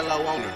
Hello owner.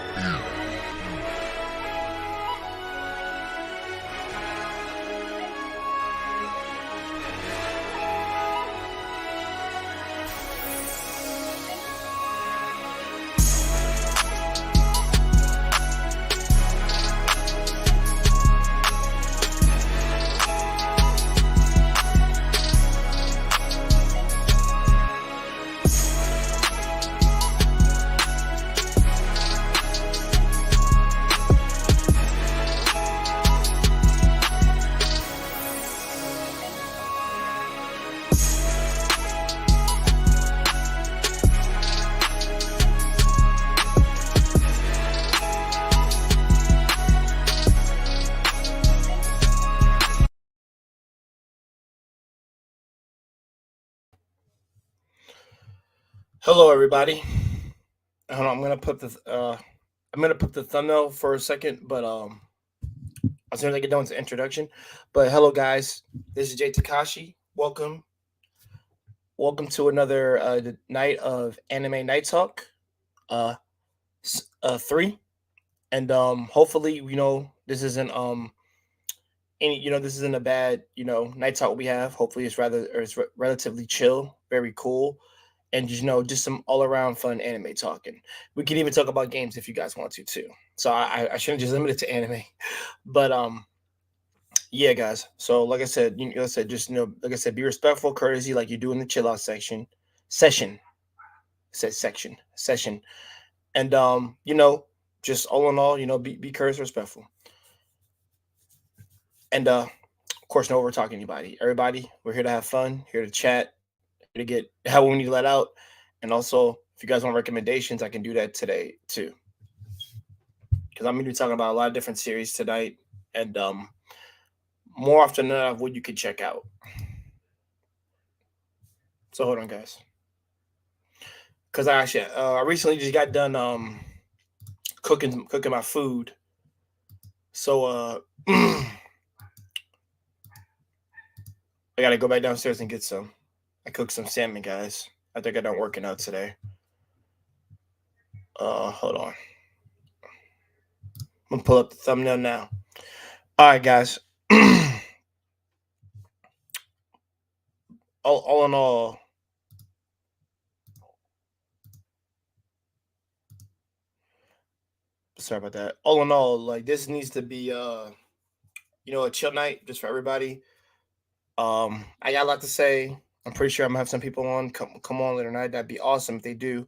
Hello, everybody. Hold on, I'm gonna put the thumbnail for a second, but as soon as I get done with the introduction. But hello, guys. This is Jay Takashi. Welcome to another night of Anime Night Talk, uh, 3, and hopefully, this isn't this isn't a bad night talk we have. Hopefully, it's relatively chill, very cool, and just some all around fun anime talking. We can even talk about games if you guys want to too. So I shouldn't just limit it to anime, but yeah, guys. So like I said, just like I said, be respectful, courtesy, like you do in the chill out session. Said session, and just all in all, be courteous, respectful, and of course, no over talking anybody. Everybody, we're here to have fun, here to chat, here to get how we need to let out, and also if you guys want recommendations, I can do that today too. Because I'm gonna be talking about a lot of different series tonight, and more often than not, what you could check out. So hold on, guys, because I recently just got done cooking my food, so I gotta go back downstairs and get some. I cooked some salmon, guys. I think I done working out today. Hold on, I'm gonna pull up the thumbnail now. All right, guys. All in all, sorry about that. All in all, like this needs to be a chill night just for everybody. I got a lot to say. I'm pretty sure I'm gonna have some people on come on later tonight. That'd be awesome if they do.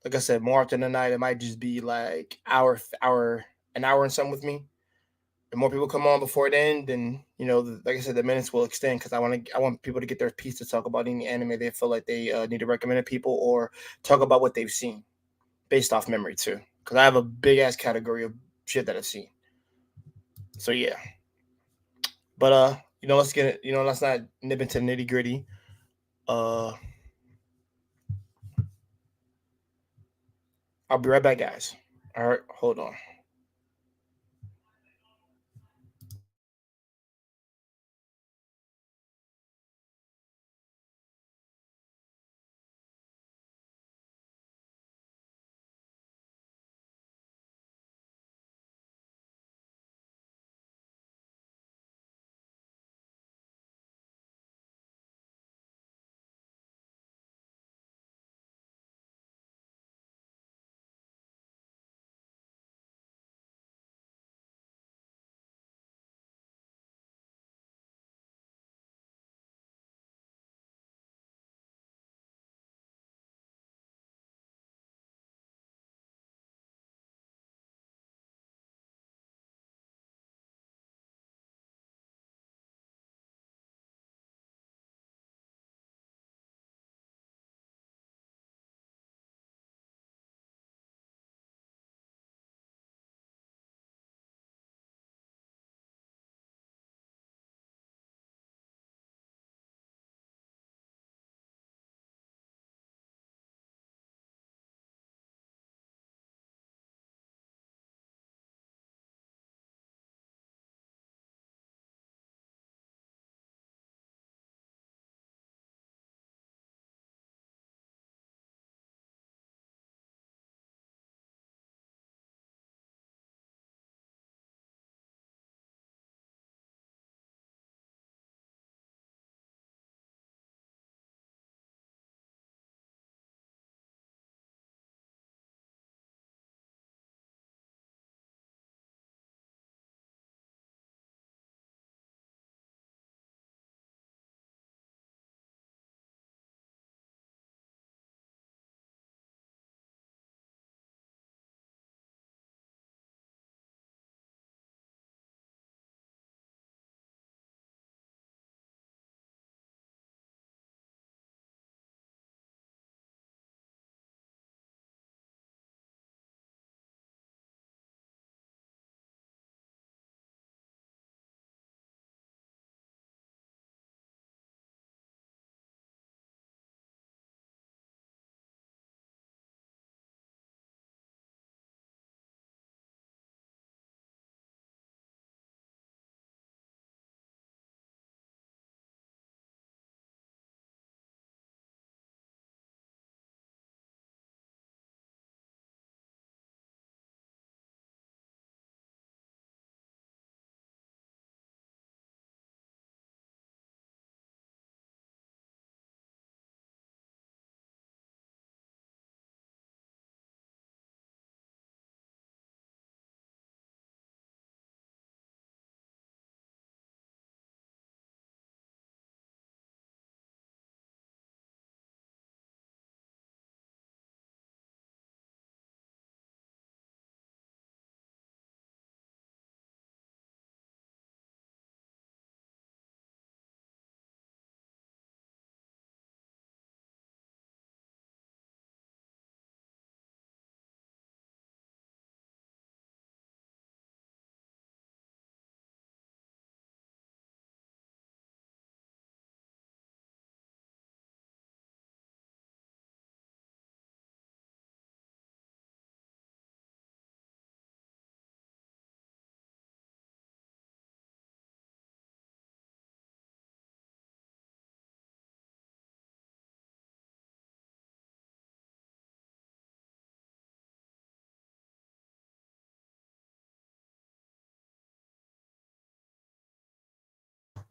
Like I said, more often than not, it might just be like an hour and something with me. The more people come on before then, like I said, the minutes will extend because I want people to get their piece to talk about any anime they feel like they need to recommend to people or talk about what they've seen based off memory too. Because I have a big ass category of shit that I've seen. So yeah, but let's get it. Let's not nip into nitty gritty. Uh, I'll be right back, guys. All right, hold on.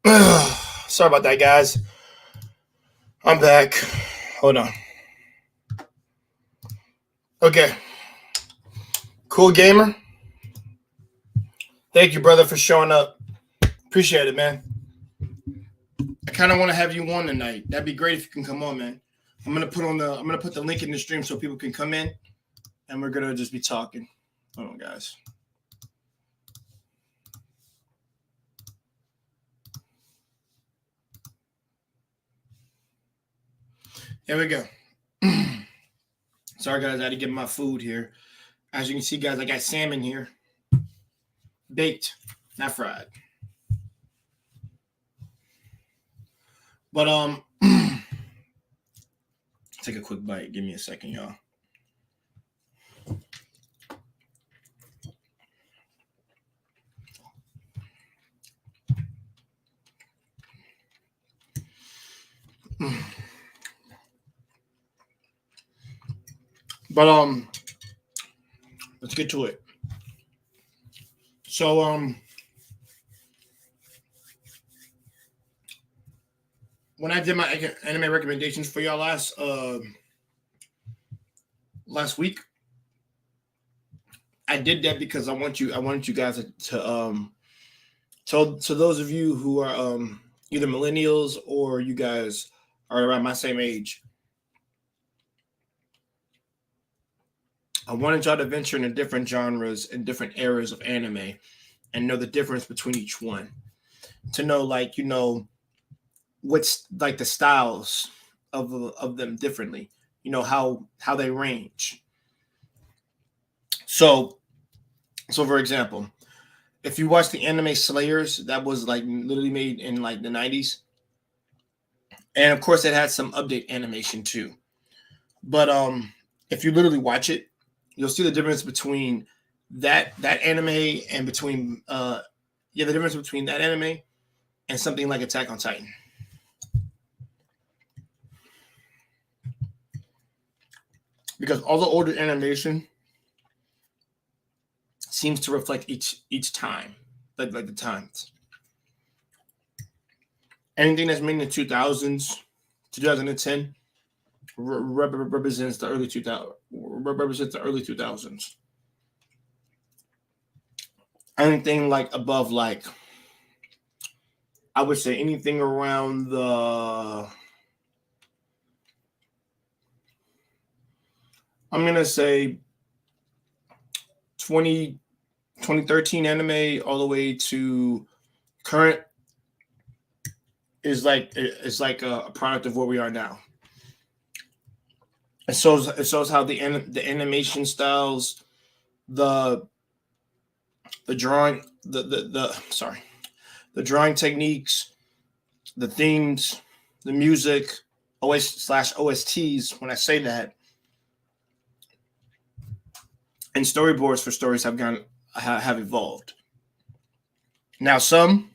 Sorry about that, guys. I'm back. Hold on. Okay. Cool gamer. Thank you, brother, for showing up. Appreciate it, man. I kind of want to have you on tonight. That'd be great if you can come on, man. I'm gonna put the link in the stream so people can come in, and we're gonna just be talking. Hold on, guys. Here we go. Sorry, guys, I had to get my food here. As you can see, guys, I got salmon here. Baked, not fried. But take a quick bite. Give me a second, y'all. But let's get to it. So when I did my anime recommendations for y'all last week, I did that because I wanted you guys to so those of you who are either millennials or you guys are around my same age, I wanted y'all to venture into different genres and different eras of anime and know the difference between each one. To know, like, what's like the styles of them differently. How they range. So for example, if you watch the anime Slayers, that was like literally made in like the 90s. And of course it had some update animation too. But if you literally watch it, you'll see the difference between that anime and between the difference between that anime and something like Attack on Titan. Because all the older animation seems to reflect each time, like the times. Anything that's made in the 2000s, 2010 represents the early 2000s. Anything like above, like I would say anything around I'm gonna say 2013 anime all the way to current is like a product of where we are now. It shows how the animation styles, the drawing, the drawing techniques, the themes, the music, OS/OSTs. When I say that, and storyboards for stories have evolved. Now some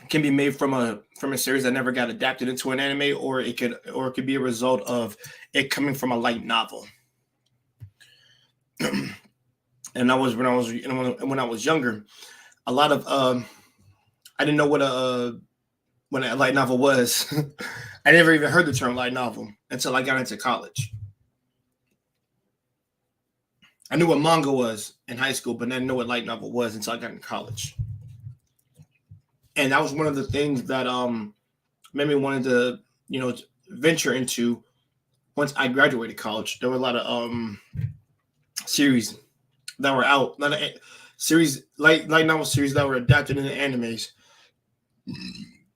can be made from a series that never got adapted into an anime, or it could be a result of it coming from a light novel. And that was when I was younger. A lot of I didn't know what a light novel was. I never even heard the term light novel until I got into college. I knew what manga was in high school, but I didn't know what light novel was until I got into college. And that was one of the things that made me wanted to, venture into once I graduated college. There were a lot of series that were out, a lot of series, light novel series that were adapted into animes.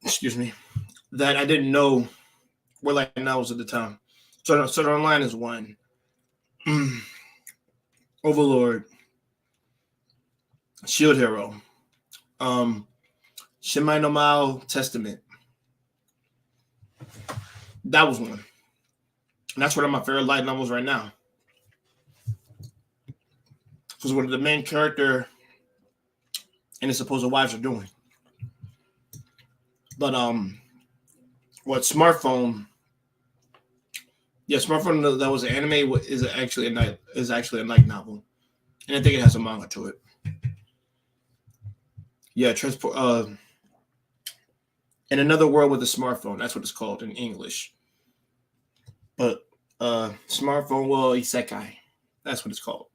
Excuse me, that I didn't know were light novels at the time. So Online is one. Overlord, Shield Hero, Shinmai no Mao Testament. That was one. And that's one of my favorite light novels right now. Because what the main character and his supposed wives are doing. But what Smartphone? Yeah, Smartphone that was an anime is actually a light novel, and I think it has a manga to it. Yeah, transport. In another world with a smartphone. That's what it's called in English. But smartphone, well, isekai. That's what it's called.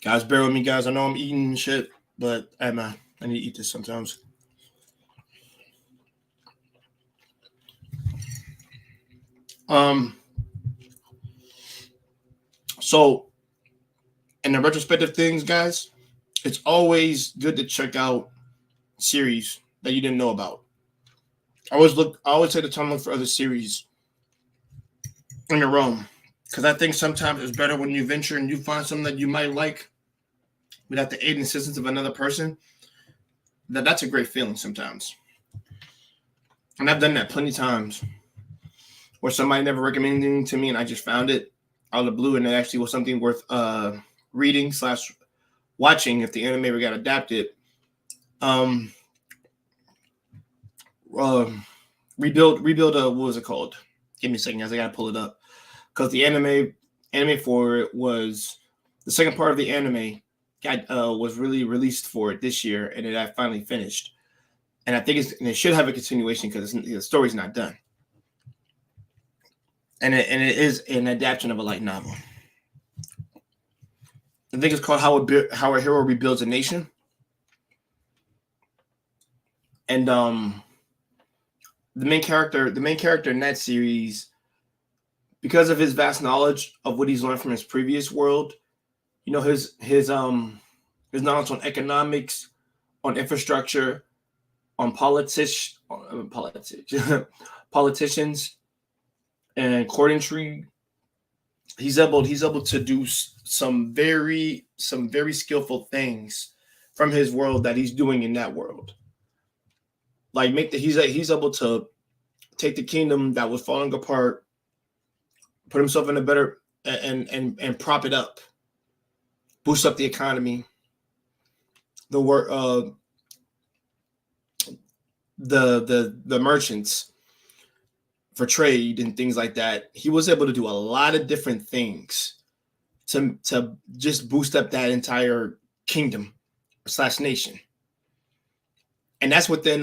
Guys, bear with me, guys. I know I'm eating shit, but I need to eat this sometimes. So in the retrospective things, guys, it's always good to check out series that you didn't know about. I always take the time to look for other series in your own. Because I think sometimes it's better when you venture and you find something that you might like without the aid and assistance of another person. That's a great feeling sometimes. And I've done that plenty of times where somebody never recommended anything to me and I just found it out of the blue and it actually was something worth reading / watching if the anime ever got adapted. Rebuild what was it called? Give me a second, guys. I gotta pull it up. Because the anime for it was the second part of the anime was really released for it this year, and it finally finished. And I think it should have a continuation because the story's not done. And it is an adaptation of a light novel. I think it's called How a Hero Rebuilds a Nation. And the main character in that series, because of his vast knowledge of what he's learned from his previous world, you know, his knowledge on economics, on infrastructure, on politicians and court intrigue, he's able to do some very skillful things from his world that he's doing in that world. Like he's able to take the kingdom that was falling apart, put himself in a better and prop it up, boost up the economy, the work, the merchants for trade and things like that. He was able to do a lot of different things to just boost up that entire kingdom / nation. And that's within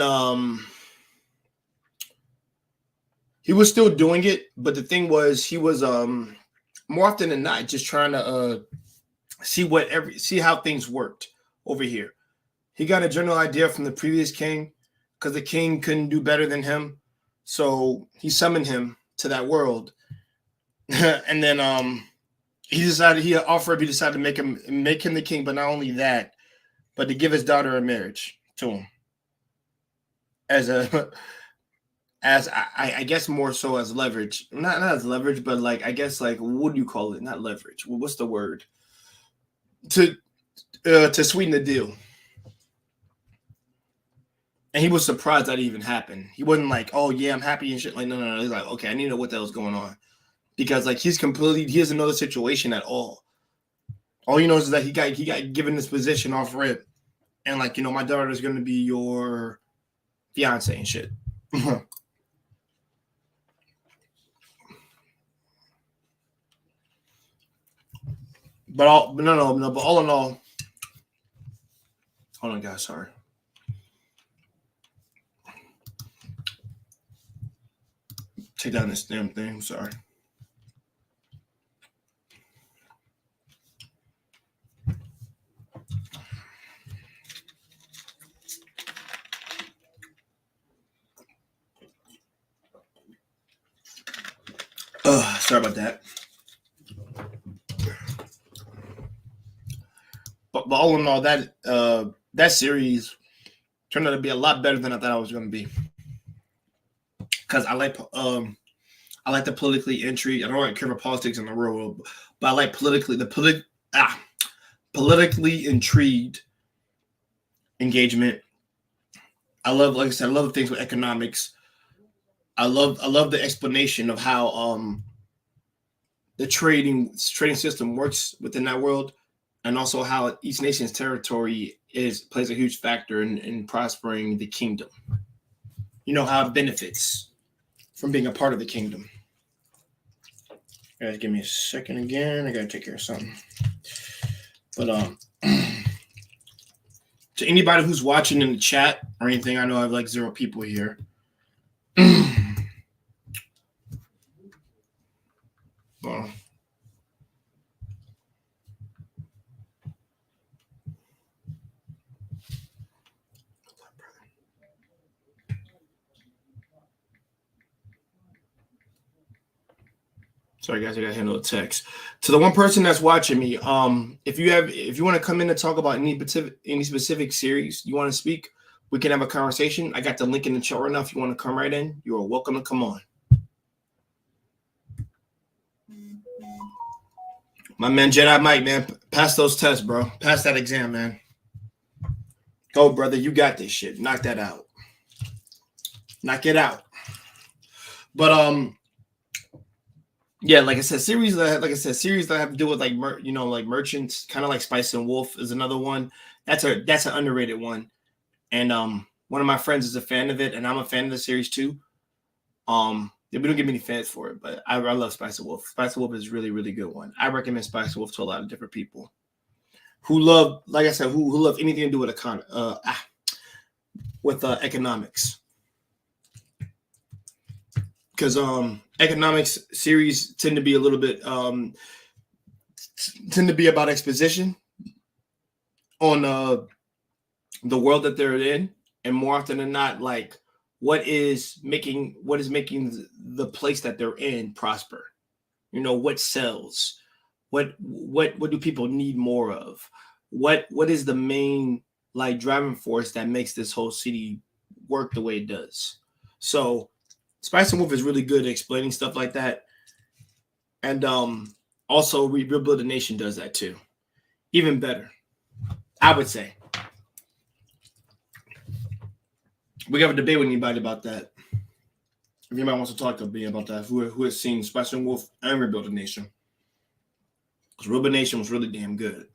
he was still doing it, but the thing was he was more often than not just trying to see how things worked over here. He got a general idea from the previous king because the king couldn't do better than him. So he summoned him to that world. And then he decided to make him the king, but not only that, but to give his daughter in marriage to him. I guess more so as leverage. Not as leverage, but like I guess like what do you call it? Not leverage. What's the word? To sweeten the deal. And he was surprised that even happened. He wasn't like, "Oh yeah, I'm happy and shit." Like, no. He's like, "Okay, I need to know what the hell's going on," because like he doesn't know the situation at all. All he knows is that he got given this position off rip, and like my daughter is going to be your fiance and shit. But all in all, hold on, guys. Sorry. Take down this damn thing. I'm sorry. Sorry about that. But all in all, that series turned out to be a lot better than I thought I was going to be. Because I like the politically intrigue. I don't really care for politics in the real world, but I like politically intrigued engagement. I love, like I said, I love the things with economics. I love the explanation of how the trading system works within that world, and also how each nation's territory plays a huge factor in prospering the kingdom. You know how it benefits from being a part of the kingdom. Guys, give me a second again. I gotta take care of something. But to anybody who's watching in the chat or anything, I know I have like 0 people here. Well, sorry guys, I gotta handle a text. To the one person that's watching me, if you want to come in and talk about any specific series you want to speak, we can have a conversation. I got the link in the chat right now. If you want to come right in, you are welcome to come on. My man Jedi Mike, man, pass those tests, bro. Pass that exam, man. Go, brother. You got this shit. Knock that out. Knock it out. But yeah, like I said, series that have to do with like merchants, kind of like Spice and Wolf is another one. That's an underrated one. And one of my friends is a fan of it, and I'm a fan of the series too. We don't get many fans for it, but I love Spice and Wolf. Spice and Wolf is really, really good one. I recommend Spice and Wolf to a lot of different people who love, like I said, who love anything to do with economics. Because economics series tend to be a little bit about exposition on the world that they're in, and more often than not, like what is making the place that they're in prosper. You know, what sells, what do people need more of, what is the main like driving force that makes this whole city work the way it does. So Spice and Wolf is really good at explaining stuff like that. And also Rebuild the Nation does that too. Even better, I would say. We have a debate with anybody about that. If anybody wants to talk to me about that, who has seen Spice and Wolf and Rebuild the Nation. Because Rebuild the Nation was really damn good.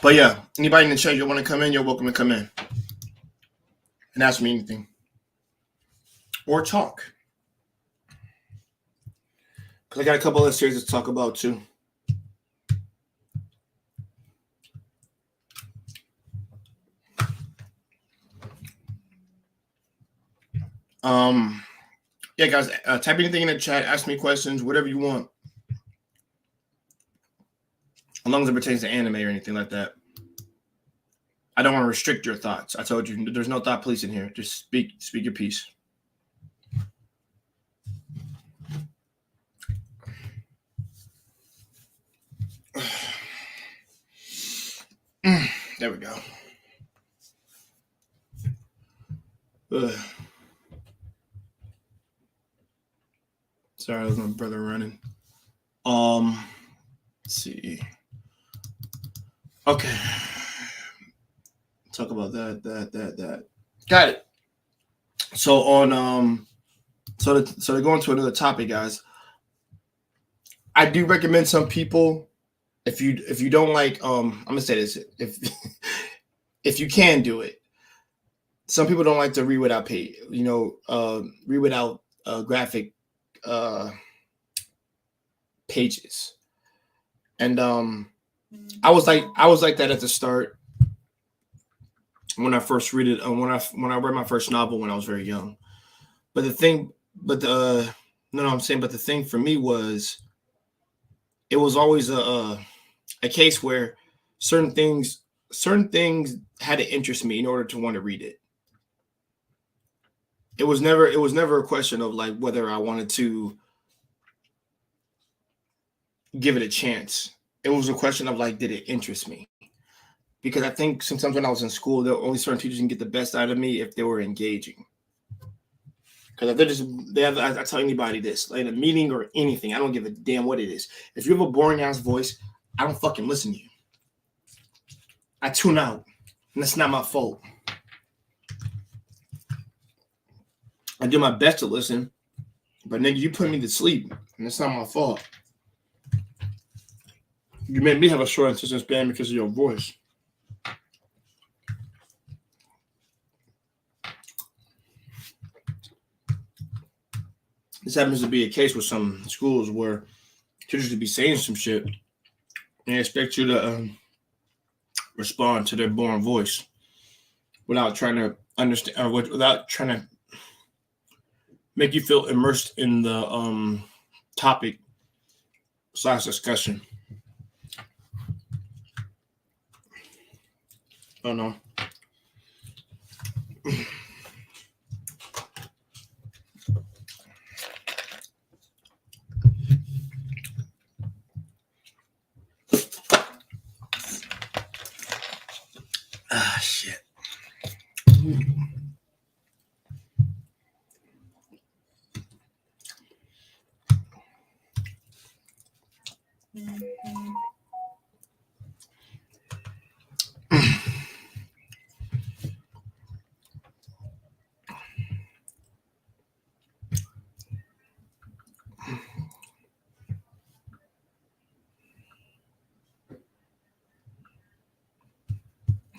But yeah, anybody in the chat you want to come in, you're welcome to come in and ask me anything or talk. Because I got a couple of series to talk about too. Yeah, guys, type anything in the chat, ask me questions, whatever you want. As long as it pertains to anime or anything like that. I don't want to restrict your thoughts. I told you there's no thought police in here. Just speak your piece. There we go. Sorry, that was my brother running. Let's see. Okay. Talk about that. Got it. So on so to go into another topic, guys. I do recommend some people, if you don't like I'm gonna say this, if you can do it. Some people don't like to read without read without graphic pages. And I was like that at the start when I first read it, when I read my first novel when I was very young. But the thing for me was, it was always a case where certain things had to interest me in order to want to read it. It was never a question of like whether I wanted to give it a chance. It was a question of like, did it interest me? Because I think sometimes when I was in school, there were only certain teachers can get the best out of me if they were engaging. Because if I tell anybody this, like in a meeting or anything, I don't give a damn what it is. If you have a boring ass voice, I don't fucking listen to you. I tune out, and that's not my fault. I do my best to listen, but nigga, you put me to sleep, and it's not my fault. You made me have a short attention span because of your voice. this happens to be a case with some schools where teachers to be saying some shit and they expect you to respond to their born voice without trying to understand or without trying to make you feel immersed in the topic / discussion. Oh no. Ah, shit.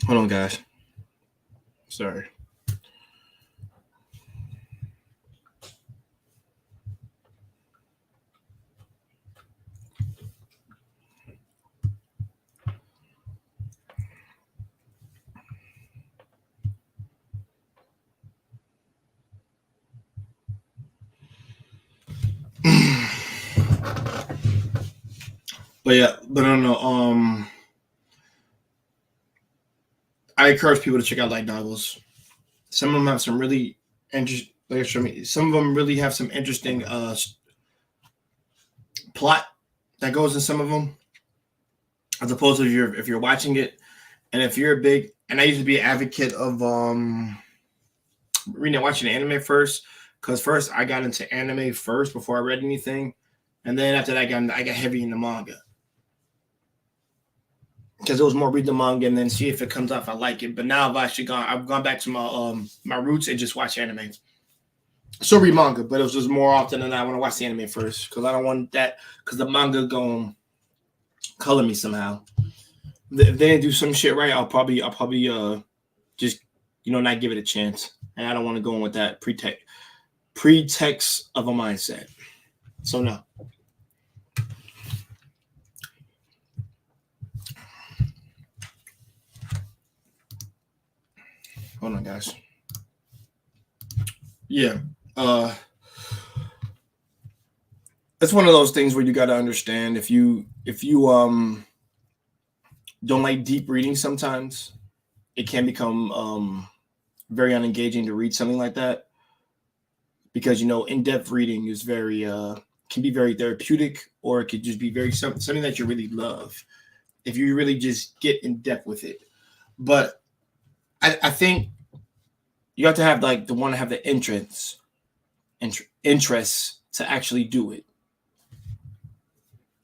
Hold on, guys. Sorry. But yeah, but I don't know. I encourage people to check out light novels. Some of them have some really interesting. Some of them really have some interesting plot that goes in some of them, as opposed to if you're watching it, and if you're a big and I used to be an advocate of reading and watching anime first, because first I got into anime first before I read anything, and then after that I got heavy in the manga. Because it was more read the manga and then see if it comes off I like it. But now I've gone back to my roots and just watch anime. So read manga, but it was just more often than I want to watch the anime first because I don't want that because the manga gonna color me somehow. If they do some shit right, I'll probably just not give it a chance, and I don't want to go in with that pretext of a mindset. So no. Hold on, guys. Yeah. It's one of those things where you got to understand if you don't like deep reading sometimes, it can become very unengaging to read something like that because in-depth reading is very can be very therapeutic, or it could just be very something that you really love if you really just get in depth with it. But I think you have to have like want to have the interest to actually do it.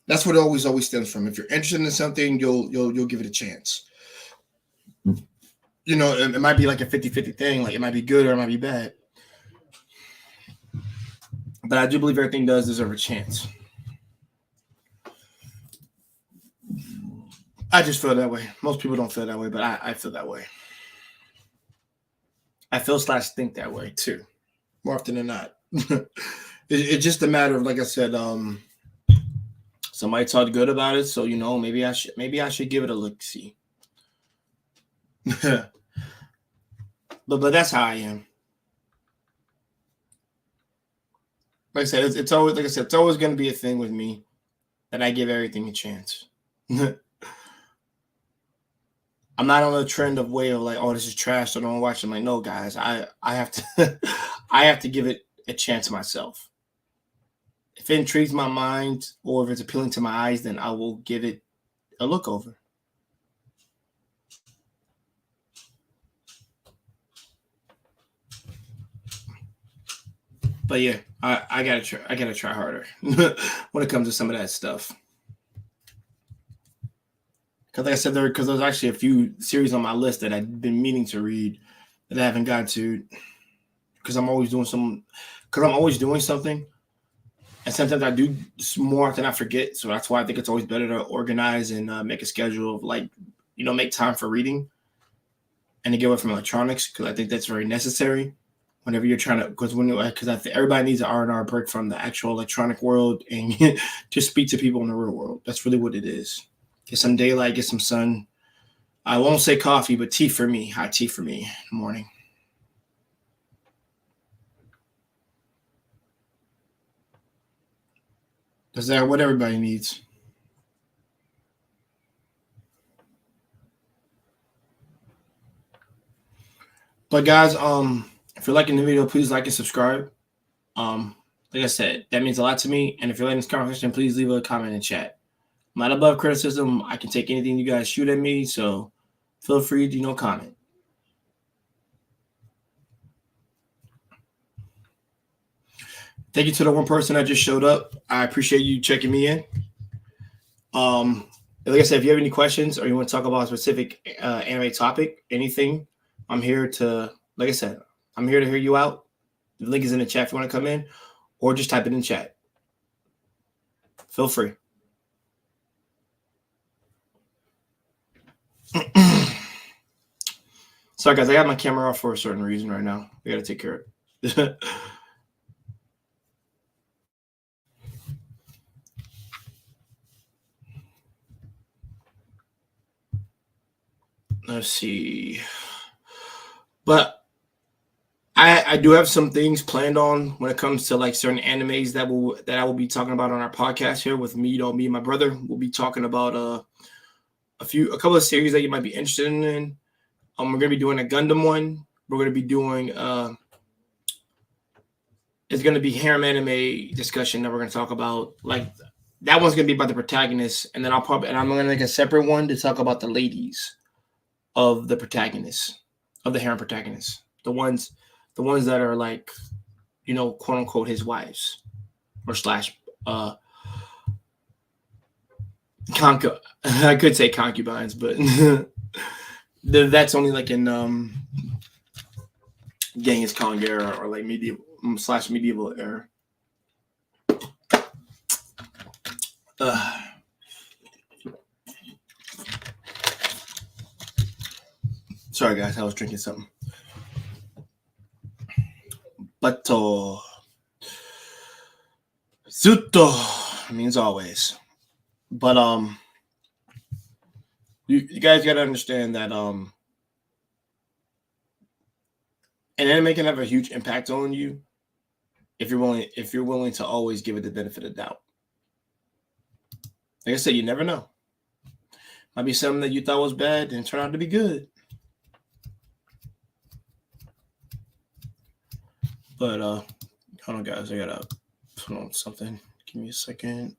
That's what it always stems from. If you're interested in something, you'll give it a chance. It might be like a 50-50 thing. Like it might be good or it might be bad. But I do believe everything does deserve a chance. I just feel that way. Most people don't feel that way, but I feel that way. I feel / think that way too, more often than not. It's just a matter of, like I said, somebody talked good about it, so maybe I should give it a look. See, but that's how I am. Like I said, it's always going to be a thing with me that I give everything a chance. I'm not on a trend of way of like, oh, this is trash, so don't watch it. I'm like, no, guys, I have to I have to give it a chance myself. If it intrigues my mind or if it's appealing to my eyes, then I will give it a look over. But yeah, I gotta try harder when it comes to some of that stuff. Because like I said, because there's actually a few series on my list that I've been meaning to read that I haven't got to. Because I'm always doing something, and sometimes I do more often I forget. So that's why I think it's always better to organize and make a schedule of make time for reading and to get away from electronics because I think that's very necessary. whenever you're trying to, because I think everybody needs an R&R break from the actual electronic world and just speak to people in the real world. That's really what it is. Get some daylight, get some sun. I won't say coffee, but tea for me, hot tea for me in the morning. Is that what everybody needs? But guys, if you're liking the video, please like and subscribe. Like I said, that means a lot to me. And if you're liking this conversation, please leave a comment in chat. I'm not above criticism. I can take anything you guys shoot at me, so feel free to comment. Thank you to the one person that just showed up. I appreciate you checking me in. Like I said, if you have any questions or you want to talk about a specific anime topic, anything, I'm here to, like I said, I'm here to hear you out. The link is in the chat if you want to come in, or just type it in chat. Feel free. Sorry, guys, I got my camera off for a certain reason right now. I got to take care of it. Let's see. But I do have some things planned on when it comes to like certain animes that I will be talking about on our podcast here with me. Me and my brother will be talking about a couple of series that you might be interested in. We're gonna be doing a Gundam one. We're gonna be doing it's gonna be harem anime discussion that we're gonna talk about. Like that one's gonna be about the protagonist, and then I'm gonna make a separate one to talk about the ladies of the protagonists, of the harem protagonists, the ones that are like, quote unquote his wives or slash I could say concubines, but that's only like in Genghis Khan era or like medieval era. Sorry guys, I was drinking something. Bato Zuto means always. But you guys gotta understand that an anime can have a huge impact on you if you're willing to always give it the benefit of doubt. Like I said, you never know. Might be something that you thought was bad and turn out to be good. But hold on guys, I gotta put on something. Give me a second.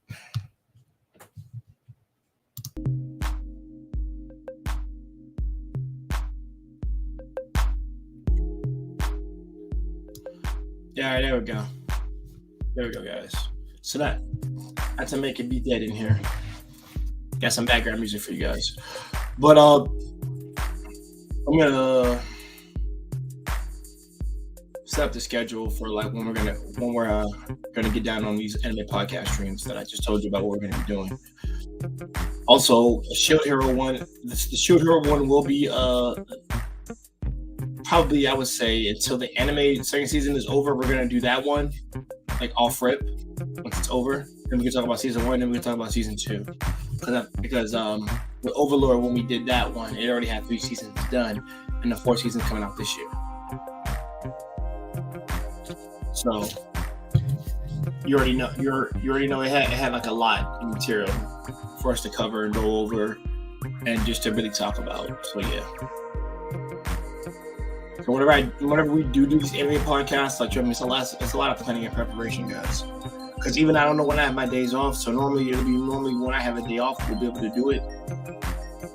Yeah, there we go. There we go, guys. So that I had to make it be dead in here. Got some background music for you guys. But I'm gonna set up the schedule for like when we're gonna get down on these anime podcast streams that I just told you about what we're gonna be doing. Also, Shield Hero one. The Shield Hero one will be probably, I would say, until the anime second season is over, we're gonna do that one like off rip once it's over. Then we can talk about season 1, then we can talk about season 2. Because with Overlord, when we did that one, it already had 3 seasons done, and the 4th season coming out this year. So you already know it had like a lot of material for us to cover and go over, and just to really talk about. So yeah. So whenever we do these anime podcasts, like it's a lot of planning and preparation, guys. Because even I don't know when I have my days off, so normally when I have a day off, we'll be able to do it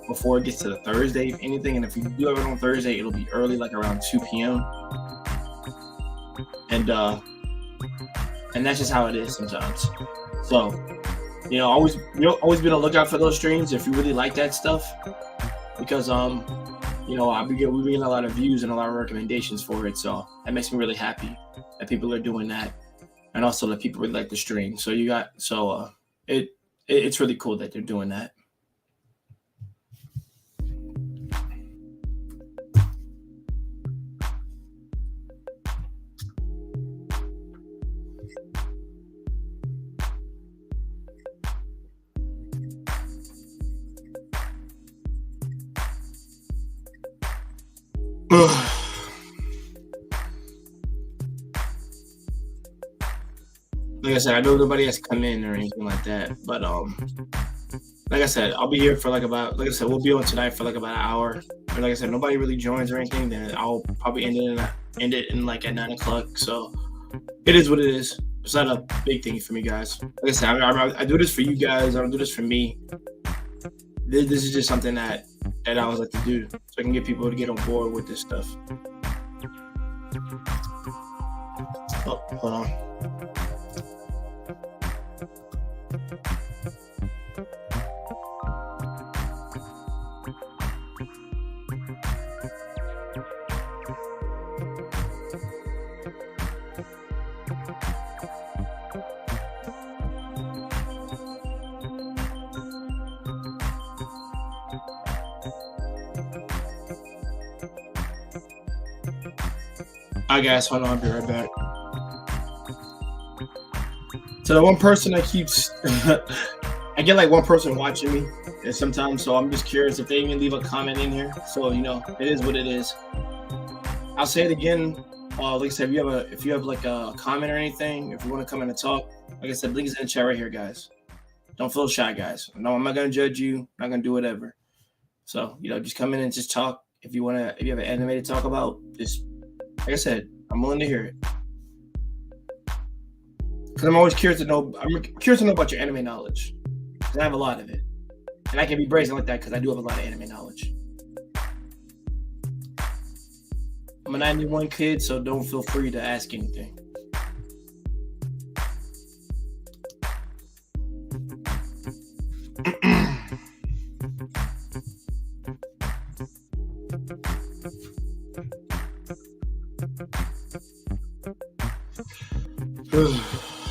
before it gets to the Thursday, if anything. And if we do have it on Thursday, it'll be early, like around 2 p.m. And that's just how it is sometimes. So always be on the lookout for those streams if you really like that stuff, because we getting a lot of views and a lot of recommendations for it, so that makes me really happy that people are doing that, and also that people really like the stream. So it's really cool that they're doing that. Like I said, I know nobody has come in or anything like that, but like I said, I'll be here for like I said, we'll be on tonight for like about an hour. And like I said, nobody really joins or anything. Then I'll probably end it in like at 9 o'clock. So it is what it is. It's not a big thing for me, guys. Like I said, I do this for you guys. I don't do this for me. This is just something that I always like to do, so I can get people to get on board with this stuff. Oh, hold on. Hi guys, hold on, I'll be right back. So the one person that keeps, I get like one person watching me, and sometimes, so I'm just curious if they even leave a comment in here. So it is what it is. I'll say it again. Like I said, if you have like a comment or anything, if you want to come in and talk, like I said, link is in the chat right here, guys. Don't feel shy, guys. No, I'm not gonna judge you. I'm not gonna do whatever. So just come in and just talk. If you have an anime to talk about, just like I said, I'm willing to hear it. Because I'm always curious to know. I'm curious to know about your anime knowledge. Because I have a lot of it, and I can be brazen like that because I do have a lot of anime knowledge. I'm a 91 kid, so don't feel free to ask anything.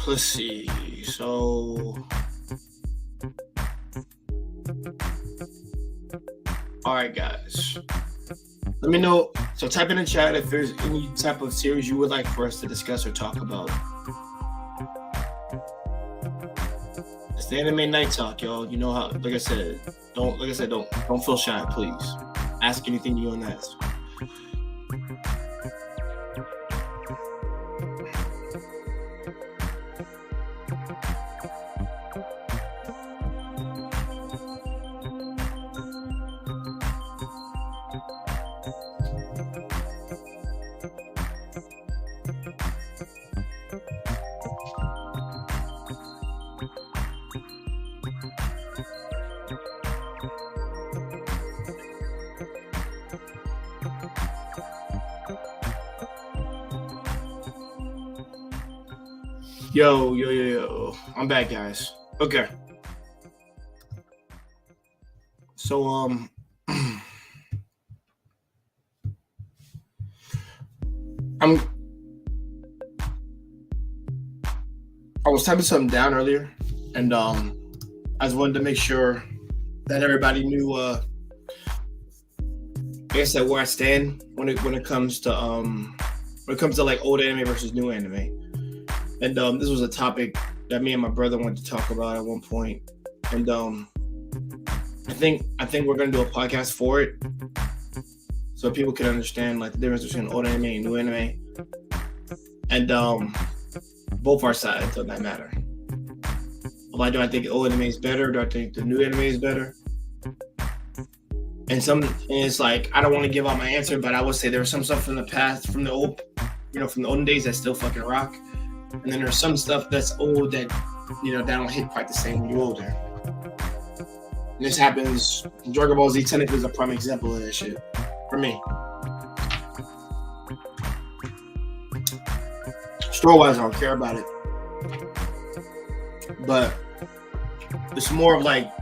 Let's see. So, all right, guys. Let me know. So type in the chat if there's any type of series you would like for us to discuss or talk about. It's the Anime Night Talk, y'all. You know how, like I said, don't feel shy, please. Ask anything you want to ask. Yo. I'm back, guys. Okay. So, I was typing something down earlier, and I just wanted to make sure that everybody knew, I guess, that where I stand when it comes to like old anime versus new anime. And this was a topic that me and my brother wanted to talk about at one point. And I think we're gonna do a podcast for it, so people can understand like the difference between old anime and new anime, and both our sides on that matter. Like, do I think old anime is better? Do I think the new anime is better? And it's like I don't want to give out my answer, but I would say there was some stuff from the past, from the olden days that still fucking rock. And then there's some stuff that's old that, that don't hit quite the same when you're older. And this happens, Dragon Ball Z technically is a prime example of that shit, for me. Story-wise, I don't care about it. But it's more of like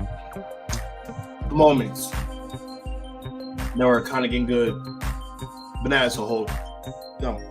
the moments that were kind of getting good, but not as a whole. No.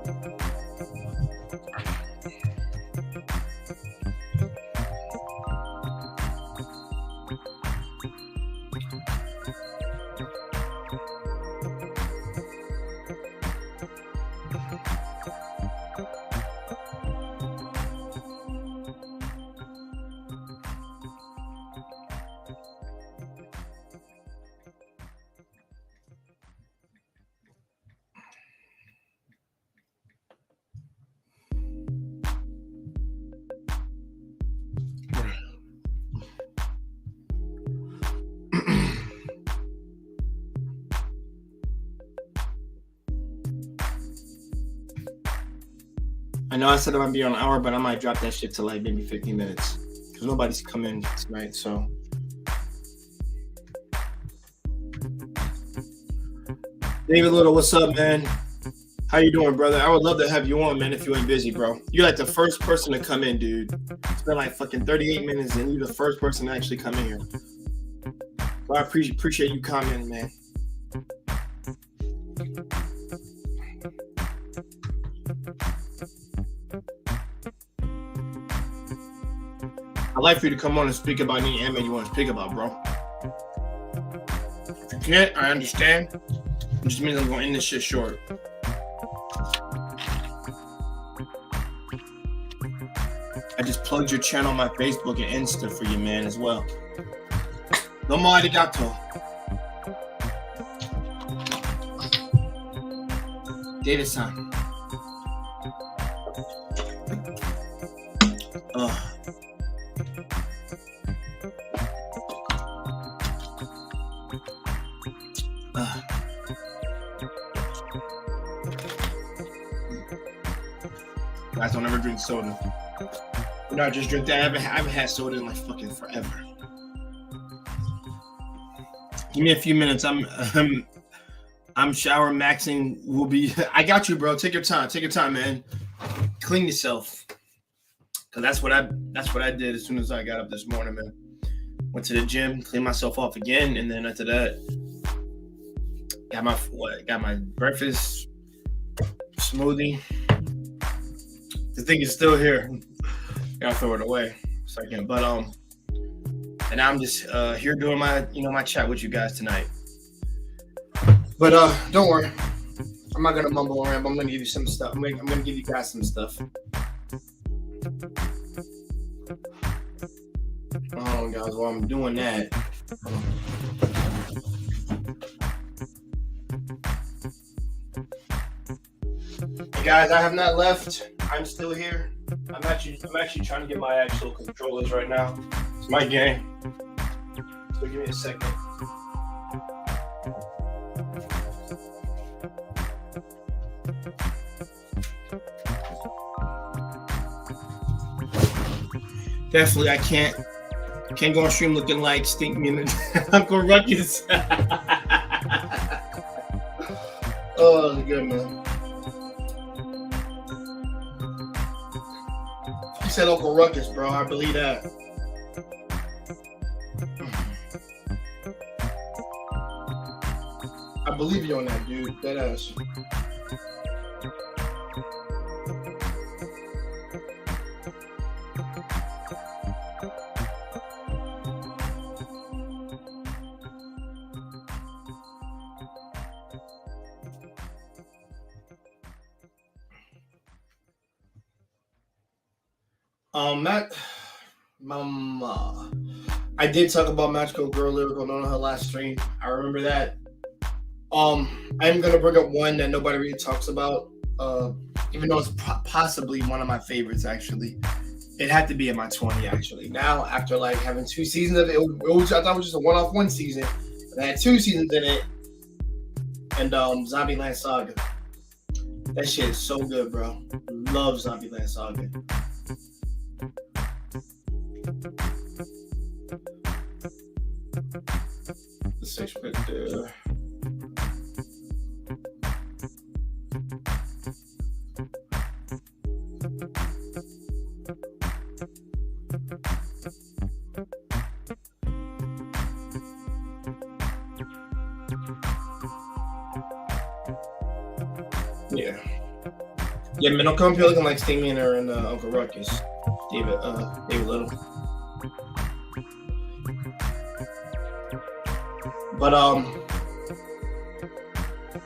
I know I said I might be on an hour, but I might drop that shit to like maybe 15 minutes because nobody's coming tonight. So, David Little, what's up, man? How you doing, brother? I would love to have you on, man, if you ain't busy, bro. You're like the first person to come in, dude. It's been like fucking 38 minutes, and you're the first person to actually come in here. So I appreciate you coming, man. I'd like for you to come on and speak about any anime you want to speak about, bro. If you can't, I understand. It just means I'm going to end this shit short. I just plugged your channel on my Facebook and Insta for you, man, as well. Domo arigato. David-san. Guys, don't ever drink soda. You know, I just drink that. I haven't had soda in like fucking forever. Give me a few minutes. I'm shower maxing. Will be. I got you, bro. Take your time. Take your time, man. Clean yourself. Cause that's what I did as soon as I got up this morning, man. Went to the gym, cleaned myself off again, and then after that, got my breakfast smoothie. The thing is still here. Gotta throw it away a second. But and I'm just here doing my chat with you guys tonight. But don't worry. I'm not gonna mumble around, but I'm gonna give you some stuff. I'm gonna give you guys some stuff. Oh guys, while I'm doing that. Guys, I have not left. I'm still here. I'm actually trying to get my actual controllers right now. It's my game. So give me a second. Definitely, I can't go on stream looking like Stink Me and Uncle Ruckus. Oh, that's good, man. You said Uncle Ruckus, bro. I believe that. I believe you on that, dude. That ass. I did talk about Magical Girl Lyrical on her last stream. I remember that. I'm gonna bring up one that nobody really talks about, even though it's possibly one of my favorites. Actually, it had to be in my 20. Actually, now after like having 2 seasons of it, I thought it was just a one season. But it had 2 seasons in it, and Zombieland Saga. That shit is so good, bro. Love Zombieland Saga. The 6 bit there. Yeah, man, don't come up here looking like Sting Man and Uncle Ruckus. David Little. But I'm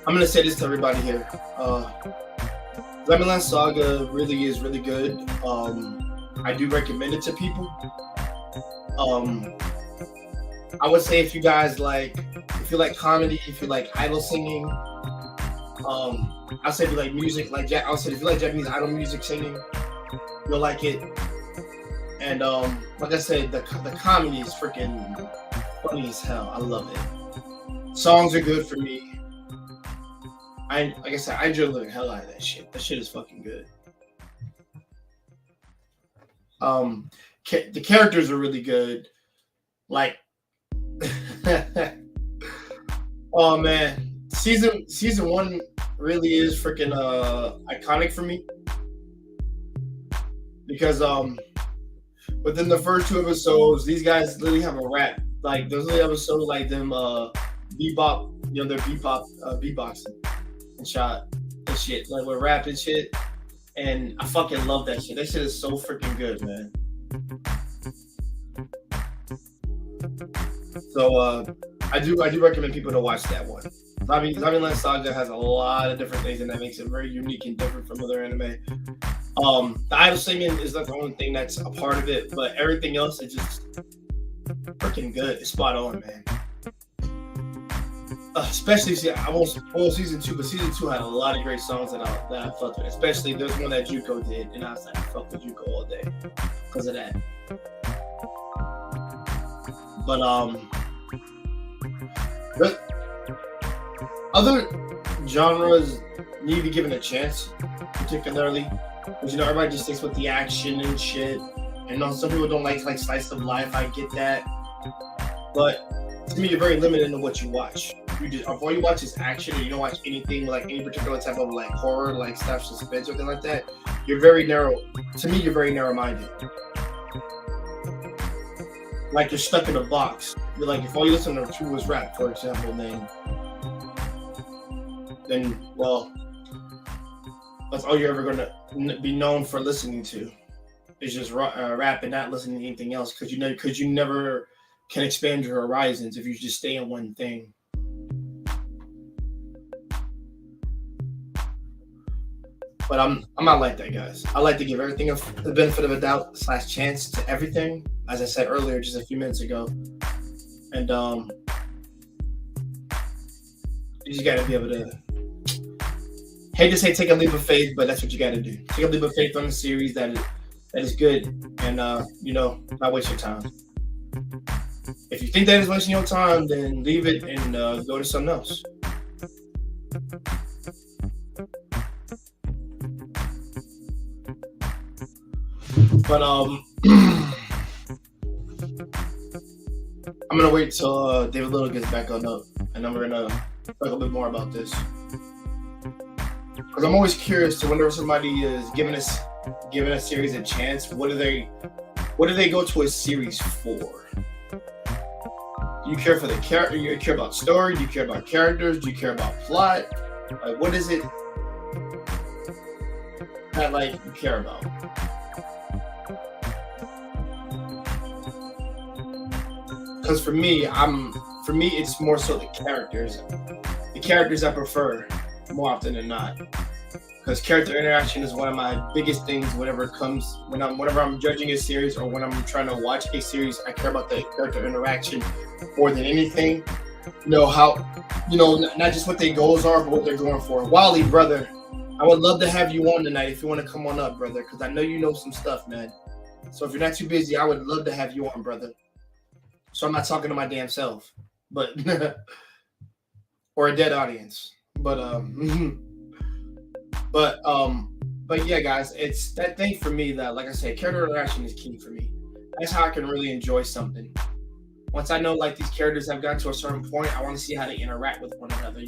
gonna say this to everybody here. Zombieland Saga really is really good. I do recommend it to people. I would say if you like comedy, if you like idol singing, I'd say if you like music, if you like Japanese idol music singing, you'll like it. And like I said, the comedy is freaking funny as hell. I love it. Songs are good for me. Like I said, I enjoy the hell out of that shit. That shit is fucking good. Um, the characters are really good. Like, oh man, season one really is freaking iconic for me because within the first two episodes, these guys literally have a rap. Like there's literally episodes like them bebop, they're beatboxing and shot and shit, like with rap and shit. And I fucking love that shit. That shit is so freaking good, man. So I do recommend people to watch that one. Zombieland Saga has a lot of different things, and that makes it very unique and different from other anime. The idol singing is not the only thing that's a part of it, but everything else is just freaking good. It's spot on, man. Especially, I won't spoil season 2, but season 2 had a lot of great songs that I fucked with. Especially there's one that Juko did, and I was like, I fuck with Juko all day because of that. But other genres need to be given a chance, particularly because everybody just sticks with the action and shit. And some people don't like slice of life. I get that, but to me, you're very limited in what you watch. If all you watch is action, and you don't watch anything like any particular type of like horror, like stuff, suspense, or anything like that, you're very narrow. To me, you're very narrow-minded. Like you're stuck in a box. You're like, if all you listen to was rap, for example, then well, that's all you're ever gonna be known for listening to. Is just rap and not listening to anything else, because you never can expand your horizons if you just stay in one thing. But I'm not like that, guys. I like to give everything the benefit of a doubt / chance to everything, as I said earlier, just a few minutes ago. And you just gotta be able to. Hate to say take a leap of faith, but that's what you gotta do. Take a leap of faith on a series that is good, and not waste your time. If you think that is wasting your time, then leave it and go to something else. But I'm gonna wait till David Little gets back on up, and then we're gonna talk a little bit more about this. Because I'm always curious to whenever somebody is giving a series a chance, what do they go to a series for? Do you care for the character? Do you care about story? Do you care about characters? Do you care about plot? Like, what is it that you care about? Because for me, it's more so the characters. The characters I prefer more often than not. Because character interaction is one of my biggest things whenever I'm judging a series or when I'm trying to watch a series. I care about the character interaction more than anything. Not just what their goals are, but what they're going for. Wally, brother, I would love to have you on tonight if you want to come on up, brother, because I know you know some stuff, man. So if you're not too busy, I would love to have you on, brother. So I'm not talking to my damn self, but or a dead audience. But yeah, guys, it's that thing for me that, like I said, character interaction is key for me. That's how I can really enjoy something. Once I know these characters have gotten to a certain point, I want to see how they interact with one another,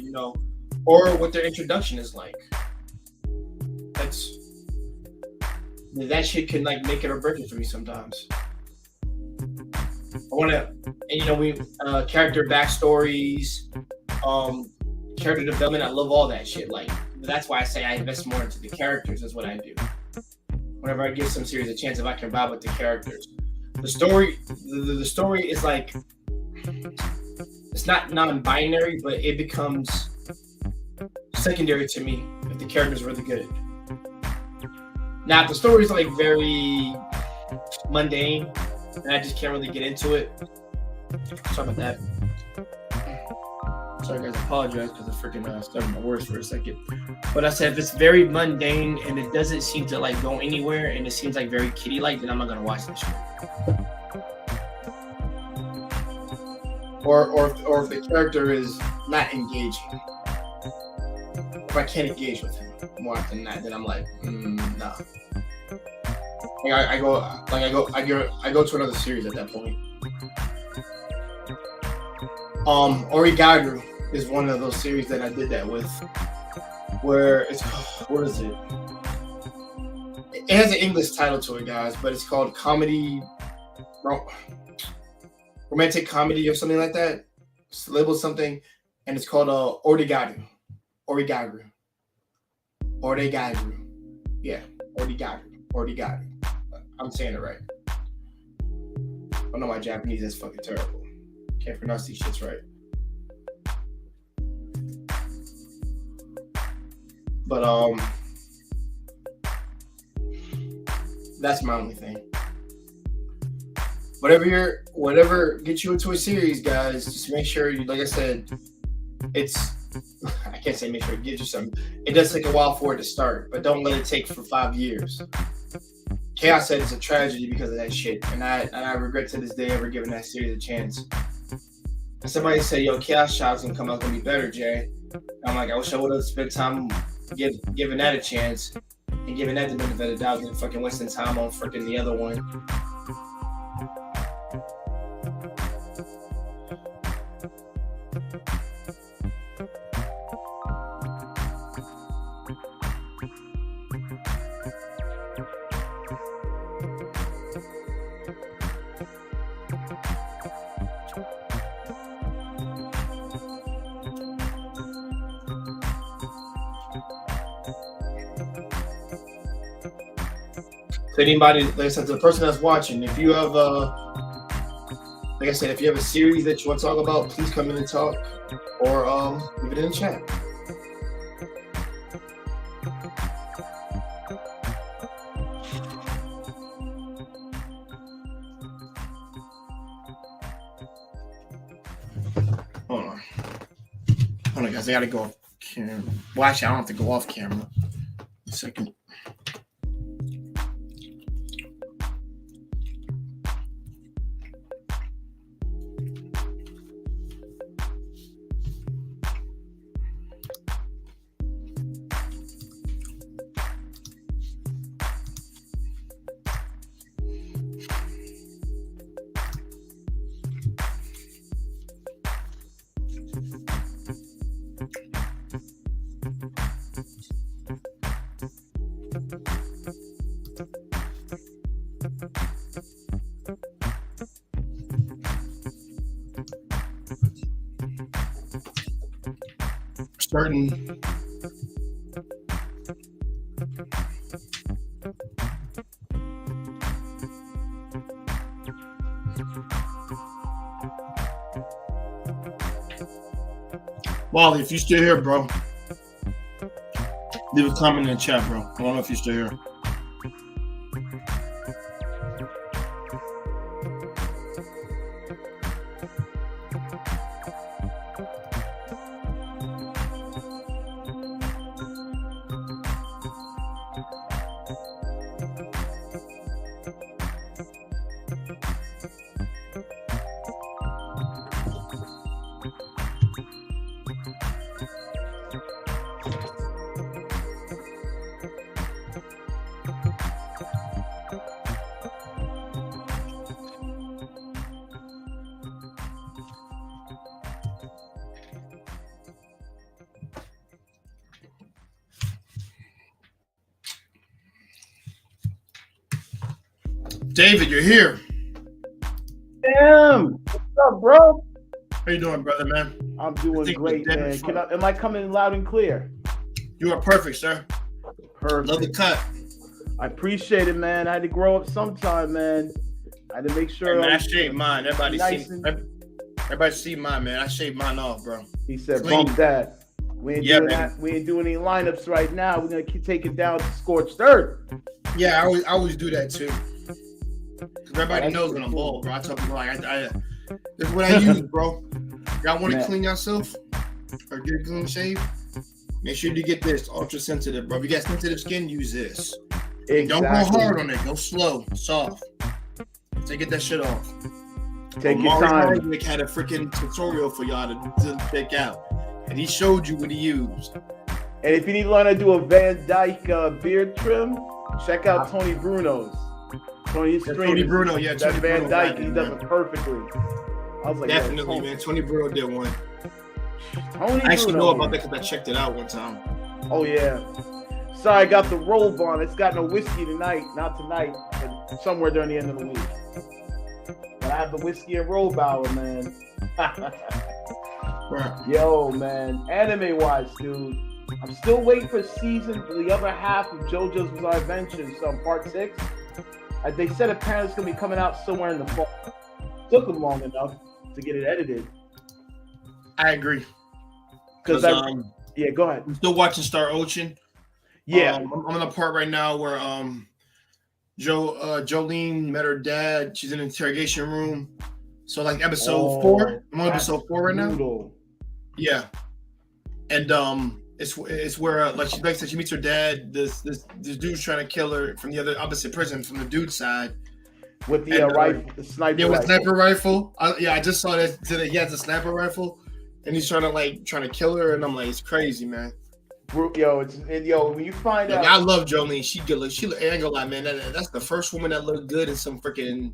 or what their introduction is like. That shit can make it or break it for me sometimes. I want to, character backstories, character development. I love all that shit. That's why I say I invest more into the characters. Is what I do. Whenever I give some series a chance, if I can vibe with the characters, the story is it's not non-binary, but it becomes secondary to me if the characters are really good. Now, if the story is very mundane, and I just can't really get into it. Sorry about that. Sorry, guys. I apologize because I freaking started my words for a second. But I said if it's very mundane and it doesn't seem to go anywhere and it seems very kiddie-like, then I'm not gonna watch this shit. Or if the character is not engaging, if I can't engage with him more often than that, then I'm nah. I go to another series at that point. Origairu is one of those series that I did that with, where it's, what is it? It has an English title to it, guys, but it's called romantic comedy or something like that. It's labeled something, and it's called Origairu. Yeah, Origairu. I'm saying it right. I know my Japanese is fucking terrible. Can't pronounce these shits right. But that's my only thing. Whatever gets you into a series, guys, just make sure you, like I said, I can't say make sure it gives you something. It does take a while for it to start, but don't let it take for 5 years. Chaos said it's a tragedy because of that shit, and I regret to this day ever giving that series a chance. And somebody said, "Yo, Chaos Shop's gonna come out gonna be better, Jay." And I'm like, I wish I would have spent time giving that a chance and giving that the benefit of the doubt than fucking wasting time on freaking the other one. To anybody, like I said, to the person that's watching, if you have like I said, if you have a series that you want to talk about, please come in and talk, or leave it in the chat. Hold on, guys, I gotta go off camera. Well, actually, I don't have to go off camera. A second. Starting. Wally, if you're still here, bro, leave a comment in the chat, bro. I don't know if you're still here. David, you're here. Damn. What's up, bro? How you doing, brother, man? I'm doing great, man. Am I coming loud and clear? You are perfect, sir. Perfect. Love the cut. I appreciate it, man. I had to grow up sometime, man. I had to make sure. Hey, man, I shaved mine. Everybody nice see mine, man. I shaved mine off, bro. He said, Clean. "Bump that." We ain't doing that. We ain't doing any lineups right now. We're gonna take it down to scorched earth. Yeah, I always do that too. Everybody knows when I'm bald, bro. I tell people like, this is what I use, bro. Y'all want to clean yourself or get a clean shave? Make sure you get this ultra sensitive, bro. If you got sensitive skin, use this. Exactly. Don't go hard on it. Go slow, soft. So get that shit off. Take your time. Hardwick had a freaking tutorial for y'all to check out, and he showed you what he used. And if you need to learn how to do a Van Dyke beard trim, check out Tony Bruno's. Tony Bruno, yeah. That Van Dyke, he does it perfectly. I was like, definitely, man. Tony Bruno did one. I actually know about that because I checked it out one time. Oh, yeah. Sorry, I got the robe on. It's got no whiskey tonight. Not tonight, but somewhere during the end of the week. But I have the whiskey and robe hour, man. Right. Yo, man. Anime-wise, dude. I'm still waiting for the other half of JoJo's Bizarre Adventures, part 6. They said apparently it's going to be coming out somewhere in the fall. Took them long enough to get it edited. I agree. Because yeah, go ahead. I'm still watching Star Ocean. Yeah. I'm on the part right now where Jolene met her dad. She's in an interrogation room. So like episode 4. I'm on episode 4 right now. Yeah. And it's where like she meets her dad. This dude's trying to kill her from the opposite prison from the dude's side. With the rifle, the sniper. Yeah, with sniper rifle. I just saw that today. He has a sniper rifle, and he's trying to kill her. And I'm like, it's crazy, man. Yo, when you find out, I love Jolene. She good. She ain't gonna lie, man. That's the first woman that looked good in some green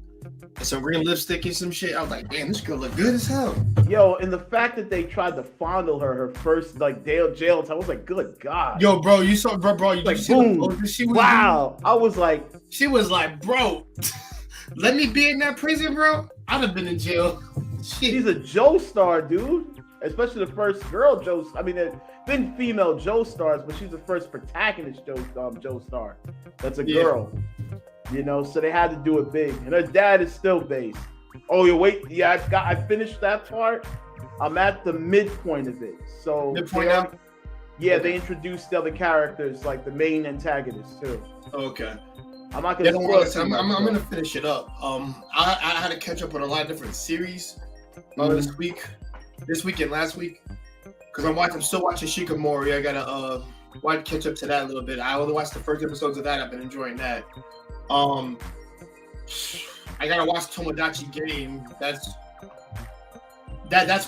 lipstick and some shit. I was like, damn, this girl look good as hell. Yo, and the fact that they tried to fondle her first like jail time, I was like, good God. Yo, bro, you saw, bro, you like, see boom. Wow. I was like, she was like, bro, let me be in that prison, bro. I'd have been in jail. She's a Joestar, dude. Especially the first girl Joestar. I mean, there's been female Joestars, but she's the first protagonist Joestar. That's a girl. You know, so they had to do it big. And her dad is still based. Oh, you wait. Yeah, I finished that part. I'm at the midpoint of it. So midpoint now? Yeah, they introduced the other characters, like the main antagonists too. Okay. I'm not gonna I'm gonna finish it up. I had to catch up on a lot of different series this week and last week. Because I'm still watching Shikamori. I gotta catch up to that a little bit. I only watched the first episodes of that. I've been enjoying that. I gotta watch Tomodachi Game. That's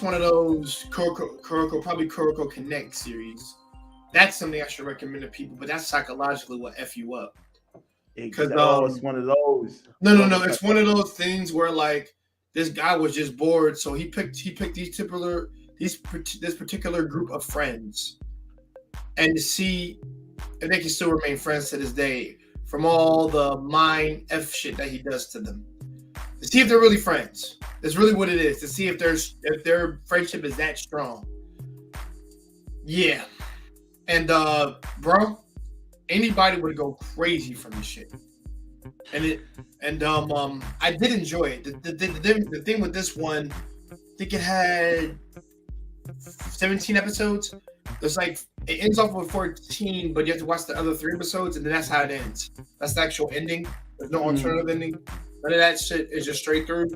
one of those Kuroko Connect series. That's something I should recommend to people, but that's psychologically what F you up. Because it's one of those. No. It's one of those things where like this guy was just bored, so he picked this particular group of friends, and to see if they can still remain friends to this day from all the mind F shit that he does to them. To see if they're really friends. That's really what it is. To see if their friendship is that strong. Yeah. And bro, anybody would go crazy from this shit. I did enjoy it. The thing with this one, I think it had 17 episodes. There's like it ends off with 14, but you have to watch the other 3 episodes, and then that's how it ends. That's the actual ending. There's no alternative ending. None of that shit is just straight through.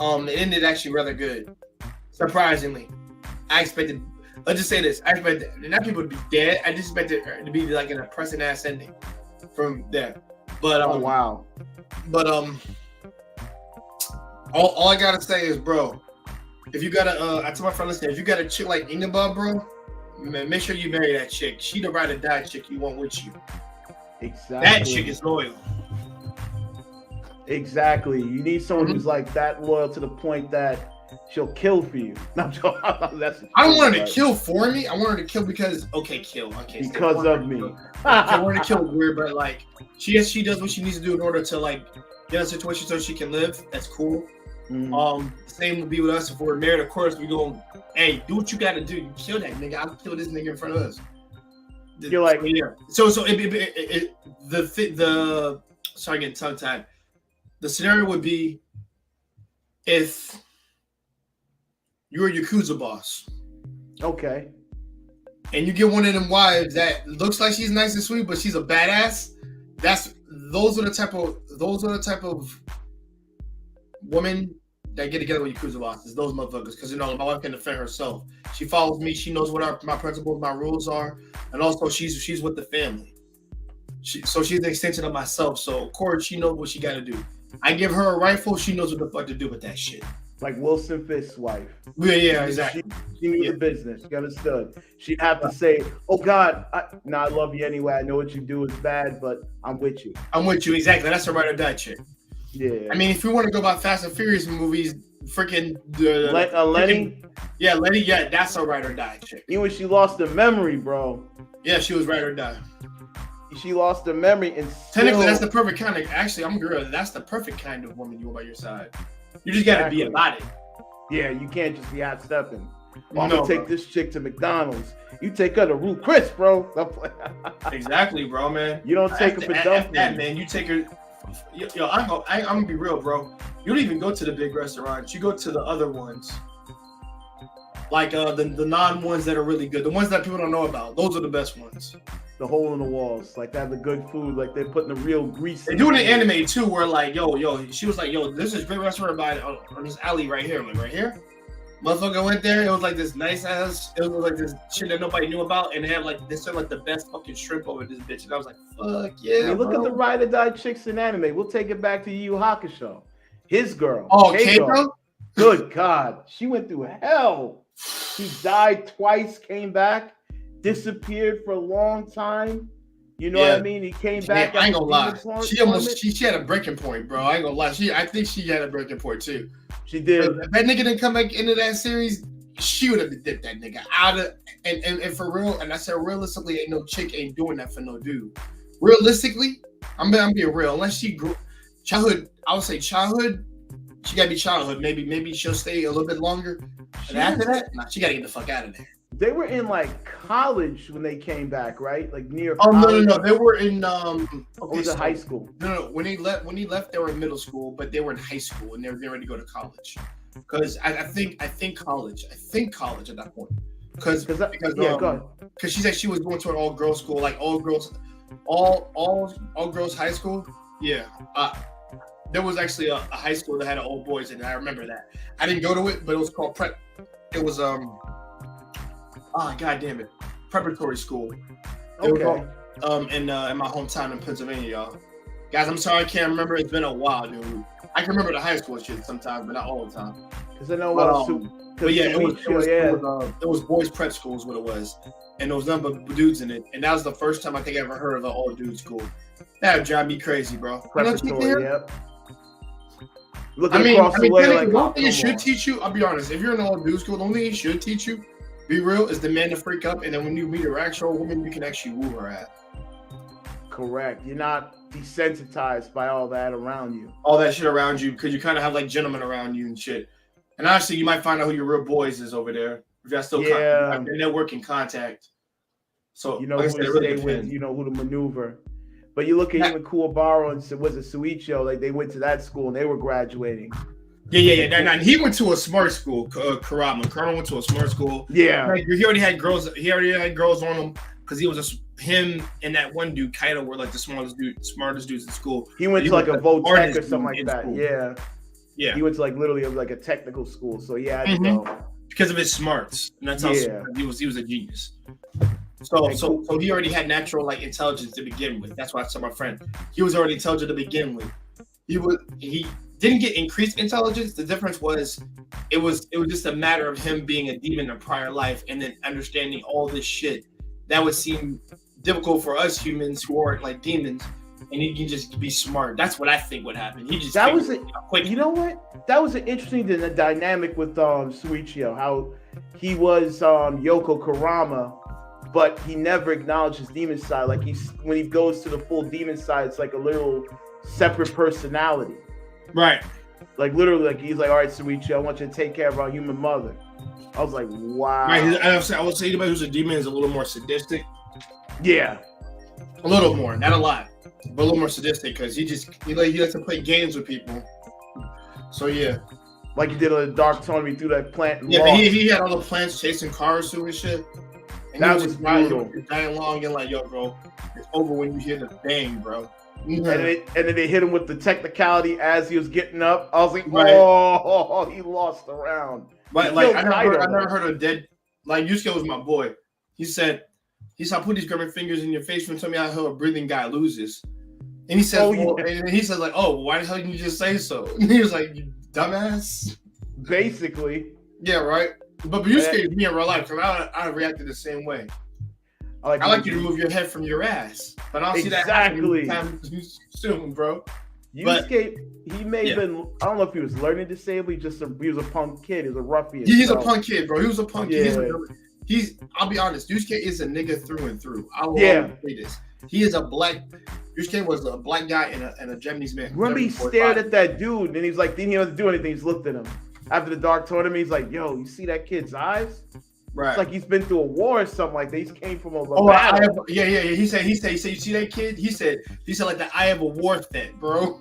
It ended actually rather good. Surprisingly, I expected. Let's just say this: I expected not people to be dead. I just expected it to be like an oppressing ass ending from there. But oh wow. But all I gotta say is, bro, if you got I told my friend listening, if you got a chick like Ingabub, bro, man, make sure you marry that chick. She the ride or die chick you want with you. Exactly. That chick is loyal. Exactly. You need someone who's like that loyal to the point that she'll kill for you. I don't want her to kill for me. I want her to kill because kill. Okay, because of me. I want her to kill weird, but like she does what she needs to do in order to like get a situation so she can live. That's cool. The same would be with us if we're married. Of course, we go, hey, do what you got to do. You kill that nigga. I'll kill this nigga in front of us. You're like, yeah. So sorry, getting tongue tied. The scenario would be if you're a Yakuza boss. Okay. And you get one of them wives that looks like she's nice and sweet, but she's a badass. Those are the type of women that get together with Yakuza bosses. Those motherfuckers, because my wife can defend herself. She follows me. She knows what my principles, my rules are, and also she's with the family. She's an extension of myself. So of course she knows what she got to do. I give her a rifle. She knows what the fuck to do with that shit. Like Wilson Fisk's wife. Yeah, exactly. She knew the business. She understood. She'd have to say, "Oh God, I love you anyway. I know what you do is bad, but I'm with you." I'm with you, exactly. That's a ride or die chick. Yeah. I mean, if you want to go by Fast and Furious movies, freaking Lenny. Yeah, Lenny. Yeah, that's a ride or die chick. Even when she lost her memory, bro. Yeah, she was ride or die. She lost her memory and technically that's the perfect kind of. Actually, I'm girl. That's the perfect kind of woman you want by your side. You just gotta be about it. Yeah, you can't just be hot stepping. Well, I'm gonna take this chick to McDonald's. You take her to Ruth Chris, bro. Exactly, bro, man. You don't take her for dumplings. That, man. You take her. Yo, I'm gonna be real, bro. You don't even go to the big restaurants. You go to the other ones. Like the non ones that are really good, the ones that people don't know about. Those are the best ones. The hole in the walls, like they have the good food, like they're putting the real grease. They do it in anime too, where like, yo, she was like, yo, this is a great restaurant by on this alley right here. I'm like, right here? Motherfucker went there. It was like this nice ass. It was like this shit that nobody knew about, and they had like this like the best fucking shrimp over this bitch. And I was like, fuck yeah. I mean, look at the ride or die chicks in anime. We'll take it back to Yu Yu Hakusho. His girl. Oh, Keiko? Good God, she went through hell. She died twice, came back, disappeared for a long time. You know what I mean? He came back. I ain't gonna lie. She had a breaking point, bro. I ain't gonna lie. I think she had a breaking point too. She did. If that nigga didn't come back into that series, she would have dipped that nigga out of and for real. And I said realistically, ain't no chick ain't doing that for no dude. Realistically, I'm being real. Unless she grew childhood, I would say childhood. She gotta be childhood. Maybe she'll stay a little bit longer. And after that, nah, she gotta get the fuck out of there. They were in like college when they came back, right? Like near. Oh no! They were in high school. No. When he left, they were in middle school, but they were in high school and they were getting ready to go to college. Because I think college. I think college at that point. Because go ahead. Because she said she was going to an all girls school, like all girls high school. Yeah. There was actually a high school that had all boys in it. I remember that. I didn't go to it, but it was called prep. It was god damn it, preparatory school. Okay. In my hometown in Pennsylvania, y'all. Guys, I'm sorry I can't remember. It's been a while, dude. I can remember the high school shit sometimes, but not all the time. Because I know but yeah, it was boys prep school is what it was, and there was nothing but dudes in it. And that was the first time I think I ever heard of an all dudes school. That would drive me crazy, bro. Preparatory, yep. I mean, the one thing it should teach you, I'll be honest, if you're in an all dudes school, the only thing it should teach you, be real, is the man to freak up, and then when you meet an actual woman, you can actually woo her at. Correct. You're not desensitized by all that around you. All that shit around you, because you kind of have like gentlemen around you and shit. And honestly, you might find out who your real boys is over there. If you're still networking contact. So you know who to stay with, you know who to maneuver. But you look at even Kuwabara and was it Suichio, like they went to that school and they were graduating. Yeah. And he went to a smart school, Kurama. Kurama went to a smart school. Yeah. Like, he already had girls on him because he was him and that one dude, Kaido, were like the smartest dudes in school. He went to like a Votech or something like that. School. Yeah. Yeah. He went to like literally like a technical school. So yeah, I know. Because of his smarts. And that's how he was a genius. So he already had natural like intelligence to begin with. That's why I said my friend. He was already intelligent to begin with. He didn't get increased intelligence. The difference was it was just a matter of him being a demon in a prior life and then understanding all this shit that would seem difficult for us humans who aren't like demons, and he can just be smart. That's what I think would happen. He just quick. You know what? That was an interesting dynamic with Suichio, how he was Yoko Kurama, but he never acknowledged his demon side. Like when he goes to the full demon side, it's like a little separate personality. Right. Like literally, like he's like, all right, Suichio, I want you to take care of our human mother. I was like, wow. Right. I would say anybody who's a demon is a little more sadistic. Yeah. A little more, not a lot, but a little more sadistic because he likes to play games with people. So yeah. Like he did a Dark Tournament through that plant. Yeah, but he had all the plants chasing cars through and shit. And that was brutal. Dying long and like, yo, bro, it's over when you hear the bang, bro. And then they hit him with the technicality as he was getting up. I was like, oh, he lost the round. But like, I never heard of dead. Like Yusuke was my boy. He said, put these grubby fingers in your face and tell me how a breathing guy loses. And he said, and he said like, oh, why the hell didn't you just say so? And he was like, you dumbass. Basically. Yeah, right. But Yusuke is me in real life, because I reacted the same way. I like you to move your head from your ass, but I don't see that happening soon, bro. Yusuke, he may have been, I don't know if he was learning disabled, he was a punk kid, he was a ruffian. He's a punk kid, bro. He was a punk Yeah. kid. I'll be honest, Yusuke is a nigga through and through. I will Yeah. say this. Yusuke was a black guy and a Japanese man. Remember he stared at that dude and he's like, didn't even do anything, he's looked at him. After the Dark tournament, he's like, yo, you see that kid's eyes? Right. It's like he's been through a war or something like that. He came from a battle. Yeah. He said, you see that kid? He said like the eye of a war vet, bro.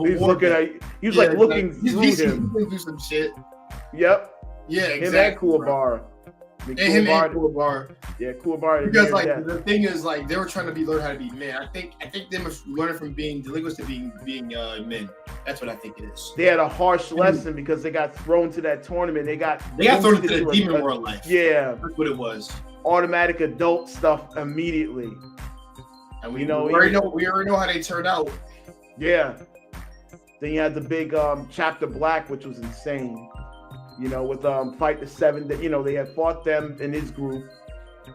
He's looking through He's him. been through some shit. Yep. Yeah, Him exactly. and Kuwabara. And him and Kuwabara. Yeah, Kuwabara. Because like the thing is, like they were trying to learn how to be men. I think they must learn from being delinquents to being men. That's what I think it is. They had a harsh lesson because they got thrown to that tournament. They got thrown into the demon world life. Yeah, that's what it was. Automatic adult stuff immediately. And we already know how they turned out. Yeah. Then you had the big chapter Black, which was insane. You know, with Fight the Seven, that they had fought them in his group.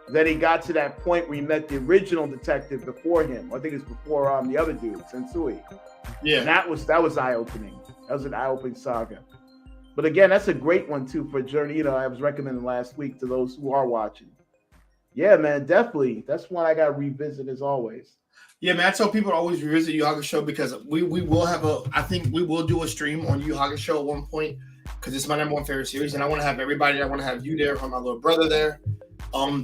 Then he got to that point where he met the original detective before him. I think it's before the other dude, Sensui. Yeah, and that was eye-opening. That was an eye-opening saga. But again, that's a great one too for Journey. I was recommending last week to those who are watching. Yeah, man, definitely. That's one I got to revisit as always. Yeah, man. I tell people to always revisit Yu Hakusho because we will have I think we will do a stream on Yu Hakusho at one point because it's my #1 favorite series, and I want to have everybody. I want to have you there, or my little brother there,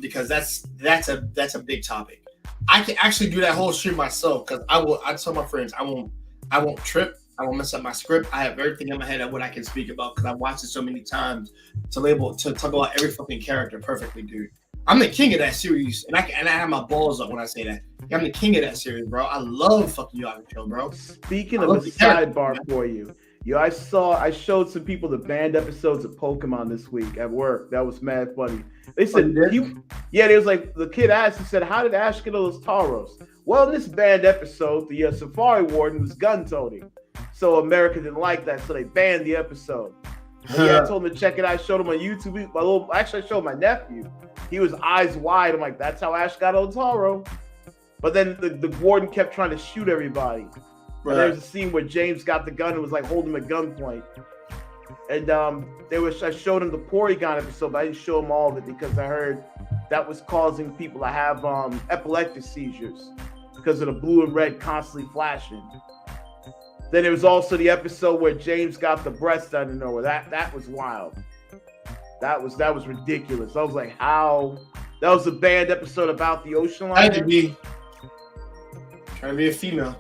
because that's a big topic. I can actually do that whole stream myself because I tell my friends I won't trip. I won't mess up my script. I have everything in my head of what I can speak about because I've watched it so many times to talk about every fucking character perfectly, dude. I'm the king of that series, and I have my balls up when I say that. I'm the king of that series, bro. I love fucking Yu Hakusho, bro. Speaking of a sidebar for you, I showed some people the banned episodes of Pokemon this week at work. That was mad funny. They said, they was like, the kid asked, he said, how did Ash get all those Tauros? Well, in this banned episode, the Safari Warden was gun toting. So America didn't like that, so they banned the episode. I told him to check it out. I showed him on YouTube. I showed my nephew. He was eyes wide. I'm like, that's how Ash got Otaro. But then the warden kept trying to shoot everybody. Right. There's a scene where James got the gun and was like holding him at gunpoint. And I showed him the Porygon episode, but I didn't show him all of it because I heard that was causing people to have epileptic seizures because of the blue and red constantly flashing. Then there was also the episode where James got the breast out of nowhere. That was wild. That was ridiculous. I was like, how? That was a banned episode about the ocean liner. I had to be trying to be a female.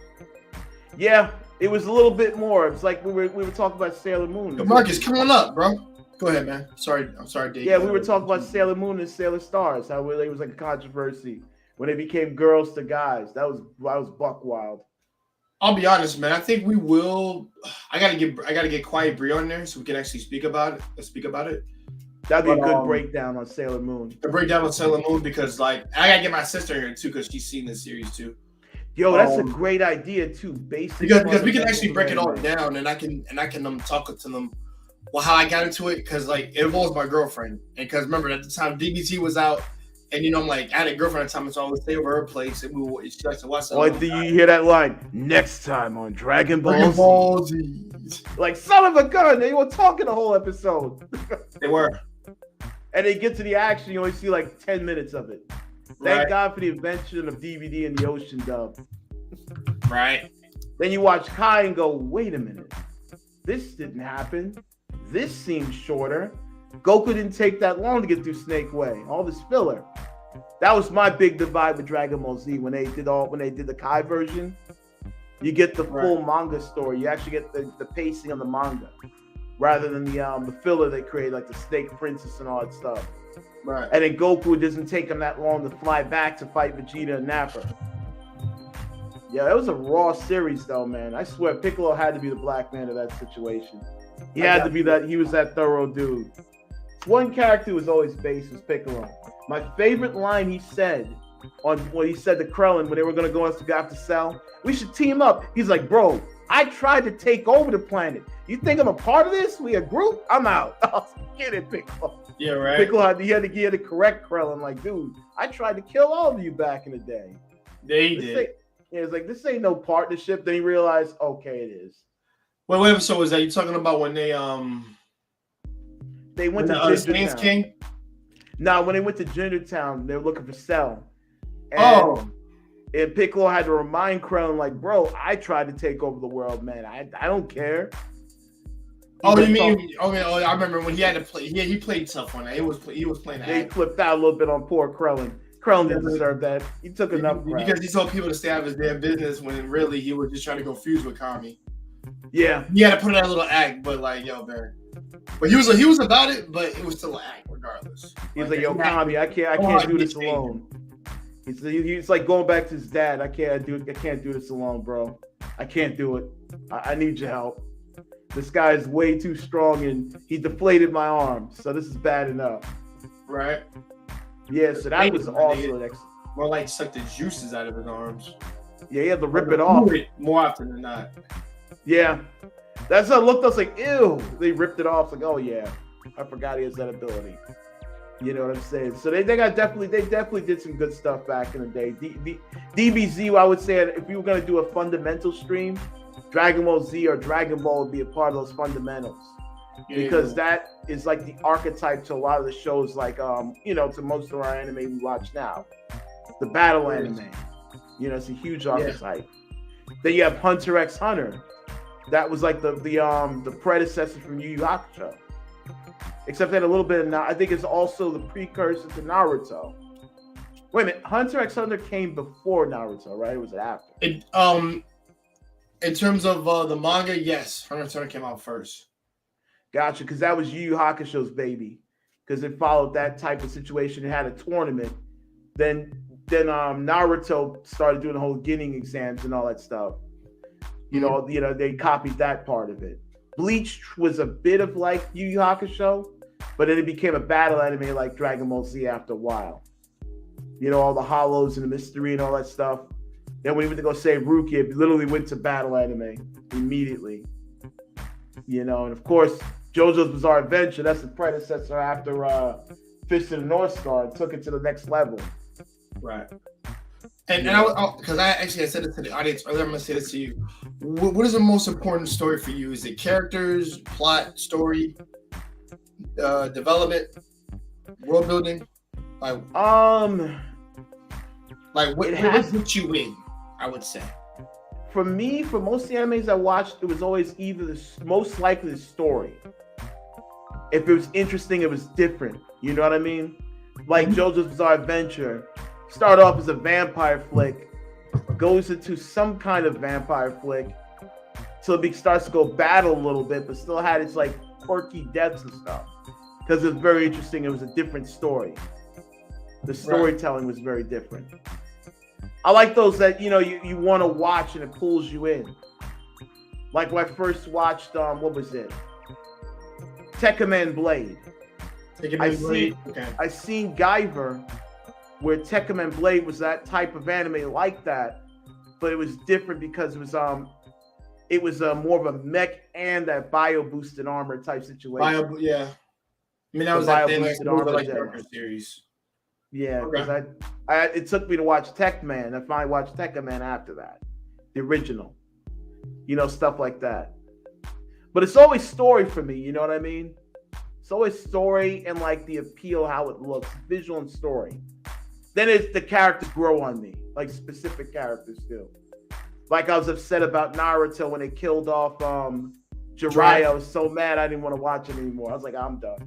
Yeah, it was a little bit more. It's like we were talking about Sailor Moon. Marcus, come on up, bro. Go ahead, man. I'm sorry, Dave. Yeah, we were talking about Sailor Moon and Sailor Stars. How it was like a controversy when they became girls to guys. That was buck wild. I'll be honest, man. I think we will. I gotta get Quiet Bree on there so we can actually speak about it. That'd be a good breakdown on Sailor Moon. A breakdown on Sailor Moon because I gotta get my sister here too because she's seen this series too. Yo, that's a great idea too. Basically, because we can actually break it all down, and I can talk to them. Well, how I got into it because it involves my girlfriend, and because remember at the time DBT was out, and I'm like I had a girlfriend at the time, so I would stay over her place, and she likes to watch that. Oh, do you hear that line? Next time on Dragon Ball Z. Like son of a gun, they were talking the whole episode. They were. And they get to the action, you only see like 10 minutes of it. Thank God for the invention of DVD and the ocean dub. Right. Then you watch Kai and go, wait a minute. This didn't happen. This seems shorter. Goku didn't take that long to get through Snake Way. All this filler. That was my big divide with Dragon Ball Z when they did the Kai version. You get the full manga story. You actually get the pacing of the manga. Rather than the filler they created, like the Snake Princess and all that stuff. Right. And then Goku, it doesn't take him that long to fly back to fight Vegeta and Nappa. Yeah, it was a raw series though, man. I swear Piccolo had to be the black man of that situation. He had to be that. He was that thorough dude. One character who was always based was Piccolo. My favorite line he said when he said to Krillin when they were going to go after Cell, we should team up. He's like, bro, I tried to take over the planet. You think I'm a part of this? We a group? I'm out. Get it, Piccolo. Yeah, right. Piccolo he had to correct Krillin. Like, dude, I tried to kill all of you back in the day. They did. It's like this ain't no partnership. Then he realized, okay, it is. Wait, what episode was that? You talking about when they went to Saints Gingertown. King? Now, when they went to Gingertown, they were looking for Cell. And Piccolo had to remind Krillin, like, bro, I tried to take over the world, man. I don't care. Oh, you mean? Okay, I remember when he had to play. He played tough on that. He was playing. They flipped out a little bit on poor Krillin. Krillin didn't deserve that. He took enough crap. Because he told people to stay out of his damn business when really he was just trying to go fuse with Kami. Yeah, he had to put in that little act, but like, yo, man. But he was about it, but it was still an act regardless. He's like, yo, Kami, I can't do this alone. He's like going back to his dad. I can't do this alone, bro. I can't do it. I need your help. This guy is way too strong, and he deflated my arm. So this is bad enough. Right. Yeah. So that was also an more like suck the juices out of his arms. Yeah, he had to rip it off more often than not. Yeah. That's how it looked. I was like, ew. They ripped it off. Like, oh yeah, I forgot he has that ability. You know what I'm saying? So they definitely did some good stuff back in the day. DBZ, I would say, if you were gonna do a fundamental stream, Dragon Ball Z or Dragon Ball would be a part of those fundamentals. Because that is like the archetype to a lot of the shows, like to most of our anime we watch now. The battle anime. You know, it's a huge archetype. Then you have Hunter x Hunter. That was like the predecessor from Yu Yu Hakusho. Except that a little bit of I think it's also the precursor to Naruto. Wait a minute, Hunter x Hunter came before Naruto, right? Or was it after? In terms of the manga, yes, Hunter x Hunter came out first. Gotcha, because that was Yu Yu Hakusho's baby. Because it followed that type of situation. It had a tournament. Then Naruto started doing the whole Genin exams and all that stuff. You know, they copied that part of it. Bleach was a bit of like Yu Yu Hakusho, but then it became a battle anime like Dragon Ball Z after a while. You know, all the hollows and the mystery and all that stuff. Then when he went to go save Rukia, it literally went to battle anime immediately. You know, and of course, JoJo's Bizarre Adventure, that's the predecessor after Fist of the North Star, and took it to the next level. Right. And because I said it to the audience earlier, I'm going to say this to you. What is the most important story for you? Is it characters, plot, story, development, world building? What gets you in, I would say. For me, for most of the animes I watched, it was always either most likely the story. If it was interesting, it was different. You know what I mean? Like JoJo's Bizarre Adventure. Start off as a vampire flick, goes into some kind of vampire flick, till it starts to go battle a little bit, but still had its like quirky depths and stuff. Because it was very interesting. It was a different story. The storytelling was very different. I like those that you want to watch and it pulls you in. Like when I first watched what was it? Tekkaman Blade. I seen Guyver, where Tekkaman Blade was that type of anime like that, but it was different because it was more of a mech and that bio boosted armor type situation. I mean, that was that thing like Darker series. Yeah, because it took me to watch Tekman. I finally watched Tekkaman after that, the original. Stuff like that. But it's always story for me. You know what I mean? It's always story and like the appeal, how it looks, visual and story. Then it's the characters grow on me, like specific characters do. Like I was upset about Naruto when they killed off Jiraiya. I was so mad I didn't want to watch it anymore. I was like, I'm done.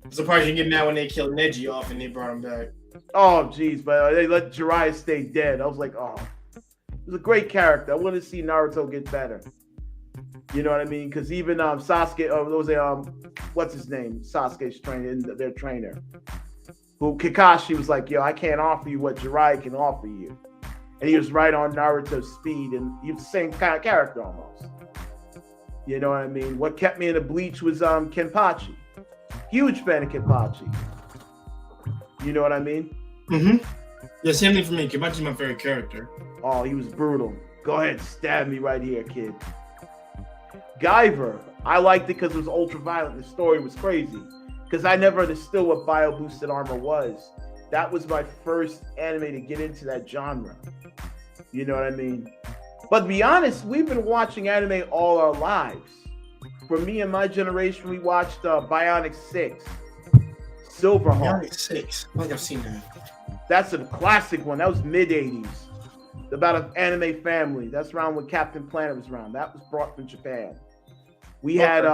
I'm surprised you get mad when they killed Neji off and they brought him back. Oh, geez, but they let Jiraiya stay dead. I was like, oh. It was a great character. I want to see Naruto get better. You know what I mean? Because even Sasuke, what's his name? Sasuke's trainer, their trainer. Who Kakashi was like, yo, I can't offer you what Jiraiya can offer you. And he was right on Naruto's speed, and he was the same kind of character almost. You know what I mean? What kept me in the Bleach was Kenpachi. Huge fan of Kenpachi. You know what I mean? Mm-hmm. Yeah, same thing for me. Kenpachi's my favorite character. Oh, he was brutal. Go ahead, stab me right here, kid. Guyver, I liked it because it was ultra violent. The story was crazy. Because I never understood what bio boosted armor was. That was my first anime to get into that genre. You know what I mean? But to be honest, we've been watching anime all our lives. For me and my generation, we watched Bionic 6, Silverhawk. Bionic 6. I think I've seen that. That's a classic one. That was mid-'80s. About an anime family. That's around when Captain Planet was around. That was brought from Japan. We had,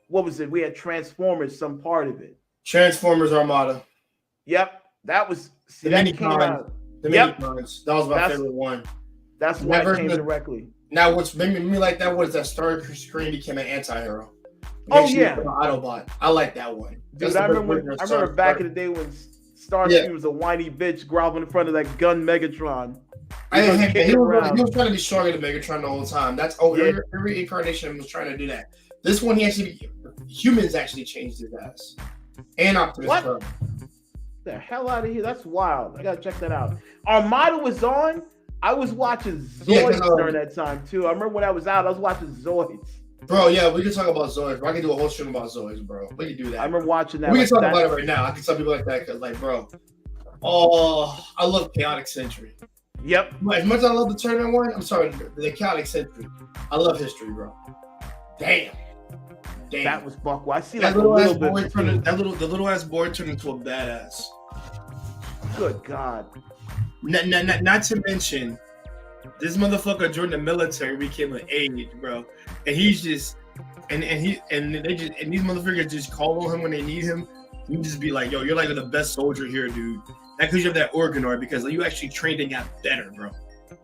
what was it? We had Transformers, some part of it. Transformers Armada. Yep. That was, see, The that mini came con. out. The Yep. mini cons. That was my favorite one. That's why Never it came the- directly. Now, what's made me like that was that Star Screen became an anti-hero. Oh, Actually, yeah. an Autobot. I like that one. Dude, I remember back in the day when Starscream was a whiny bitch groveling in front of that gun Megatron. He Kicking around. was trying to be stronger than Megatron the whole time. That's every incarnation was trying to do that. This one, humans actually changed his ass. And Optimus What? Prime. The hell out of here. That's wild. I gotta check that out. Armada was on. I was watching Zoids during that time too. I remember when I was out, I was watching Zoids. Bro, yeah, we can talk about Zoids. Bro. I can do a whole stream about Zoids, bro. We can do that. I remember watching that. We can talk that. about it right now. I can tell people like that because, like, bro, I love Chaotic Century. Yep. As much as I love the tournament one, I'm sorry, the Chaotic Century. I love history, bro. Damn. That was Buckwell. I see that like a little boy bit. the little ass boy turned into a badass. Good God. Not to mention, this motherfucker joined the military, became an aide, bro, and he's just and these motherfuckers just call on him when they need him. You just be like, yo, you're like the best soldier here, dude. That because you have that organoid, because you actually trained and got better, bro.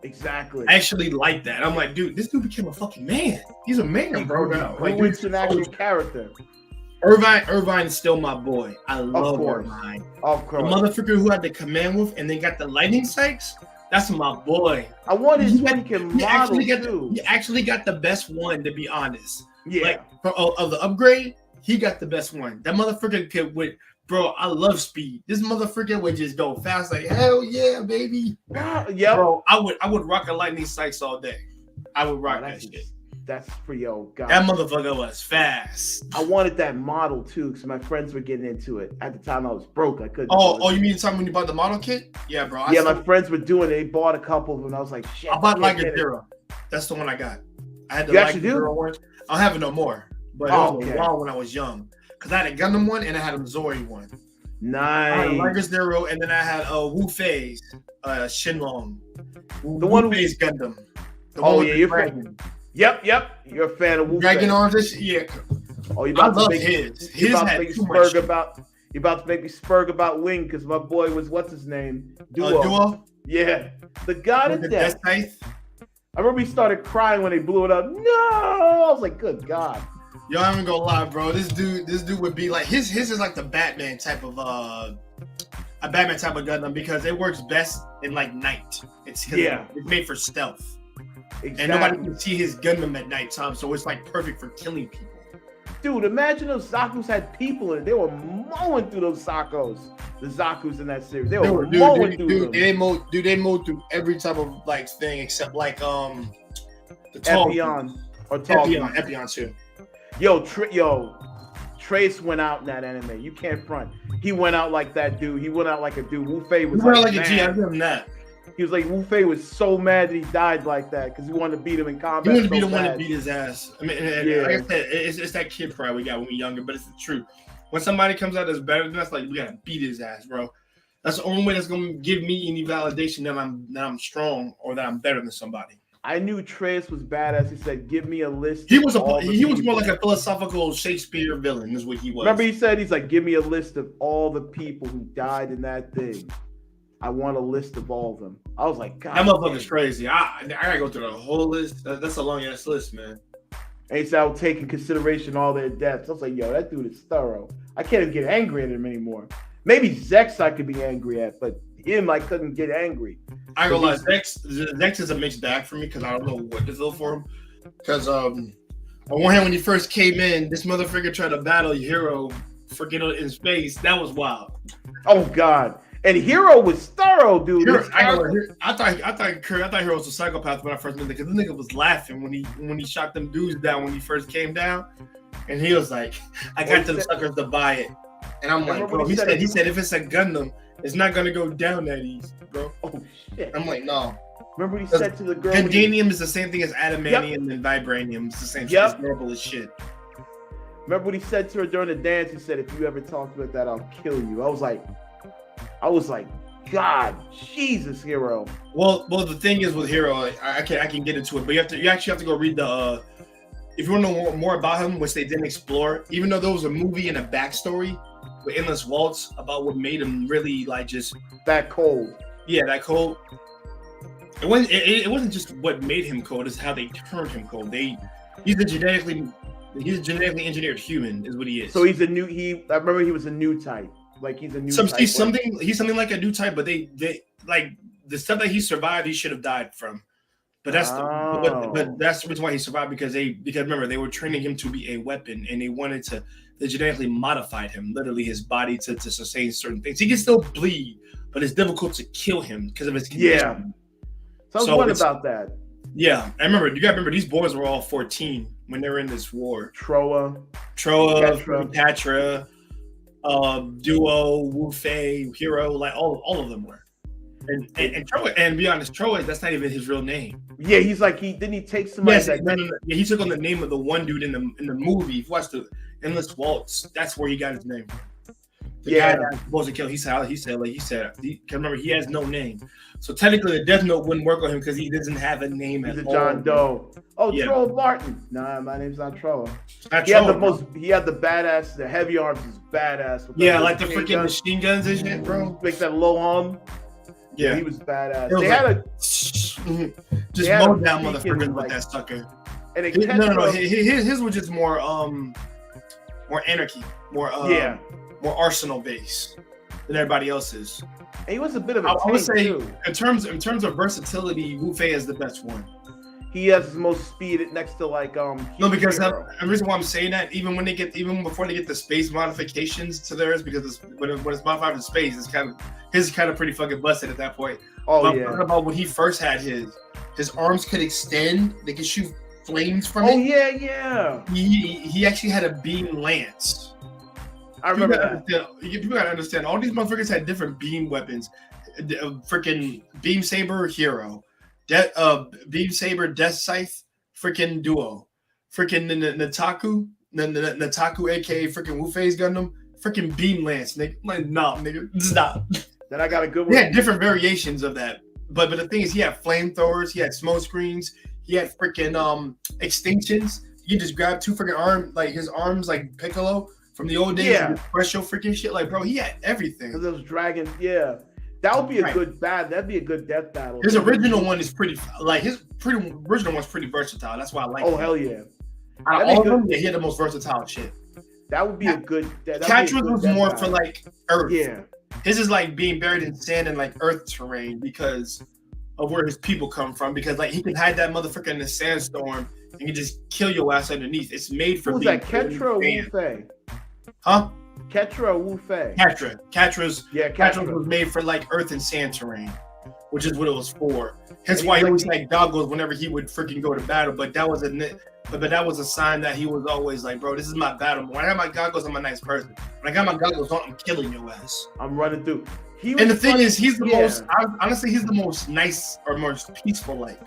Exactly. I actually like that. I'm like, dude, this dude became a fucking man. He's a man, bro. Now, like, Who is an actual character? Irvine is still my boy. I love Irvine. Of The course. motherfucker who had the command wolf and then got the lightning sights. That's my boy. I want his He freaking model too. He actually got the best one, to be honest. Yeah. Like of the upgrade, he got the best one. That motherfucker could bro. I love speed. This motherfucker would just go fast, like hell yeah, baby. Yep. Bro, I would rock a lightning sights all day. I would rock that shit. That's pretty old. God. That motherfucker was fast. I wanted that model too, because my friends were getting into it. At the time, I was broke. I couldn't. Oh, you mean the time when you bought the model kit? Yeah, bro. My friends were doing it. They bought a couple of them. I was like, shit. I bought like can't a get it. zero. That's the one I got. I had the You like actually do? zero one. I don't have it no more. But it was a while when I was young. Because I had a Gundam one and I had a Zori one. I had a Nice. Liger Zero and then I had a Wu Fei's Shenlong. The one Wu Fei's Gundam. The Oh, one with yeah, the you're dragon. Yep. You're a fan of Wu Dragon Fei. arms and shit. Yeah. Oh, you I about to love make his. You His about to had make me too much. spurg about. You about to make me spurg about Wing because my boy was what's his name? Duo. Yeah, the God With of the Death. Death Scythe. I remember he started crying when they blew it up. No, I was like, good God. Yo, I ain't gonna lie, bro. This dude would be like his is like the Batman type of a Batman type of Gundam because it works best in like night. It's made for stealth. Exactly. And nobody can see his Gundam at nighttime, so it's like perfect for killing people. Dude, imagine those Zaku's had people in it. They were mowing through those Zakos. The Zaku's in that series. They were mowing through them. They mowed through every type of like thing except like the tall Epion or tall. Epion too. Yo, Trace went out in that anime. You can't front. He went out like that dude. He went out like a dude. Wu Fei was Like a mad. G, I give him that. He was like, Wu Fei was so mad that he died like that because he wanted to beat him in He combat. wanted to be so the one to bad. beat his ass. I mean, Yeah. like I said, it's that kid pride we got when we younger, but it's the truth. When somebody comes out that's better than us, like we gotta beat his ass, bro. That's the only way that's gonna give me any validation that I'm strong or that I'm better than somebody. I knew Trace was badass. He said, "Give me a list." He of was all the more people." like a philosophical Shakespeare villain, is what he was. Remember, he said, "He's like, give me a list of all the people who died in that thing. I want a list of all of them." I was like, "God, that motherfucker's crazy. I gotta go through the whole list. That's a long ass list, man. And he said, "I'll take in consideration all their deaths." I was like, "Yo, that dude is thorough. I can't even get angry at him anymore. Maybe Zex I could be angry at, but him I couldn't get angry." I ain't gonna lie, Zex is a mixed bag for me because I don't know what to feel for him. Because on one hand, when he first came in, this motherfucker tried to battle Hero freaking in space. That was wild. Oh God! And Hero was thorough, dude. I thought Hero was a psychopath when I first met him because the nigga was laughing when he shot them dudes down when he first came down, and he was like, "I got them suckers to buy it," and I'm like, "Bro," he said if it's a Gundam, it's not gonna go down that easy, bro. Oh shit! I'm like, no. Remember what he said to the girl? when he- Gandanium is the same thing as adamantium and vibranium. It's the same shit. Yep. It's horrible as shit. Remember what he said to her during the dance? He said, "If you ever talk about that, I'll kill you." I was like, God, Jesus, Hero. Well, the thing is with Hero, I can get into it, but you actually have to go read the. If you want to know more about him, which they didn't explore, even though there was a movie and a backstory with Endless Waltz about what made him really like just That cold. yeah, that cold. It wasn't just what made him cold; it's how they turned him cold. He's a genetically engineered human, is what he is. So he's a new. I remember he was a new type. Like he's a new. Type. He's something like a new type, but they like the stuff that he survived, he should have died from. But that's but that's the reason why he survived because remember they were training him to be a weapon and they genetically modified him, literally his body to sustain certain things. He can still bleed, but it's difficult to kill him because of his condition. Yeah. So I was wondering about that. Yeah, I remember. You gotta remember these boys were all 14 when they were in this war. Troa, Catra, Duo, Wu Fei, Hero, like all of them were. And Troa, and be honest, Troa, that's not even his real name. Yeah, he's like didn't he take somebody? Yes, yeah, he took on the name of the one dude in the movie. If you watch the Endless Waltz, that's where he got his name from. The guy that was supposed to kill. He said. Remember, he has no name. So technically, the Death Note wouldn't work on him because he doesn't have a name He's at a all. John Doe. Oh, Yeah. Troa Martin. Nah, my name's not Troa. Not He had Troa, he had the badass. The heavy arms is badass. With yeah, like the freaking machine guns and shit, bro. Like that low arm. Yeah, he was badass. It was They like- had a just had mow a down freaking, motherfuckers with like- that sucker. and it No. His was just more anarchy, more arsenal based than everybody else's. And he was a bit of a I would tank, say too. in terms of versatility, Wu Fei is the best one. He has the most speed next to like No, because Hero. the reason why I'm saying that, even before they get the space modifications to theirs, because when it's modified to space, his is kind of pretty fucking busted at that point. Oh But I'm yeah. talking about when he first had his arms could extend, they could shoot flames from Oh it. yeah. He actually had a beam lance. I remember that. People gotta understand. All these motherfuckers had different beam weapons. Freaking beam saber Hero, beam saber death scythe, freaking Duo, freaking Nataku, aka freaking Wu Fei's Gundam, freaking beam lance. Nigga, like nah, nigga, stop. Then I got a good He one. had different variations of that, but the thing is, he had flamethrowers, he had smoke screens, he had freaking extinctions. You just grab two freaking arms, like his arms, like Piccolo from the old days. Yeah. And press your freaking shit, like bro, he had everything. Because those dragons, yeah. That would be a Right. good battle. That'd be a good death battle. His original one is original one's pretty versatile. That's why I like. Oh him. hell yeah. Out That'd of be all of good. them, yeah, he had the most versatile shit. That would be a good. Catra's was more for like Earth. Yeah. His is like being buried in sand and like Earth terrain because of where his people come from. Because like he can hide that motherfucker in the sandstorm and he just kill your ass underneath. It's made for Who's being that? Ketra or buried in Wu Fei? Huh? Ketra or Wu Fei? Catra's Yeah, Catra Ketra. was made for like Earth and sand terrain, which is what it was for. Hence And why he's he like- was like goggles whenever he would freaking go to battle. But that was that was a sign that he was always like, bro, this is my battle. When I got my goggles, I'm a nice person. When I got my goggles on, I'm killing your ass. I'm running through. And the thing is, he's the yeah. most honestly, he's the most nice or most peaceful like.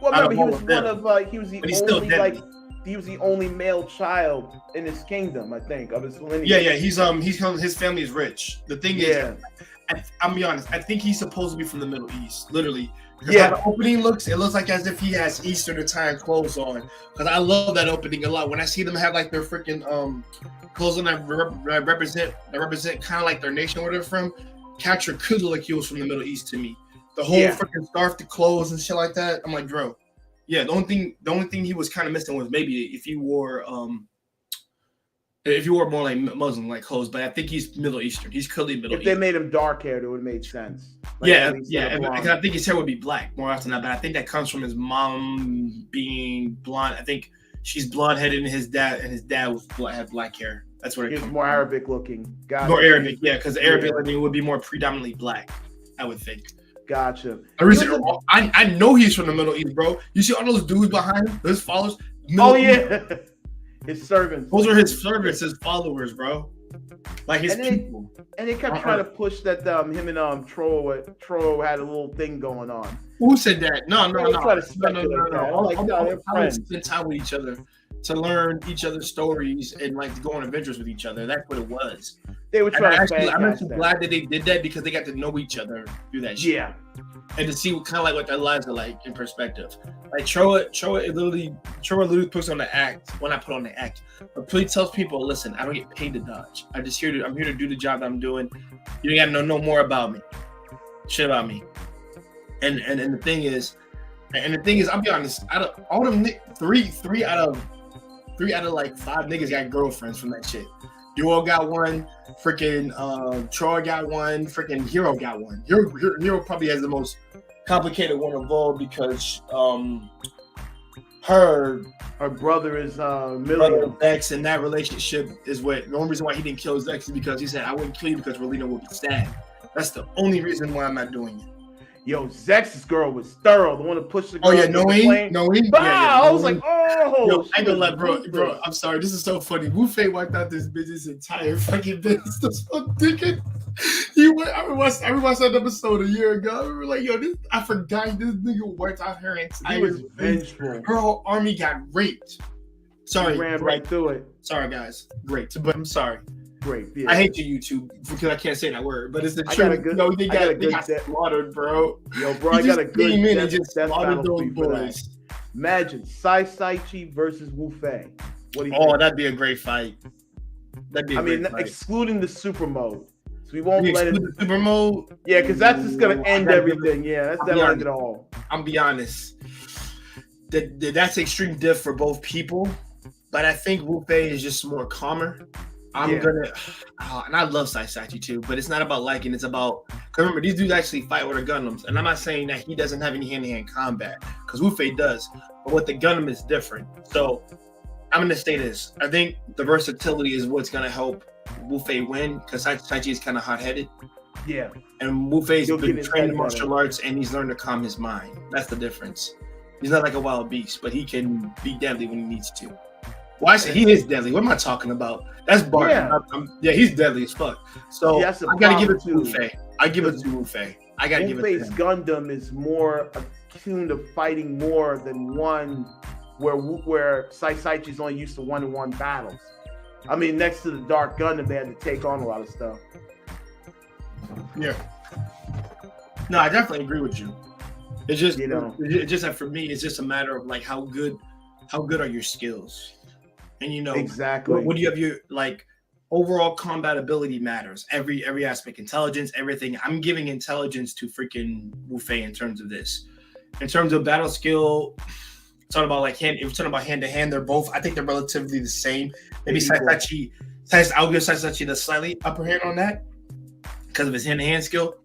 Well, out remember, of he all was of them. one of he was the But he's still only deadly. he was the only male child in his kingdom, I think, of his lineage. Yeah, he's his family is rich. The thing Yeah. is, I'm be honest, I think he's supposed to be from the Middle East, literally. Because Yeah. how the opening looks, it looks like as if he has Eastern attire clothes on. Because I love that opening a lot. When I see them have like their freaking clothes on that represent kind of like their nation where they're from, Catra could look like he was from the Middle East to me. The whole Yeah. freaking scarf, the clothes and shit like that. I'm like, bro. Yeah, the only thing he was kind of missing was maybe if you wore more like Muslim like clothes, but I think he's Middle Eastern. He's clearly Middle If they Eastern. made him dark haired, it would have made sense. Like, Yeah, at least yeah. instead of Because blonde. I think his hair would be black more often than not, but I think that comes from his mom being blonde. I think she's blonde headed, and his dad had black hair. That's where it He was comes more from. Arabic looking. Got More it. Arabic, yeah, because the Arabic Yeah. lineage would be more predominantly black, I would think. Gotcha. The reason, I know he's from the Middle East, bro. You see all those dudes behind him, those followers? Oh Middle East. yeah, his servants. Those are his servants, his followers, bro. Like his And then- people. And they kept trying to push that him and Troll had a little thing going on. Who said that? No. They try to speculate that. All Like, no, they're friends. spend time with each other to learn each other's stories and like to go on adventures with each other. That's what it was. They were And trying to I'm fan actually glad that they did that because they got to know each other through that shit. Yeah. And to see kind of like what their lives are like in perspective. Like Troa literally puts on the act when I put on the act. But please tells people, listen, I don't get paid to dodge. I'm here to do the job that I'm doing. You ain't gotta know more about me. Shit about me. And the thing is, I'll be honest, out of all them three out of like 5 niggas got girlfriends from that shit. Duo got one, freaking Troy got one, freaking Hero got one. Hero probably has the most complicated one of all because her brother is brother Million. Zex, and that relationship is what the only reason why he didn't kill Zex is because he said I wouldn't kill you because Relina would be sad. That's the only reason why I'm not doing it. Yo, Zex's girl was thorough. The one that pushed the girl. Oh yeah, into the Noe. plane. Bah, I was like, oh. Yo, I she ain't gonna was lie, bro. ruthless. I'm sorry. This is so funny. Wu Fei wiped out this bitch's entire fucking business. That's what I'm thinking. I watched that episode a year ago. I remember like, yo, I forgot this nigga wiped out her He entire was business. vengeful. Her whole army got raped. Sorry, He ran great. right through it. Sorry, guys. Great, but I'm sorry. Great. Yeah. I hate you, YouTube, because I can't say that word, but it's the I got a truth. good- No, they I got a got, good they got set. slaughtered, bro. Yo, bro, He I got a just good came in and death just battle slaughtered for those you for that. boys. Imagine Sai-Chi versus Wu Fei. What do you Oh, think? that'd be a great fight. That'd be a I mean, great fight. excluding the super mode. So we won't We let it. exclude the super mode. Yeah, because that's just going to end I gotta everything. Yeah, that's I'll be that'll end honest. it all. I'll be honest. That's extreme diff for both people, but I think Wu Fei is just more calmer. I'm gonna, and I love Sai-Sachi too, but it's not about liking. It's about, cause remember these dudes actually fight with their Gundams, and I'm not saying that he doesn't have any hand-to-hand combat, because Wu Fei does, but with the Gundam is different. So I'm gonna say this: I think the versatility is what's gonna help Wu Fei win, because Sai-Chi is kind of hot-headed, Yeah. and Wu Fei's He'll been get his trained in head martial better. arts, and he's learned to calm his mind. That's the difference. He's not like a wild beast, but he can be deadly when he needs to. Well, I say he is deadly. What am I talking about? That's Barton. Yeah. He's deadly as fuck. So See, that's the I gotta give it to problem, Wu too. Fei. I give it to Wu Fei. I gotta give Wu it to Fei's him. Gundam is more attuned to fighting more than one where Sai-Saichi's only used to 1-on-1 battles. I mean, next to the Dark Gundam, they had to take on a lot of stuff. Yeah. No, I definitely agree with you. It's just, You know. it's just that for me, it's just a matter of like how good are your skills, and you know Exactly. what do you have your like overall combat ability matters. Every aspect, intelligence, everything. I'm giving intelligence to freaking Wu Fei in terms of this. In terms of battle skill, talking about like if you're talking about hand to hand, they're both. I think they're relatively the same. Maybe Sai-Sachi, I'll give Sai-Sachi the slightly upper hand on that because of his hand to hand skill.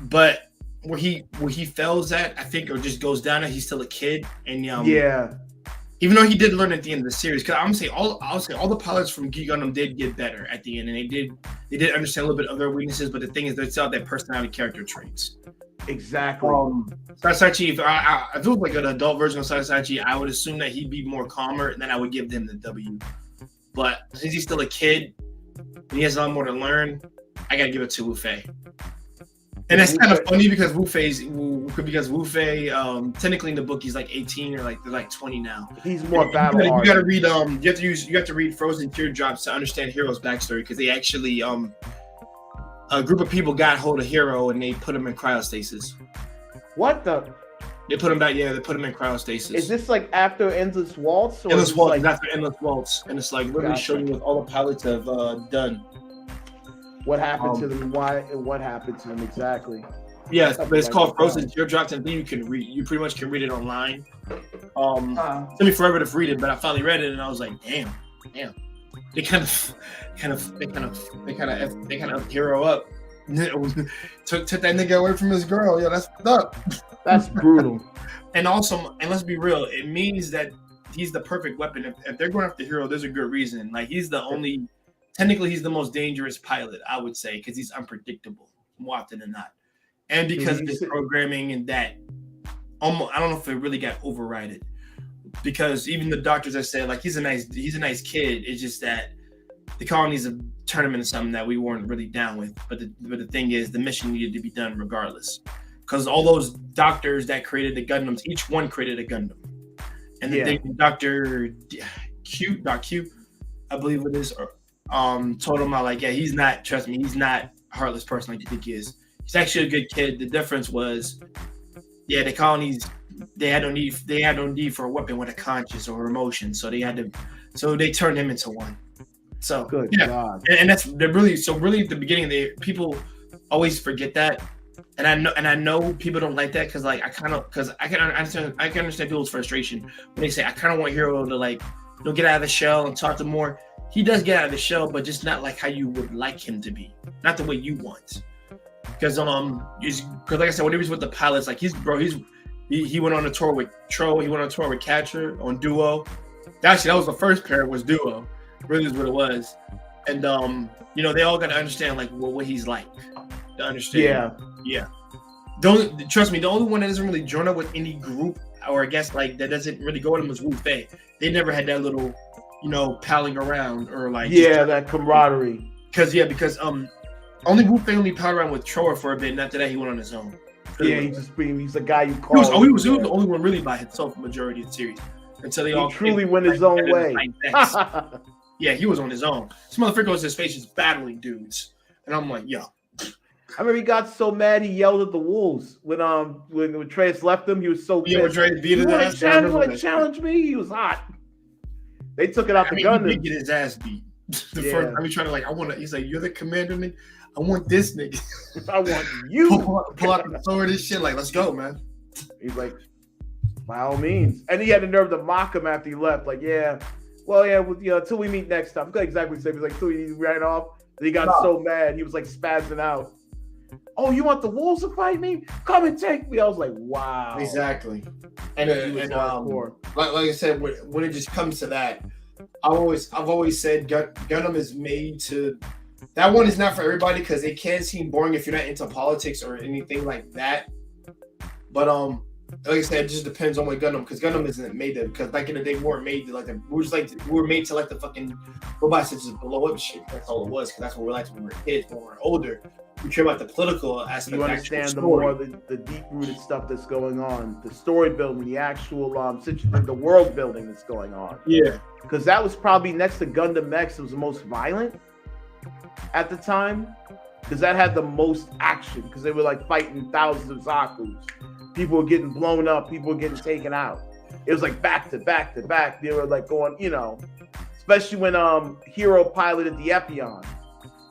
But where he fails at, I think, or just goes down, and he's still a kid. And Yeah. even though he did learn at the end of the series, because I'll say all the pilots from Geek Gundam did get better at the end, and they did understand a little bit of their weaknesses. But the thing is, they still have their personality character traits. Exactly. Sai-Sachi, if it was like an adult version of Sai-Sachi, I would assume that he'd be more calmer, and then I would give him the W. But since he's still a kid, and he has a lot more to learn, I gotta give it to Wu Fei. And that's kind of funny because Wu Fei, technically in the book he's like 18 or like 20 now. He's more battle You hard. gotta read you have to read Frozen Teardrops to understand Hero's backstory, because they actually a group of people got hold of Hero and they put him in cryostasis. What the? They put him back. Yeah, they put him in cryostasis. Is this like after Endless Waltz? Or Endless is this Waltz? like, That's for Endless Waltz, and it's like literally Gotcha. showing you what all the pilots have done. what happened to them? Why and what happened to them exactly? Yeah, but it's called Like, Frozen Teardrops, and then you can read. You pretty much can read it online. Uh, It took me forever to read it, but I finally read it, and I was like, damn. They kind of hero up. took that nigga away from his girl. Yeah, that's fucked up. that's brutal. And also, and let's be real, it means that he's the perfect weapon. If they're going after Hero, there's a good reason. Like he's the only, technically, he's the most dangerous pilot, I would say, because he's unpredictable more often than not, and because of his programming and that. Almost, I don't know if it really got overridden, because even the doctors have said like he's a nice kid. It's just that the colonies have turned them into something that we weren't really down with. But the thing is, the mission needed to be done regardless, because all those doctors that created the Gundams, each one created a Gundam, and the thing, Dr. Q, I believe it is, told him, like, yeah, he's not. Trust me, he's not a heartless person like you think he is. He's actually a good kid. The difference was, yeah, the colonies, they had no need for a weapon with a conscience or emotion, so they turned him into one. So Good yeah, God. and that's really at the beginning, people always forget that, and I know people don't like that because like I can understand people's frustration when they say I kind of want Hero to like get out of the shell and talk to more. He does get out of the shell, but just not like how you would like him to be, not the way you want. Because like I said, when he was with the pilots, like he went on a tour with Tro, he went on a tour with Catcher on Duo. Actually, that was the first pair, was Duo. Really is what it was. And they all got to understand like what he's like to understand. Yeah. Don't trust me, the only one that doesn't really join up with any group, or I guess like that doesn't really go with him, was Wu Fei. They never had that little palling around or like that camaraderie. Because only Wu Fei only palled around with Troa for a bit, and after that he went on his own. Yeah, he's a guy you call. He was the only one really by himself for the majority of the series. Until they all truly went his own way. Yeah, he was on his own. This motherfucker was his face just battling dudes. And I'm like, yo. I remember he got so mad he yelled at the wolves when Treyas left him. He was so pissed. Yeah, when Treyas beat his ass. Challenge me. He was hot. They took it out the gun. He did get his ass beat. The first time he tried to he's like, you're the commander, man. I want this nigga. I want you. pull out the sword and shit. Like, let's go, man. He's like, by all means. And he had the nerve to mock him after he left. Like, until we meet next time. Exactly the same. He's like, until he ran off. And he got so mad. He was like spazzing out. Oh, you want the wolves to fight me? Come and take me. I was like, wow. Exactly. And like I said, when it just comes to that, I've always said Gundam is made to. That one is not for everybody because it can seem boring if you're not into politics or anything like that. But like I said, it just depends on what Gundam, because Gundam isn't made to, because back in the day we weren't made to we were made to like the fucking robots that just blow up shit. That's all it was, because that's what we're like when we were kids. When we're older, we care about the political aspect. You understand the more the deep rooted stuff that's going on, the story building, the actual the world building that's going on. Yeah, because that was probably next to Gundam X, it was the most violent at the time, because that had the most action, because they were like fighting thousands of Zakus. People were getting blown up. People were getting taken out. It was like back to back to back. They were like going, especially when Hero piloted the Epion,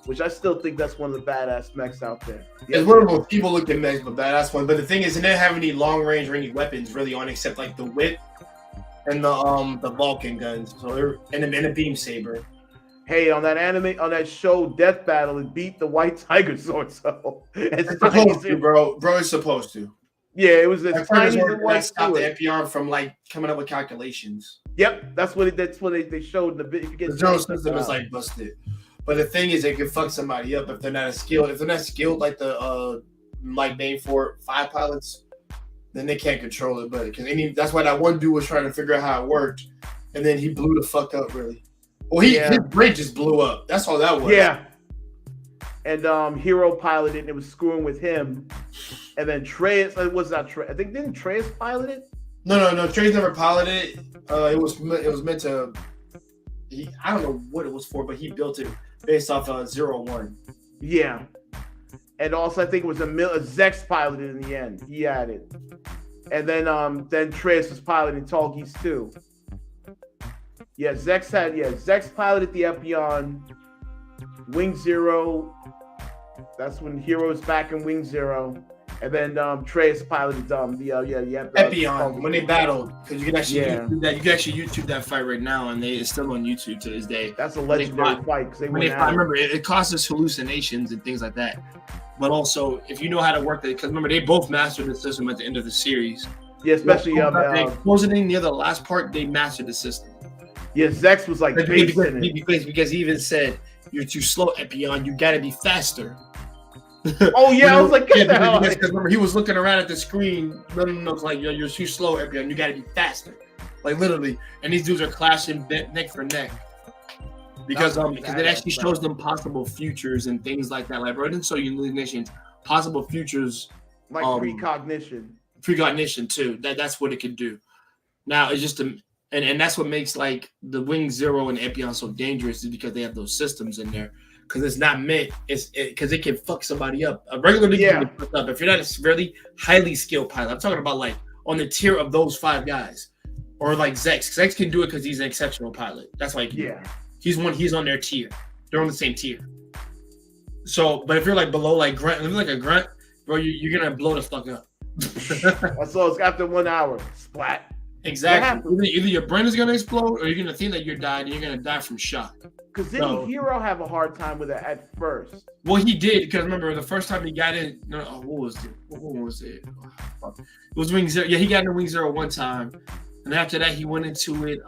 which I still think that's one of the badass mechs out there. It's one of those people looking mechs, but badass one. But the thing is, it didn't have any long range or any weapons really on, except like the whip and the Vulcan guns. So and a beam saber. Hey, on that show Death Battle, it beat the White Tiger Sword. So it's supposed to, bro. It's supposed to. Yeah, it was as tiny as white. Stop the Epion from like coming up with calculations. Yep, that's what they showed in the video. The drone system is like busted. But the thing is, it can fuck somebody up if they're not as skilled. If they're not skilled like the like Main 4-5 pilots, then they can't control it. But that's why that one dude was trying to figure out how it worked, and then he blew the fuck up really. Well, his brain just blew up. That's all that was. Yeah. And Hero piloted it, and it was screwing with him. And then Treyas, it was not Treyas. I think, didn't Treyas pilot it? No. Treyas never piloted it. It was meant to. I don't know what it was for, but he built it based off 01. Yeah. And also, I think it was a Zex piloted in the end. He had it. And then Treyas was piloting Tallgeese too. Yeah, Zex piloted the Epion, Wing Zero. That's when Hero's back in Wing Zero, and then Treyas piloted the Epion when they battled, because you can actually YouTube that. You can actually YouTube that fight right now, and it's still on YouTube to this day. That's a legendary fight because I remember it causes hallucinations and things like that. But also, if you know how to work it, because remember they both mastered the system at the end of the series. Yeah, especially closing near the last part, they mastered the system. Yeah, Zex was like because he even said, "You're too slow, Epion. You got to be faster." Oh yeah, I was like, "Get the hell!" Because remember, he was looking around at the screen. No, like you're too slow, Epion. You got to be faster, like literally. And these dudes are clashing neck for neck. because it actually shows them possible futures and things like that. Like, bro, it didn't show you hallucinations, possible futures, like precognition too. That's what it could do. Now it's just and that's what makes like the Wing Zero and Epion so dangerous, is because they have those systems in there. Because it's not meant, because it can fuck somebody up. A regular nigga can get fucked up if you're not a really highly skilled pilot. I'm talking about like on the tier of those 5 guys, or like Zex. Zex can do it because he's an exceptional pilot. That's why he can do it. He's on their tier. They're on the same tier. So, but if you're like below like grunt, if you're like a grunt, bro, you're gonna blow the fuck up. So it's after 1 hour, splat. Exactly. Either your brain is gonna explode, or you're gonna think that you're dying, and you're gonna die from shock. Because didn't Hero have a hard time with it at first? Well, he did, because remember the first time he got in. What was it? Oh, it was Wing Zero. Yeah, he got in Wing Zero one time, and after that he went into it.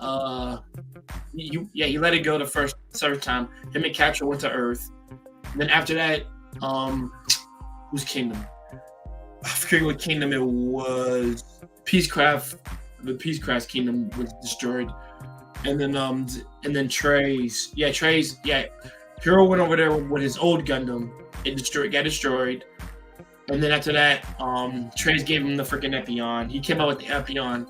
He let it go the third time. Him and Capture went to Earth. And then after that, whose kingdom? I forget what kingdom it was. Peacecraft. The Peacecraft kingdom was destroyed. And then Trey's. Hero went over there with his old Gundam. It got destroyed. And then after that, Trey's gave him the freaking Epion. He came out with the Epion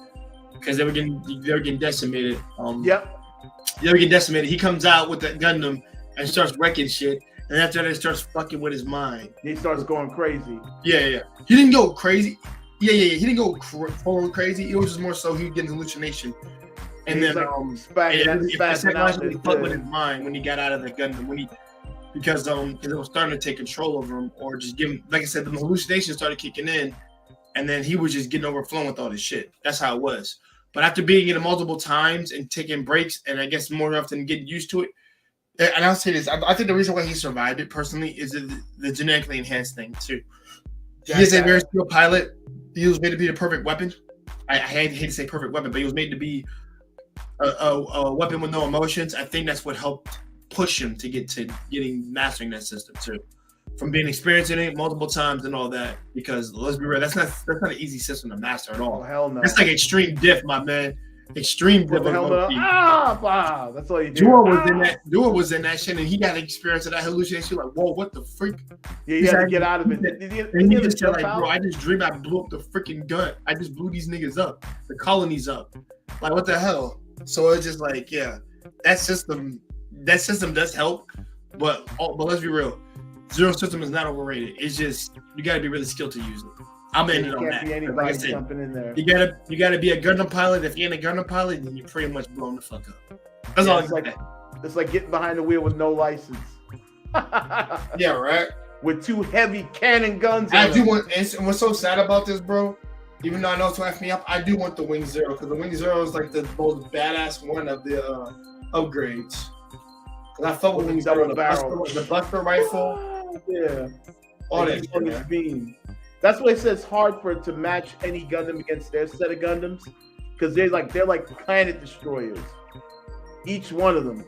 because they were getting decimated. They were getting decimated. He comes out with that Gundam and starts wrecking shit. And after that, he starts fucking with his mind. He starts going crazy. Yeah. He didn't go crazy. Yeah. He didn't go full crazy. It was just more so he was getting hallucination. And then psychologically fucked with his mind when he got out of the Gundam. Because it was starting to take control over him, or just give him, like I said, the hallucinations started kicking in, and then he was just getting overflowing with all this shit. That's how it was. But after being in it multiple times and taking breaks, and I guess more often getting used to it, and I'll say this, I think the reason why he survived it personally is the genetically enhanced thing too. He is a very skilled pilot. He was made to be the perfect weapon. I hate to say perfect weapon, but he was made to be a weapon with no emotions. I think that's what helped push him to mastering that system too, from being experiencing it multiple times and all that. Because let's be real, that's not an easy system to master at all. Oh, hell no. That's like extreme diff, my man. Extreme diff. That's all you do. Dua was in that shit, and he got the experience of that hallucination. Like, whoa, what the freak? Yeah, you had to get out of it. And he just said, like, bro, I just dreamed I blew up the freaking gun. I just blew these niggas up, the colonies up. Like, what the hell? So it's just like, yeah, that system does help, but let's be real, Zero system is not overrated. It's just you got to be really skilled to use it. I'm in it on that. Like I said, jumping in there. You gotta be a Gundam pilot. If you ain't a Gundam pilot, then you're pretty much blown the fuck up. That's all. It's like getting behind the wheel with no license. Yeah, right. With 2 heavy cannon guns. I do want, and what's so sad about this, bro? Even though I know it's gonna F me up, I do want the Wing Zero, because the Wing Zero is like the most badass one of the upgrades. I felt with Wing Zero, the Buster rifle, all that beam. That's why it says hard for it to match any Gundam against their set of Gundams, because they're like planet destroyers. Each one of them,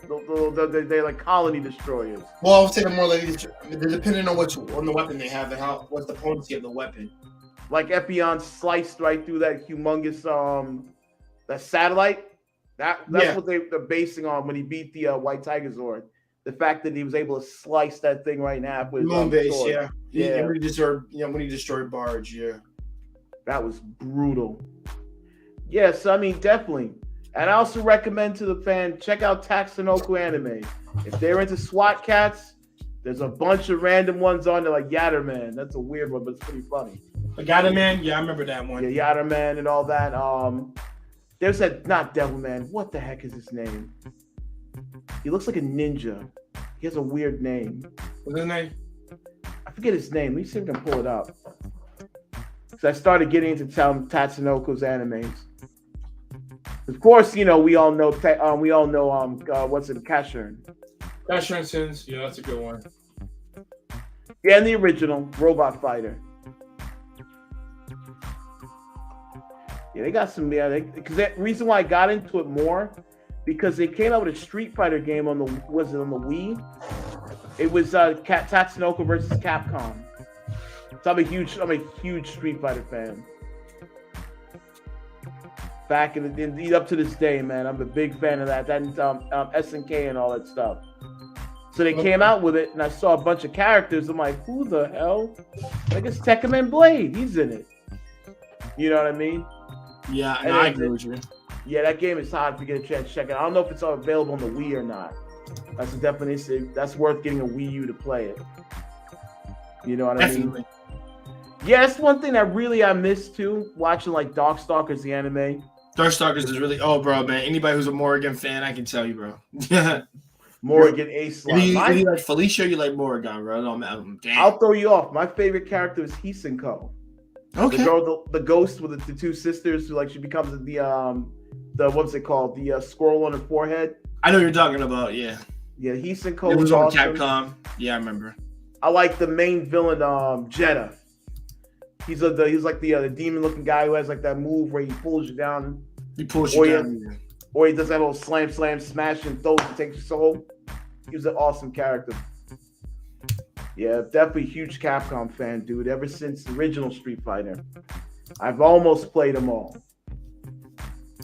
they're like colony destroyers. Well, I would say they're more like depending on the weapon they have and what's the potency of the weapon. Like Epion sliced right through that humongous that satellite. That's what they're basing on when he beat the White Tiger Zord. The fact that he was able to slice that thing right in half with his base, sword. Yeah. When he destroyed Barge, that was brutal. Yes, I mean definitely. And I also recommend to the fan, check out Tatsunoko anime. If they're into SWAT cats, there's a bunch of random ones on there like Yatterman. That's a weird one, but it's pretty funny. Yatterman? Yeah, I remember that one. Yeah, Yatterman and all that. There's that, not Devilman. What the heck is his name? He looks like a ninja. He has a weird name. What's his name? I forget his name. Let me see if I can pull it up. Because I started getting into Tatsunoko's animes. Of course, we all know what's in Casshern. Casshern Sins, yeah, that's a good one. Yeah, and the original Robot Fighter. Yeah, they got some. Yeah, because the reason why I got into it more, because they came out with a Street Fighter game on the Wii. It was Tatsunoko versus Capcom. So I'm a huge Street Fighter fan. Back in the lead up to this day, man, I'm a big fan of that. That SNK and all that stuff. So they came out with it, and I saw a bunch of characters. I'm like, who the hell? I guess Tekkaman Blade, he's in it. You know what I mean? Yeah, And I agree with you. Yeah, that game is hard to get a chance to check it. I don't know if it's available on the Wii or not. That's definitely that's worth getting a Wii U to play it. You know what I mean? Yeah, that's one thing that really I miss too. Watching like Darkstalkers, the anime. Darkstalkers is really bro, man. Anybody who's a Morrigan fan, I can tell you, bro. Morrigan Ace. If you like Felicia, you like Morrigan, bro. Damn. I'll throw you off. My favorite character is Hisenko. Okay. The girl, the ghost with the two sisters, who like she becomes the what's it called? The squirrel on her forehead. I know what you're talking about. Yeah. Yeah, Hisenko. It was awesome. on Capcom. Yeah, I remember. I like the main villain, Jeddah. He's like the demon looking guy who has like that move where he pulls you down. He pulls you down. Or he does that little slam, smash, and throws and takes your soul. He was an awesome character. Yeah, definitely huge Capcom fan, dude. Ever since the original Street Fighter, I've almost played them all.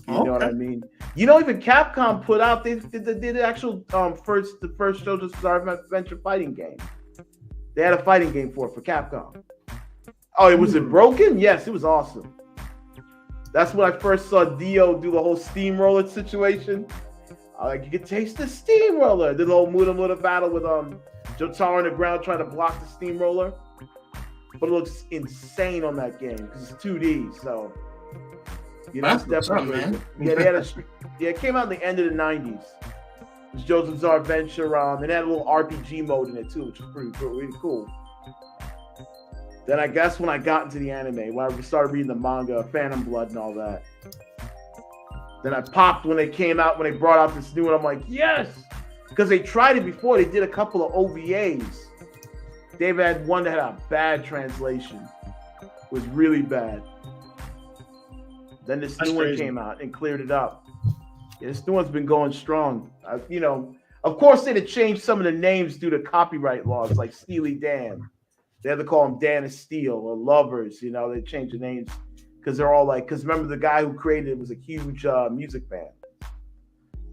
You know what I mean? You know, even Capcom put out they did the actual the first JoJo's Bizarre Adventure fighting game. They had a fighting game for Capcom. Oh, it was it broken? Yes, it was awesome. That's when I first saw Dio do the whole steamroller situation. Like, you could taste the steamroller. Did the whole Muda battle with Jotaro on the ground trying to block the steamroller. But it looks insane on that game because it's 2D. So, you know, it's definitely man. Yeah, they had it came out in the end of the 90s. It was JoJo's Bizarre Adventure. It had a little RPG mode in it too, which was really cool. Then I guess when I got into the anime, when I started reading the manga, Phantom Blood and all that. Then I popped when they came out, when they brought out this new one. I'm like, yes! Because they tried it before. They did a couple of OVAs. They've had one that had a bad translation. It was really bad. Then this new one came out and cleared it up. Yeah, this new one's been going strong. You know, of course they'd have changed some of the names due to copyright laws, like Steely Dan. They had to call them Dan of Steel or Lovers. You know, they changed the names because they're all like, because remember the guy who created it was a huge music fan.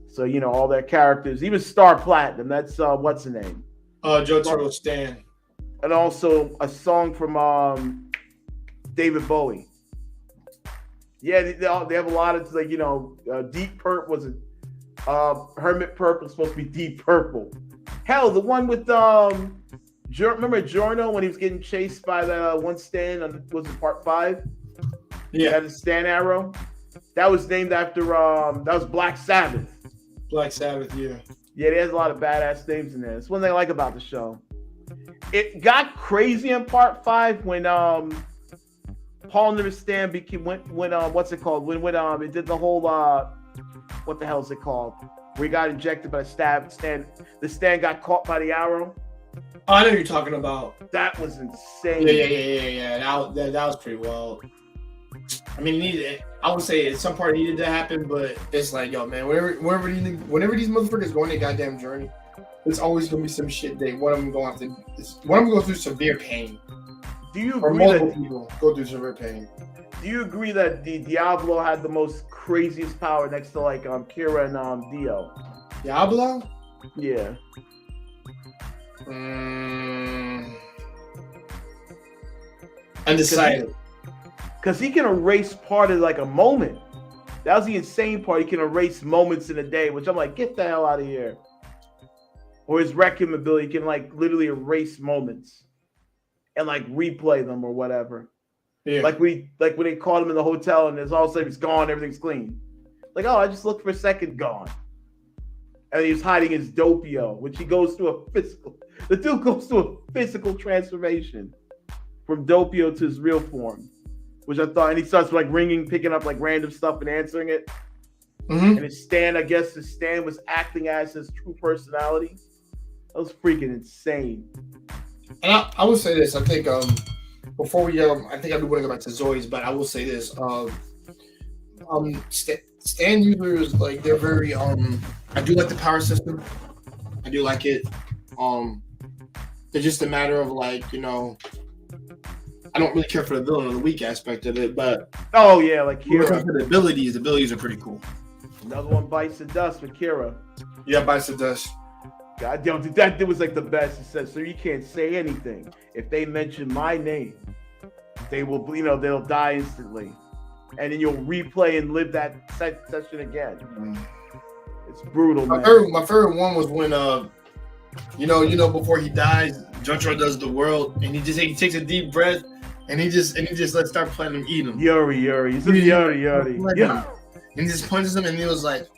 So, you know, all their characters, even Star Platinum, that's what's the name? Jotaro Stan. And also a song from David Bowie. Yeah, they have a lot of, like, you know, Deep Purple was Hermit Purple was supposed to be Deep Purple. Hell, the one with remember Giorno when he was getting chased by that one stand on, was it part 5? Yeah, the stand arrow. That was named after that was Black Sabbath. Black Sabbath, yeah. Yeah, there's a lot of badass names in there. That's one thing I like about the show. It got crazy in part 5 when Paul never stand when what's it called? When it did the whole what the hell is it called? Where he got injected by the stand got caught by the arrow. Oh, I know what you're talking about. That was insane. Yeah. That was pretty wild. I mean, I would say at some part it needed to happen, but it's like, yo, man, whenever these motherfuckers go on their goddamn journey, there's always gonna be some shit that one of them going to have to. One of them go through severe pain. Do you or agree multiple that people go through severe pain? Do you agree that the Diablo had the most craziest power next to like Kira and Dio? Diablo? Yeah. Undecided. Because he can erase part of like a moment. That was the insane part. He can erase moments in a day, which I'm like, get the hell out of here. Or his Requiem ability can like literally erase moments and like replay them or whatever. Yeah. Like when they caught him in the hotel and there's all of a sudden it's gone, everything's clean. Like, oh, I just looked for a second, gone. And he's hiding his Doppio, which he goes through the dude goes through a physical transformation from Doppio to his real form. Which I thought, and he starts like ringing, picking up like random stuff and answering it. Mm-hmm. And his stand was acting as his true personality. That was freaking insane. And I will say this, I think before we I think I do want to go back to Zoe's, but I will say this. Stand users, like, they're very I do like the power system. I do like it. It's just a matter of like, you know, I don't really care for the villain or the weak aspect of it, but Oh yeah, like when it comes Kira. to the abilities are pretty cool. Another one bites the dust with Kira. Yeah, bites the dust. God damn, dude, that was like the best. It said, so you can't say anything. If they mention my name, they will, they'll die instantly. And then you'll replay and live that session again. It's brutal, man. My favorite one was when before he dies, Jotaro does the world, and he takes a deep breath, and he just let's start playing him eat him. Yuri. He's Yuri. Yeah. And he just punches him, and he was like,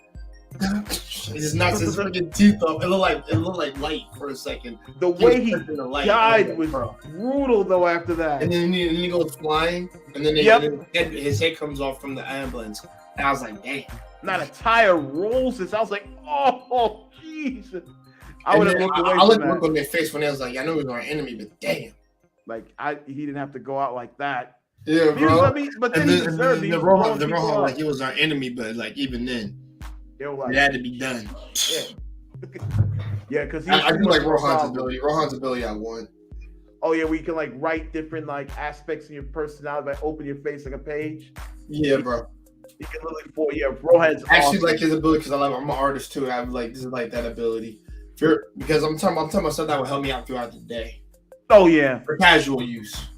he just knocks his freaking teeth off. It looked like light for a second. The way he died was brutal, though. After that, and then he goes flying, and then his head comes off from the ambulance, and I was like, damn. Not a tire rolls this. I was like, oh, jeez. I would have looked away. I looked on their face when they was like, I know he was our enemy, but damn. Like he didn't have to go out like that. Yeah, bro. But then he deserved it. The Rohan, like he was our enemy, but like even then, it had to be done. Yeah, because I do like Rohan's ability. Rohan's ability I want. Oh yeah, we can like write different like aspects in your personality by opening your face like a page. Yeah, bro. You can literally Rohan's actually awesome. Like his ability because I'm an artist too. I like this is like that ability. Because I'm talking about stuff that will help me out throughout the day. Oh yeah, for casual use.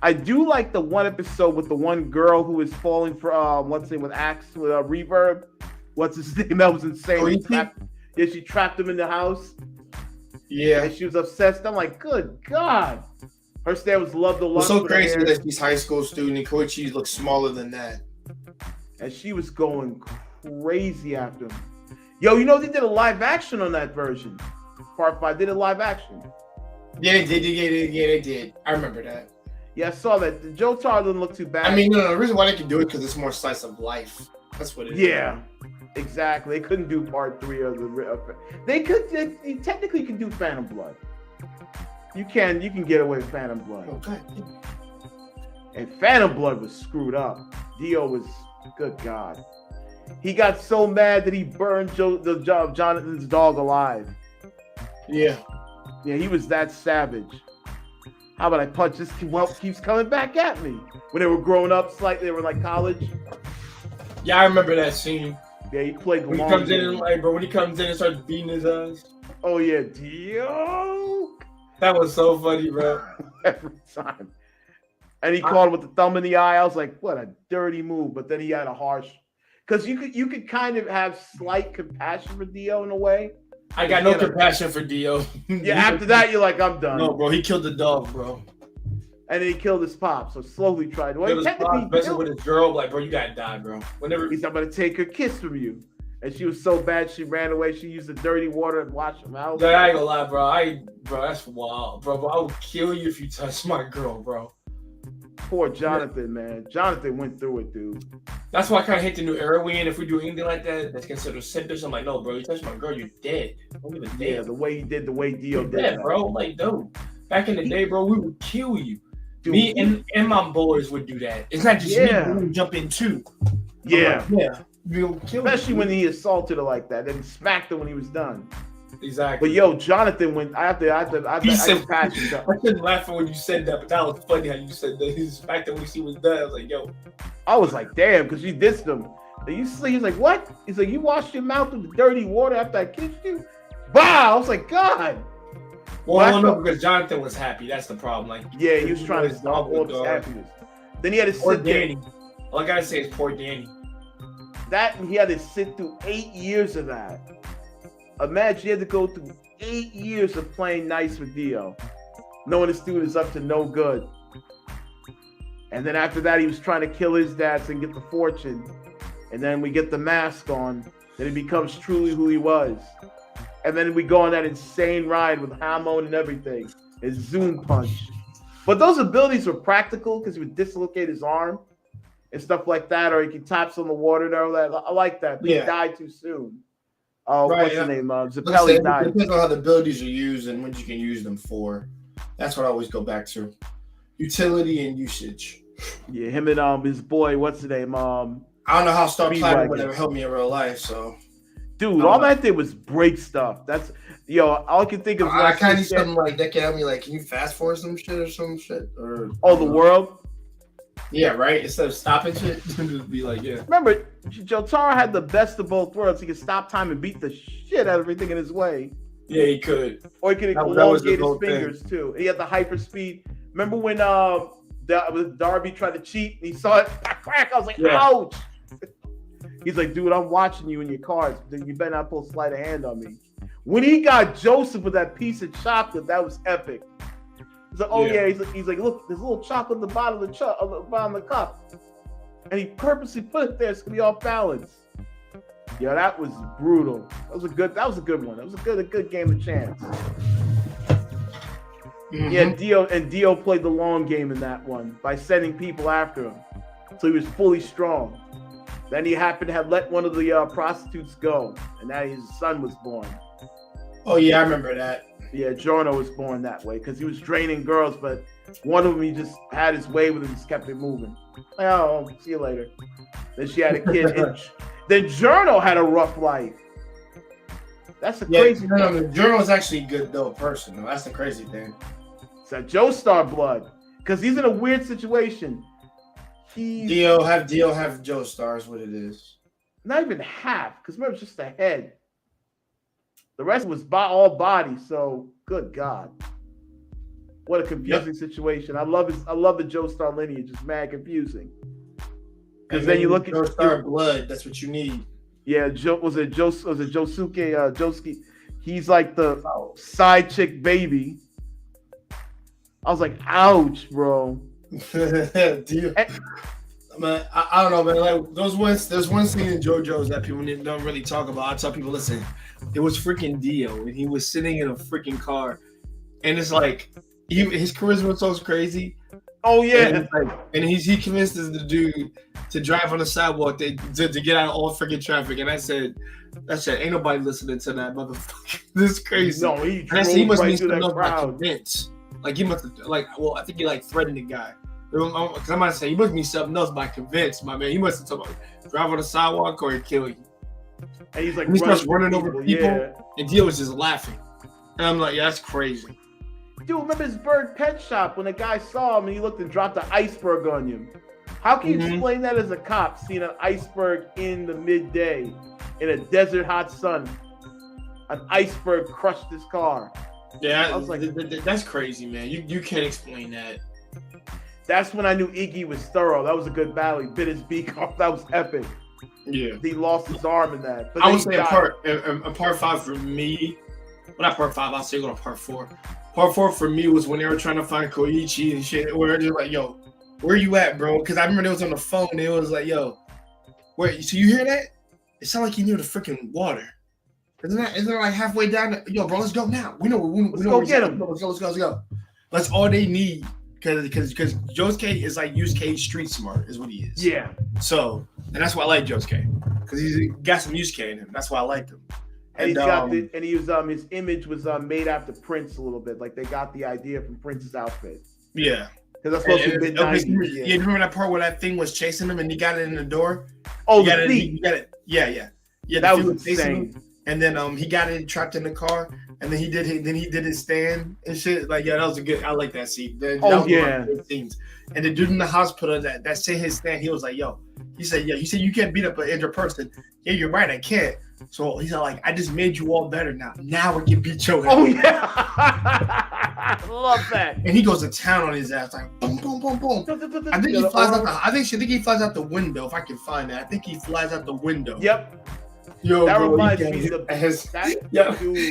I do like the one episode with the one girl who is falling for what's it with Axe with Reverb. What's his name? That was insane. She trapped him in the house. Yeah, and she was obsessed. I'm like, good God. Her stare was love the love. It's so crazy that she's high school student and Koichi looks smaller than that. And she was going crazy after him. Yo, they did a live action on that version. Part 5 did a live action. Yeah, they did. I remember that. Yeah, I saw that. The Jotaro didn't look too bad. I mean, no, the reason why they can do it because it's more slice of life. That's what it is. Yeah, exactly. They couldn't do part 3 of the. They technically can do Phantom Blood. You can get away with Phantom Blood. Okay. And Phantom Blood was screwed up. Dio was, good God. He got so mad that he burned Jonathan's dog alive. Yeah. Yeah, he was that savage. How about I punch this? Keeps coming back at me. When they were growing up, slightly, they were like college. Yeah, I remember that scene. Yeah, he played the when long he comes game. in, like, bro, when he comes in and starts beating his ass. Oh yeah, Dio. That was so funny, bro. Every time. And he called him with the thumb in the eye. I was like, what a dirty move. But then he had a harsh, because you could kind of have slight compassion for Dio in a way. I got no compassion for Dio. Yeah, after that, you're like, I'm done. No, bro, he killed the dog, bro. And then he killed his pop, so slowly tried. Well, technically messing with his girl, like, bro, you gotta die, bro. Whenever he's not gonna take her kiss from you. And she was so bad, she ran away. She used the dirty water and washed him out. Yeah, I ain't gonna lie, bro. Bro, that's wild, bro. I would kill you if you touched my girl, bro. Poor Jonathan, man. Jonathan went through it, dude. That's why I kind of hate the new era we in. If we do anything like that, that's considered sentence. I'm like, no, bro, you touched my girl, you're dead. Don't even dead. Yeah, the way he did, the way Dio did that, bro. Like, dude, back in the day, bro, we would kill you. Dude, me and my boys would do that. It's not just me. We would jump in too. Yeah. Like, yeah. Especially when he assaulted her like that, then smacked her when he was done. Exactly. But yo, Jonathan went. I couldn't laugh when you said that, but that was funny how you said that. His fact that when she was done, I was like, yo. I was like, damn, because she dissed him. He's like, what? He's like, you washed your mouth with the dirty water after I kissed you? Wow! I was like, God. Well, I don't know, because Jonathan was happy. That's the problem. Like, yeah, he was trying to stop all his happiness. Then he had to sit Danny. there. All I gotta say is poor Danny. That he had to sit through 8 years of that. Imagine he had to go through 8 years of playing nice with Dio, knowing this dude is up to no good. And then after that, he was trying to kill his dad and get the fortune. And then we get the mask on. Then he becomes truly who he was. And then we go on that insane ride with Hamon and everything. His Zoom punch. But those abilities were practical because he would dislocate his arm and stuff like that, or he could taps on the water and all that. I like that. But he died too soon. Oh, right, what's his name? Zappelli died. It depends on how the abilities are used and what you can use them for. That's what I always go back to. Utility and usage. Yeah, him and his boy, what's his name? I don't know how Star Platinum would ever help me in real life, so. Dude, all that did was break stuff. That's all I can think of. I kind of need something like that. Can help me, like, can you fast forward some shit or some shit? Or the world. Yeah, right. Instead of stopping shit, just be like, yeah. Remember, Jotaro had the best of both worlds. He could stop time and beat the shit out of everything in his way. Yeah, he could. Or he could elongate his fingers too. He had the hyper speed. Remember when Darby tried to cheat and he saw it crack? I was like, ouch. He's like, dude, I'm watching you in your cards. You better not pull a sleight of hand on me. When he got Joseph with that piece of chocolate, that was epic. He's like, He's like, look, there's a little chocolate at the bottom of the bottom of the cup, and he purposely put it there so it could be off balance. Yeah, that was brutal. That was a good one. That was a good game of chance. Mm-hmm. Yeah, Dio played the long game in that one by sending people after him, so he was fully strong. Then he happened to have let one of the prostitutes go, and now his son was born. Oh yeah, I remember that. Yeah, Giorno was born that way because he was draining girls, but one of them he just had his way with him, just kept it moving. Like, oh, see you later. Then she had a kid. Then Giorno had a rough life. That's the crazy thing. No, Giorno's actually a good though person. That's the crazy thing. It's a Joestar blood because he's in a weird situation. Dio have Joestar is what it is. Not even half, because remember, it's just the head. The rest was all body. So, good God, what a confusing situation. I love the Joestar lineage. It's mad confusing. Because then you look at Joestar blood. That's what you need. Yeah, Josuke? He's like the side chick baby. I was like, ouch, bro. Man, I don't know, man. Like there's one scene in JoJo's that people don't really talk about. I tell people, listen, it was freaking Dio, and he was sitting in a freaking car, and it's like his charisma was so crazy. Oh yeah, and he convinces the dude to drive on the sidewalk to get out of all freaking traffic. And I said, ain't nobody listening to that motherfucker. This is crazy. No, he must mean something else by convince. Like he must have, I think he threatened the guy. Because I might say he must be something else by convince, my man. He must have told him drive on the sidewalk or he'd kill you. And he's like, he starts running over people, and Dio was just laughing. And I'm like, yeah, that's crazy. Dude, remember his bird pet shop when the guy saw him and he looked and dropped an iceberg on you? How can you explain that as a cop seeing an iceberg in the midday in a desert hot sun? An iceberg crushed his car. Yeah, I was like, that's crazy, man. You can't explain that. That's when I knew Iggy was thorough. That was a good battle. He bit his beak off. That was epic. Yeah. He lost his arm in that. But I would say part 5 for me, well, not part 5, I'll say go to part 4. Part 4 for me was when they were trying to find Koichi and shit. Where they're just like, yo, where you at, bro? Because I remember they was on the phone and it was like, yo, wait, so you hear that? It sounded like you near the freaking water. Isn't it like halfway down? Yo, bro, let's go now. We know let's go get him. Let's go. That's all they need. Because Josuke is like Yusuke street smart is what he is. Yeah. So, and that's why I like Josuke. Because he's got some Yusuke in him. That's why I liked him. And he's got he was his image was made after Prince a little bit. Like they got the idea from Prince's outfit. Yeah. Because that's supposed to be mid-90s. Yeah, you remember that part where that thing was chasing him and he got it in the door? Oh, the feet. He got it. Yeah. That was insane. And then he got it trapped in the car, and then he did his stand and shit. Like, yeah, that was a good. I like that scene. That was one of my favorite scenes. And the dude in the hospital that said his stand, he was like, yo, he said you can't beat up an injured person. Yeah, you're right, I can't. So he's like, I just made you all better now. Now we can beat your ass. Oh yeah, I love that. And he goes to town on his ass, like boom, boom, boom, boom. I think he flies out. I think he flies out the window. If I can find that, I think he flies out the window. Yep. Yo, that bro, reminds me of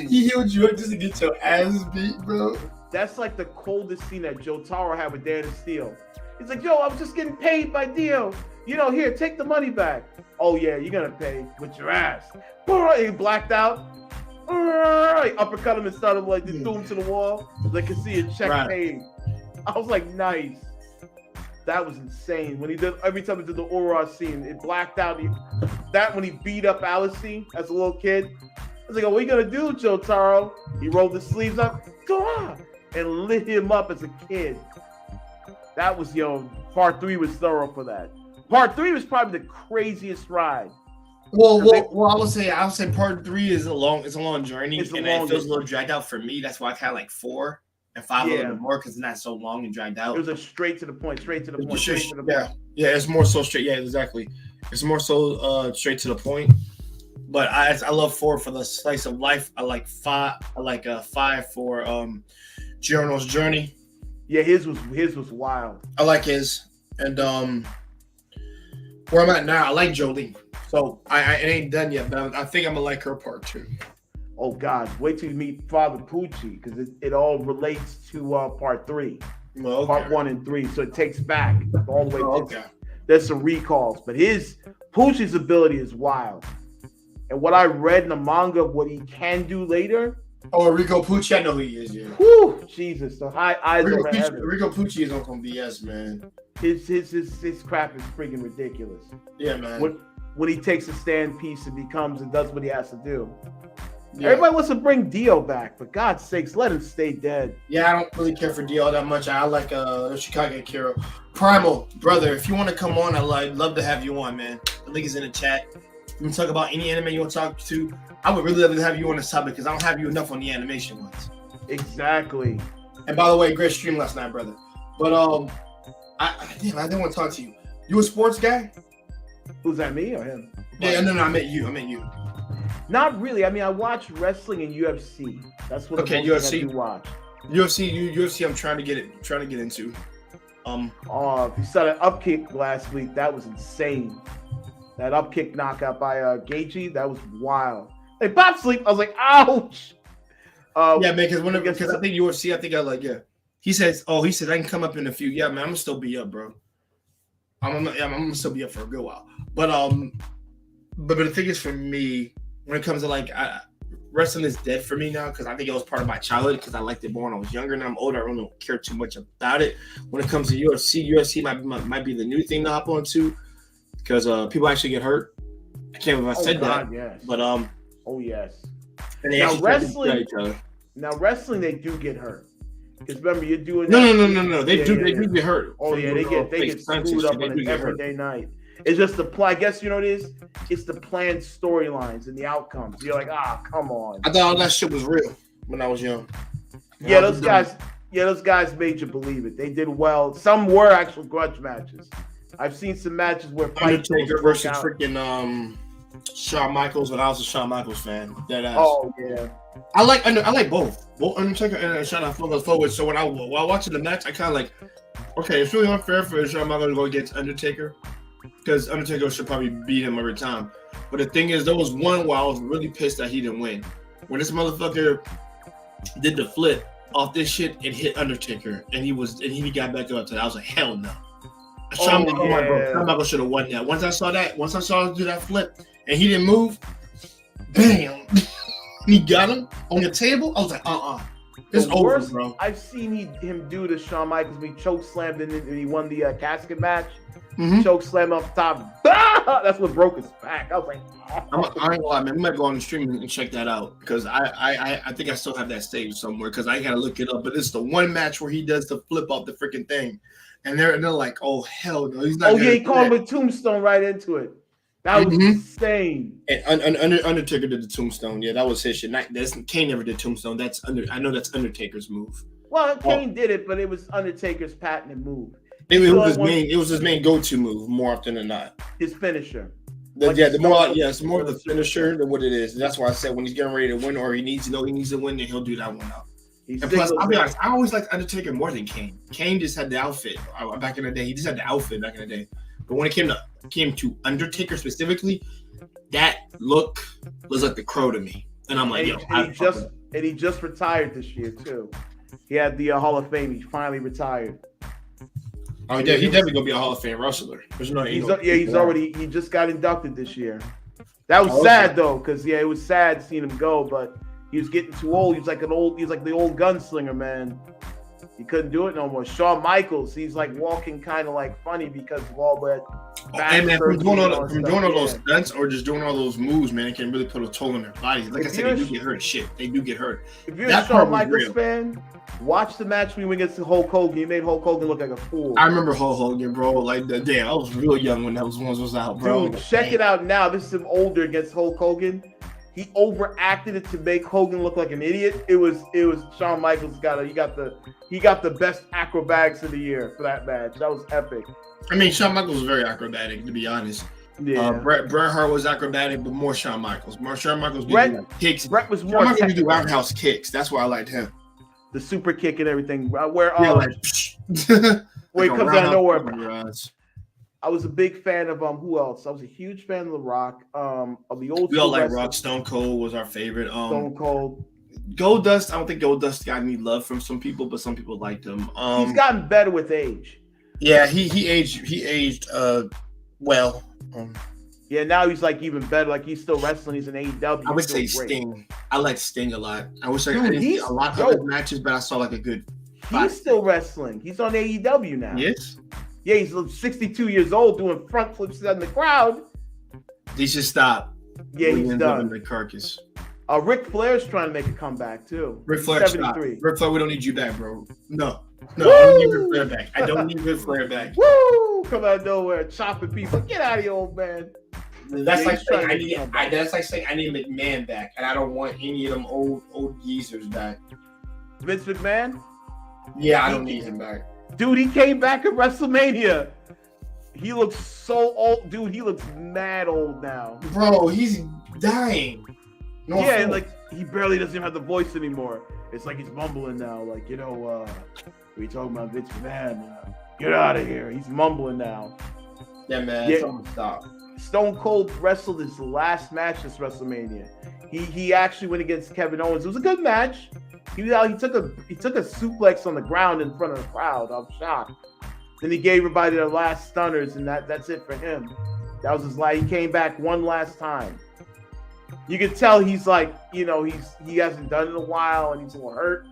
he healed you up just to get your ass beat, bro. That's like the coldest scene that Jotaro had with Dan and Steel. He's like, yo, I'm just getting paid by Dio. Here, take the money back. Oh yeah, you're gonna pay with your ass. He blacked out. He uppercut him and started just threw him to the wall. They could see a check paid. I was like, nice. That was insane. When every time he did the Aurora scene, it blacked out. When he beat up Alice as a little kid, I was like, oh, what are you gonna do, Jotaro? He rolled his sleeves up, go on, and lit him up as a kid. That was, part 3 was thorough for that. Part 3 was probably the craziest ride Well, I would say part 3 is a long journey, It's the and it feels longest. a little dragged out for me. That's why I kind of like 4 and 5 a little bit more because it's not so long and dragged out. It was a straight to the point. Yeah, it's more so straight. Yeah, exactly. It's more so straight to the point. But I love 4 for the slice of life. I like 5. I like 5 for Giorno's journey. Yeah, his was wild. I like his, and where I'm at now, I like Jolene. So it ain't done yet, but I think I'm gonna like her part 2. Oh God, wait till you meet Father Pucci because it all relates to part 3, Well, okay. part 1 and 3. So it takes back all the way. Okay. There's some recalls, but Pucci's ability is wild. And what I read in the manga of what he can do later. Oh, Rico Pucci, I know who he is. Yeah. Whew, Jesus, the high eyes over heaven. Rico Pucci is on some BS, man. His crap is freaking ridiculous. Yeah, man. When he takes a stand piece and does what he has to do. Yeah. Everybody wants to bring Dio back, but God's sakes, let him stay dead. Yeah, I don't really care for Dio that much. I like Chicago Kiro. Primal, brother, if you want to come on, I'd love to have you on, man. The link is in the chat. You can talk about any anime you want to talk to. I would really love to have you on this topic because I don't have you enough on the animation ones. Exactly. And by the way, great stream last night, brother. But I didn't want to talk to you. You a sports guy? Who's that, me or him? Yeah, no, I meant you. Not really. I mean, I watch wrestling and UFC. That's what okay, UFC. I do watch. UFC. I'm trying to get into. You saw that Upkick last week. That was insane. That Upkick knockout by Gaethje. That was wild. Hey, Bob Sleep. I was like, ouch. Yeah, man. Because I think UFC. I think I like. Yeah. He says I can come up in a few. Yeah, man. I'm gonna still be up, bro. I'm gonna still be up for a good while. But the thing is, for me, when it comes to like wrestling is dead for me now because I think it was part of my childhood because I liked it more when I was younger. Now I'm older, I don't care too much about it. When it comes to UFC might be the new thing to hop onto because people actually get hurt. I can't believe I said that. Yes. But oh yes. And they now wrestling they do get hurt. Because remember you're doing no. They do get hurt. Oh yeah, they get screwed up on an everyday night. It's just the play. I guess you know what it is. It's the planned storylines and the outcomes. You're like, come on. I thought all that shit was real when I was young. Yeah, those guys made you believe it. They did well. Some were actual grudge matches. I've seen some matches where Undertaker versus freaking Shawn Michaels, when I was a Shawn Michaels fan. Oh yeah. I like both Undertaker and Shawn Michaels forward. So while watching the match, I kind of like, okay, it's really unfair for Shawn Michaels to go against Undertaker. Because Undertaker should probably beat him every time. But the thing is, there was one where I was really pissed that he didn't win. When this motherfucker did the flip off this shit and hit Undertaker, and he got back up to that, I was like, hell no. Shawn Michaels should have won that. Once I saw him do that flip, and he didn't move, bam, he got him on the table. I was like, it's over, bro. I've seen him do to Shawn Michaels. We choke slammed and he won the casket match. Mm-hmm. Choke slam off the top. That's what broke his back. I was like, I ain't gonna lie, man. We might go on the stream and check that out because I think I still have that stage somewhere because I gotta look it up. But it's the one match where he does the flip off the freaking thing, and they're like, oh hell no, he's not. Oh yeah, he called him a tombstone right into it. That was insane. And Undertaker did the tombstone. Yeah, that was his shit. Kane never did tombstone. I know that's Undertaker's move. Well, Kane did it, but it was Undertaker's patented move. It was his main go-to move more often than not. His finisher. It's more of the finisher than what it is. And that's why I said when he's getting ready to win or he needs to win, then he'll do that one out. And plus, I'll be honest, I always liked Undertaker more than Kane. Kane just had the outfit back in the day. He just had the outfit back in the day. But when it came to Undertaker specifically, that look was like the Crow to me. And I'm like, he just retired this year too. He had the Hall of Fame. He finally retired. Oh yeah, he's definitely gonna be a Hall of Fame wrestler. He just got inducted this year. That was sad though, because it was sad seeing him go, but he was getting too old. He was like the old gunslinger, man. He couldn't do it no more. Shawn Michaels, he's like walking kind of like funny because of all that. Hey man, from doing all those yeah. stunts or just doing all those moves, man, it can really put a toll on their body. Like I said, they do get hurt. Shit, they do get hurt. If you're That a part Shawn was Michaels real. fan, watch the match when he went against Hulk Hogan. He made Hulk Hogan look like a fool. I remember Hulk Hogan, bro. Like, damn, I was real young when those ones was out, bro. Dude, check it out now. This is him older against Hulk Hogan. He overacted it to make Hogan look like an idiot. It was Shawn Michaels he got the best acrobatics of the year for that match. That was epic. I mean, Shawn Michaels was very acrobatic, to be honest. Yeah. Bret Hart was acrobatic, but more Shawn Michaels. Shawn Michaels Bret- did like kicks. Brett was Shawn more Michaels used to do technical. roundhouse kicks. That's why I liked him. The super kick and everything. Where Yeah, like, where he comes out of nowhere. roundhouse. I was a big fan of who else? I was a huge fan of The Rock. Of the old We all school like wrestling, Rock. Stone Cold was our favorite. Stone Cold. Goldust. I don't think Goldust got any love from some people, but some people liked him. He's gotten better with age. Yeah, he aged well. Yeah, now he's like even better. Like he's still wrestling. He's in AEW. I would He's say doing great. Sting. I like Sting a lot. I wish I Dude, didn't see he's a lot dope. of his matches, but I saw like a good. He's still wrestling. He's on AEW now. Yes. Yeah, he's 62 years old doing front flips in the crowd. He should stop. Yeah, when he he's ends up in done. the carcass. Ric Flair's trying to make a comeback too. Ric Flair, He's stop. 73. Ric Flair, we don't need you back, bro. No, I don't need Ric Flair back. I don't need Ric Flair back. Woo! Come out of nowhere, chopping people. Get out of here, old man. That's Yeah, like he's trying saying to make a comeback. that's like saying I need McMahon back, and I don't want any of them old geezers back. Vince McMahon, Yeah, I don't need him back. dude, he came back at WrestleMania. He looks so old, dude. He looks mad old now. Bro, he's dying. No Yeah, offense. like he barely doesn't even have the voice anymore. It's like he's mumbling now. Like we talking about Vince McMahon. Get out of here. He's mumbling now. yeah, man. Yeah. Someone stop. Stone Cold wrestled his last match this WrestleMania. He actually went against Kevin Owens. It was a good match. He took a suplex on the ground in front of the crowd. I was shocked. Then he gave everybody their last stunners, and that's it for him. That was his life. He came back one last time. You can tell he's like, he hasn't done it in a while, and he's a little hurt.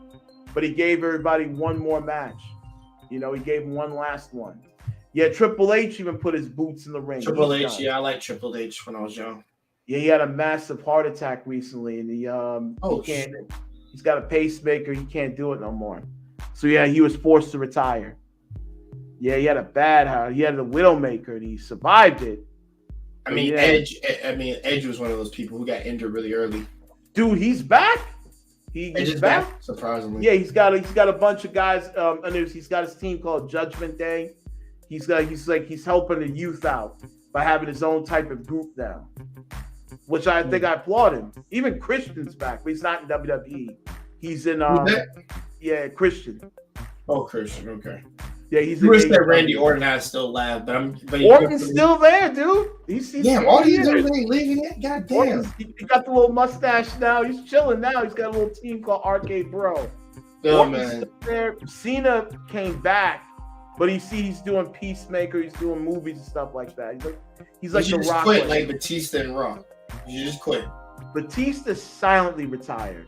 But he gave everybody one more match. He gave him one last one. Yeah, Triple H even put his boots in the ring. Triple He's H, done. yeah, I like Triple H when I was young. Yeah, he had a massive heart attack recently, and he's got a pacemaker. He can't do it no more. So yeah, he was forced to retire. Yeah, he had a bad heart. He had the Widowmaker, and he survived it. I mean, Yeah. Edge was one of those people who got injured really early. Dude, he's back. Edge He's is back. back, surprisingly. Yeah, he's got a bunch of guys. He's got his team called Judgment Day. He's helping the youth out by having his own type of group now, which I think I applaud him. Even Christian's back, but he's not in WWE. He's in Christian. Oh, Christian, okay. Yeah, he's You in wish that AEW. Randy Orton had still laughed, but Orton's still there, dude. He's damn, all these dudes ain't leaving it. God damn. Orton's, he got the little mustache now. He's chilling now. He's got a little team called Arcade Bro. Oh Orton's man. still there. Cena came back, but he's doing Peacemaker. He's doing movies and stuff like that. He's like You the just Rock. quit like Batista and Rock. You just quit. Batista silently retired,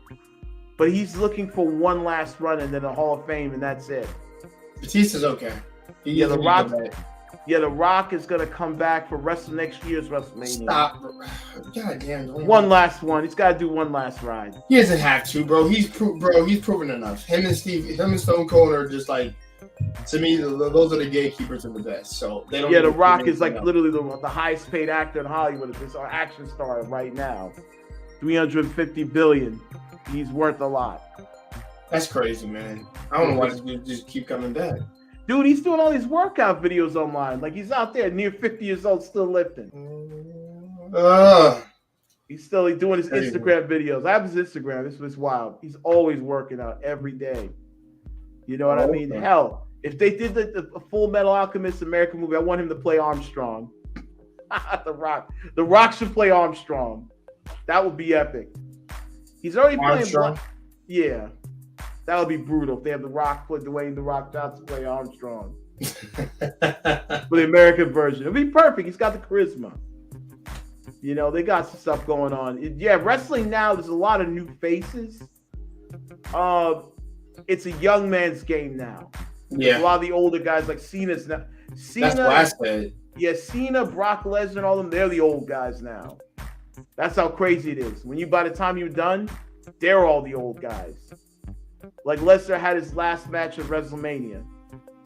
but he's looking for one last run and then a Hall of Fame, and that's it. Batista's okay. Yeah, The Rock. Yeah, The Rock is gonna come back for next year's WrestleMania. Stop. God damn. One last one. He's got to do one last ride. He doesn't have to, bro. He's proven enough. Him and Stone Cold are just like, to me, those are the gatekeepers of the best. So they don't. Yeah, need The to Rock do is like anything literally the highest paid actor in Hollywood. It's our action star right now. 350 billion. He's worth a lot. else. That's crazy, man. I don't know why this dude just keep coming back. Dude, he's doing all these workout videos online. Like he's out there near 50 years old still lifting. He's doing his Crazy. Instagram videos. I have his Instagram. This was wild. He's always working out every day. You know what I mean? Okay. Hell, if they did the Full Metal Alchemist American movie, I want him to play Armstrong. The Rock. The Rock should play Armstrong. That would be epic. He's already Armstrong? playing. Yeah. That would be brutal if they have The Rock put Dwayne The Rock Johnson play Armstrong. For the American version. It'd be perfect. He's got the charisma. They got some stuff going on. Wrestling now, there's a lot of new faces. it's a young man's game now. A Yeah, lot of the older guys like Cena's now. that's what I Cena, said. yeah, Cena, Brock Lesnar, all them, they're the old guys now. That's how crazy it is. When you, by the time you're done, they're all the old guys. Like Lesnar had his last match at WrestleMania,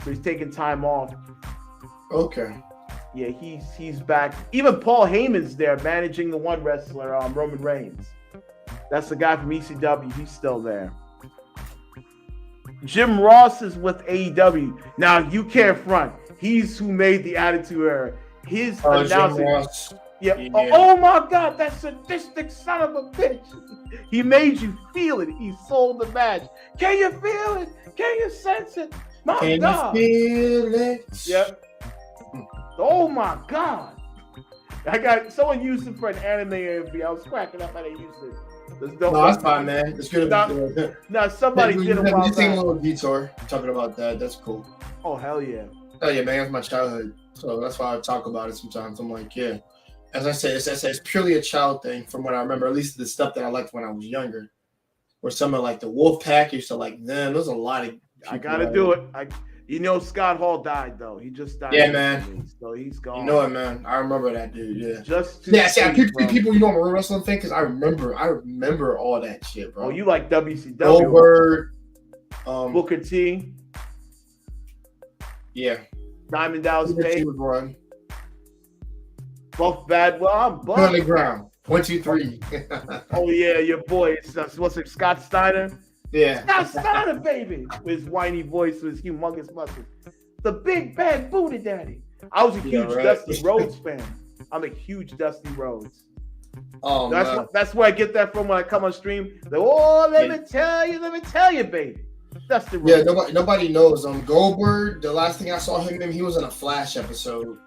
so he's taking time off. Okay. Yeah, he's back. Even Paul Heyman's there managing the one wrestler, Roman Reigns. That's the guy from ECW. He's still there. Jim Ross is with AEW. Now, you can't front. He's who made the Attitude Era. His Jim announcing. Ross. Yeah. Yeah. Oh my God, that sadistic son of a bitch. He made you feel it. He sold the match. Can you feel it? Can you sense it? My Can God. you feel it? Yep. Oh my God. I got someone used it for an anime AFB. I was cracking up how they used it. No, that's fine, man. It's good. Now somebody did a while You take a back. little detour talking about that. That's cool. Oh hell yeah. Oh yeah, man, that's my childhood. So that's why I talk about it sometimes. I'm like, yeah. As I say, it's purely a child thing from what I remember, at least the stuff that I liked when I was younger. Or some of like the Wolfpack, used to like them. There's a lot of I gotta do it. Scott Hall died though. He just died. Yeah, man. recently, so he's gone. You know it, man. I remember that dude, yeah. Just to Yeah, see, see, bro. people, you know I'm a real wrestling fan because I remember all that shit, bro. Oh, you like WCW? Goldberg, Booker T, yeah. Diamond Dallas Booker T Page, was run. Buff Badwell. I'm On Buff. the ground. 1, 2, 3. Oh yeah, your boy. What's it? Scott Steiner. Yeah. Scott Steiner, baby, with his whiny voice, with his humongous muscles. The big bad booty daddy. I was a huge right. Dusty Rhodes fan. I'm a huge Dusty Rhodes. Oh, man. That's where I get that from when I come on stream. Like, oh, let me tell you, baby. Dusty Rhodes. Yeah, nobody knows. Goldberg, the last thing I saw him in, he was in a Flash episode.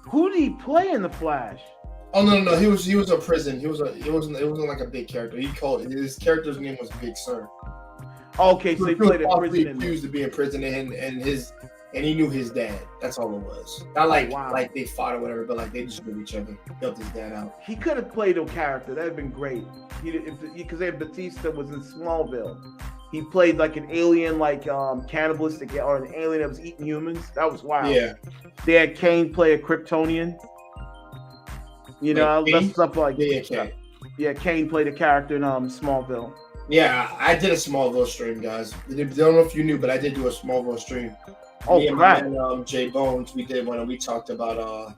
Who did he play in the Flash? Oh no, he was in prison. It wasn't like a big character. His character's name was Big Sir. Okay, so he played in falsely prison. accused to be in prison and he knew his dad. That's all it was. Not like they fought or whatever, but like they just knew each other. Helped his dad out. He could have played a character. That'd have been great. Because Batista was in Smallville. He played like an alien, like cannibalistic, or an alien that was eating humans. That was wild. Yeah. They had Kane play a Kryptonian. You know, that's stuff like yeah. Kane played a character in Smallville. Yeah, I did a Smallville stream, guys. I don't know if you knew, but I did do a Smallville stream. Oh, Me and crap. my man, Jay Bones, we did one, and we talked about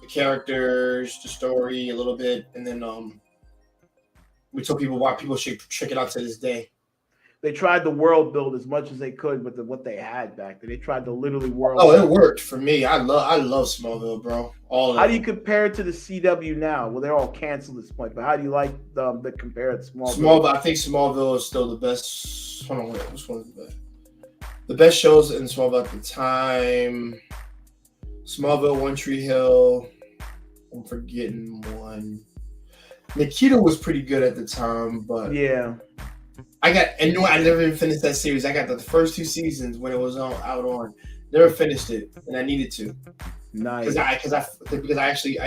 the characters, the story a little bit, and then we told people why people should check it out to this day. They tried to world build as much as they could with what they had back then. They tried to literally world. Oh, it worked for me. I love Smallville, bro. How do you compare it to the CW now? Well, they're all canceled at this point, but how do you like the compare it to Smallville? I think Smallville is still the best. Hold on, wait, which one is the best? The best shows in Smallville at the time. Smallville, One Tree Hill. I'm forgetting one. Nikita was pretty good at the time, but yeah. I never even finished that series. I got the first 2 seasons when it was out on. Never finished it, and I needed to. Nice. Because I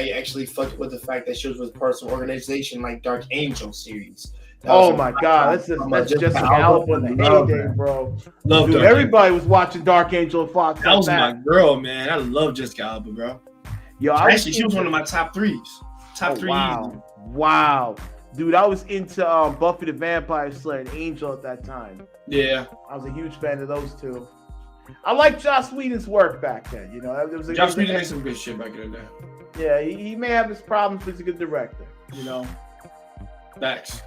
actually fucked with the fact that shows was part of an organization like Dark Angel series. Oh my God, that's Jessica Alba in the heyday, bro. Dude, everybody was watching Dark Angel and Fox. That was my girl, man. I love Jessica Alba, bro. Yo, she was one of my top 3s. Top 3. Wow. Dude, I was into Buffy the Vampire Slayer and Angel at that time. Yeah. I was a huge fan of those two. I liked Joss Whedon's work back then. You know, Joss Whedon made some good shit back in the day. Yeah, he may have his problems, but he's a good director. You know. Facts.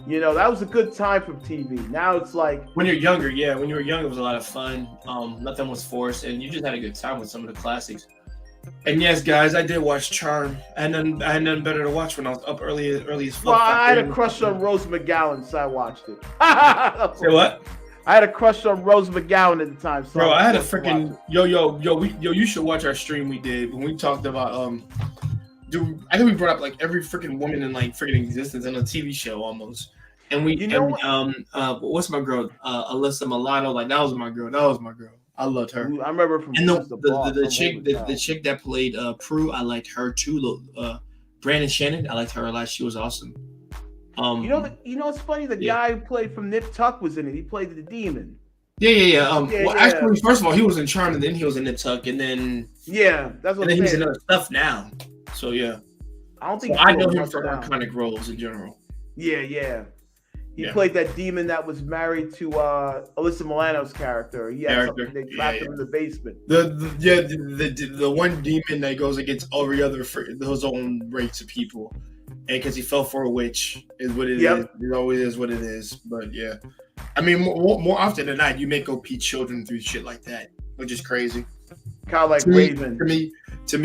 You know, that was a good time for TV. Now it's like when you're younger, yeah. When you were young, it was a lot of fun. Nothing was forced, and you just had a good time with some of the classics. And yes, guys, I did watch Charm. I had nothing better to watch when I was up early as fuck. Well, I had a crush on Rose McGowan, so I watched it. Say what? I had a crush on Rose McGowan at the time. So bro, I had a freaking you should watch our stream we did when we talked about dude. I think we brought up like every freaking woman in like freaking existence in a TV show almost. And what's my girl? Alyssa Milano. Like that was my girl. I loved her. I remember from the chick that played Prue. I liked her too. Brandon Shannon. I liked her a lot. She was awesome. You know what's funny? The guy who played from Nip Tuck was in it. He played the demon. Actually, first of all, he was in Charmed, and then he was in Nip Tuck, and then that's what. And then he's in other stuff now. So I don't think I know him for iconic roles in general. Yeah. He played that demon that was married to Alyssa Milano's character. He had something, they trapped him in the basement. The one demon that goes against every other his own race of people, and because he fell for a witch is what it is. It always is what it is. But yeah, I mean, more often than not, you make OP children through shit like that, which is crazy. Kind of like Raven. To me, to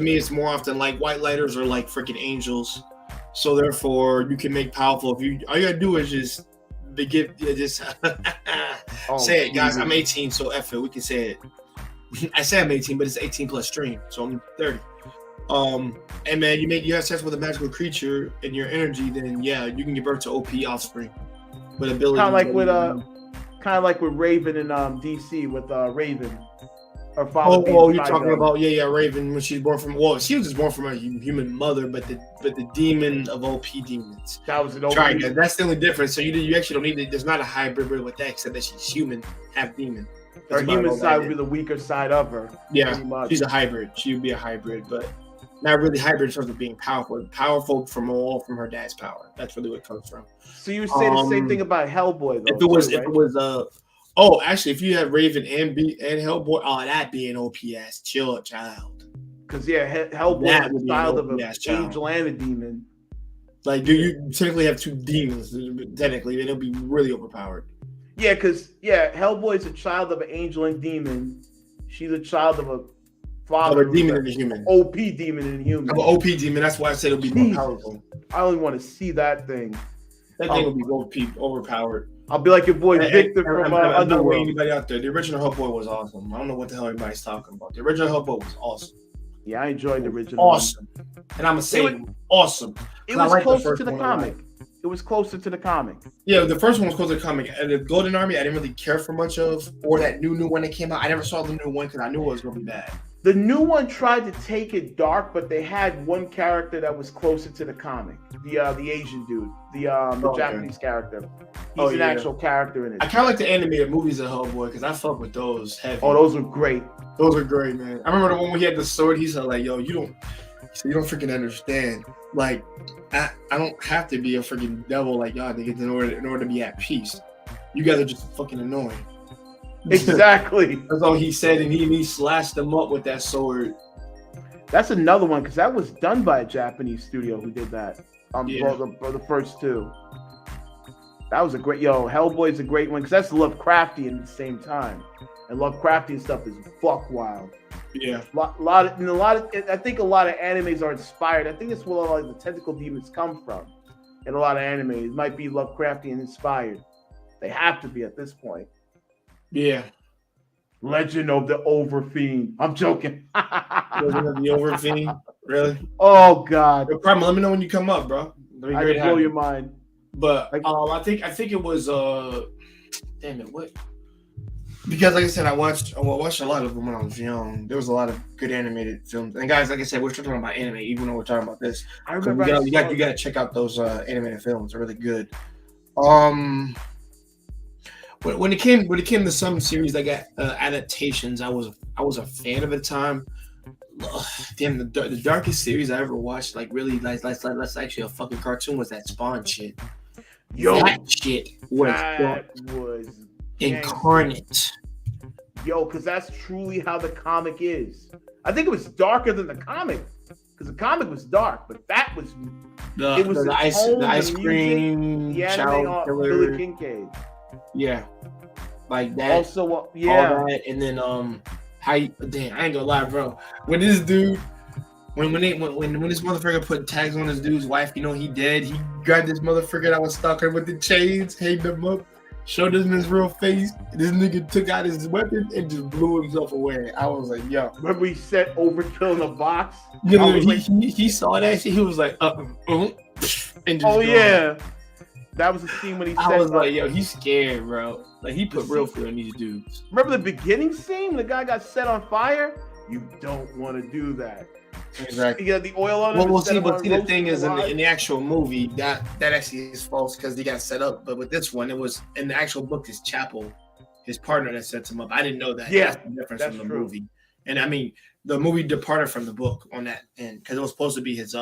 me, it's more often like white lighters or like freaking angels. So therefore, you can make powerful. All you gotta do is just say it, guys. I'm 18, so F it. We can say it. I say I'm 18, but it's 18 plus stream, so I'm 30. And man, you have sex with a magical creature in your energy, then you can give birth to OP offspring with ability. Kind of like with Raven in DC with Raven. You're talking about Raven when she's born from she was just born from a human mother, but the demon of OP demons. That was an OP. That's the only difference. So you actually don't need it. There's not a hybrid with that, except that she's human, half demon. Her human side would be the weaker side of her. Yeah, she's a hybrid. She would be a hybrid, but not really hybrid in terms of being powerful. Powerful from her dad's power. That's really what it comes from. So you would say the same thing about Hellboy, though. Actually, if you had Raven and Hellboy, that'd be an OP ass child. Because Hellboy is the child of an angel and a demon. Like, you technically have two demons? Technically, it'll be really overpowered. Yeah, because Hellboy is a child of an angel and demon. She's a child of a father. Of a demon and a human. OP demon and a human. Of an OP demon. That's why I said it'll be more powerful. I only want to see that thing. That thing will be overpowered. I'll be like your boy Victor from Underworld. Anybody out there? The original Hellboy was awesome. I don't know what the hell everybody's talking about. The original Hellboy was awesome. Yeah, I enjoyed the original. Awesome. And I'm gonna say awesome. It was closer to the comic. It was closer to the comic. Yeah, the first one was closer to the comic. And the Golden Army, I didn't really care for much of, or that new one that came out. I never saw the new one because I knew it was gonna be bad. The new one tried to take it dark, but they had one character that was closer to the comic. The Asian dude, the Japanese character. He's an actual character in it. I kind of like the animated movies of Hellboy because I fuck with those heavy. Oh, those are great. Those are great, man. I remember the one where he had the sword. He's like, "Yo, you don't freaking understand. Like, I don't have to be a freaking devil like y'all niggas in order to be at peace. You guys are just fucking annoying." Exactly. That's all he said, and he slashed them up with that sword. That's another one because that was done by a Japanese studio who did that. For the first two. That was a great. Hellboy's a great one because that's Lovecraftian at the same time, and Lovecraftian stuff is fuck wild. Yeah. I think a lot of animes are inspired. I think that's where a lot of the tentacle demons come from. In a lot of animes, it might be Lovecraftian inspired. They have to be at this point. Yeah. Legend of the Overfiend. I'm joking. Legend of the Overfiend? Really? Oh God. No problem. Let me know when you come up, bro. I can blow your mind. But I think it was damn it, what? Because like I said, I watched a lot of them when I was young. There was a lot of good animated films. And guys, like I said, we're still talking about anime, even though we're talking about this. I remember you gotta check out those animated films. They're really good. When it came to some series that got adaptations, I was a fan of at the time. Damn, the darkest series I ever watched, like really, that's actually a fucking cartoon, was that Spawn shit. That shit was incarnate. Because that's truly how the comic is. I think it was darker than the comic because the comic was dark, but that was the ice cream, the anime, Billy Kincaid. Yeah, like that. Also, all that, and then I ain't gonna lie, bro. When this dude, when this motherfucker put tags on this dude's wife, he dead. He grabbed this motherfucker that was stalking with the chains, hanged him up, showed him his real face. This nigga took out his weapon and just blew himself away. I was like, yo. Remember he set overkill in the box? He saw that shit. He was like, and just yeah. That was the scene when he said, I was like, yo, he's scared, bro. Like, he put real fear in these dudes. Remember the beginning scene? The guy got set on fire? You don't want to do that. Exactly. You get the oil on it. Well, we'll instead see. of But on see, the roasting thing is, alive. in the actual movie, that actually is false because they got set up. But with this one, it was in the actual book. It's Chapel, his partner, that sets him up. I didn't know that. Yeah, That's the difference that's from the true. movie. And I mean, the movie departed from the book on that end because it was supposed to be his.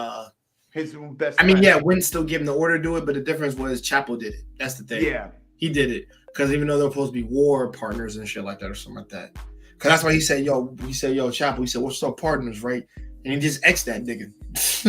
His best. I mean, friend. yeah, Wynn still gave him the order to do it, but the difference was Chapel did it. That's the thing. Yeah. He did it because even though they're supposed to be war partners and shit like that or something like that. Because that's why he said, yo, Chapel. He said, we're still partners, right? And he just X'd that nigga.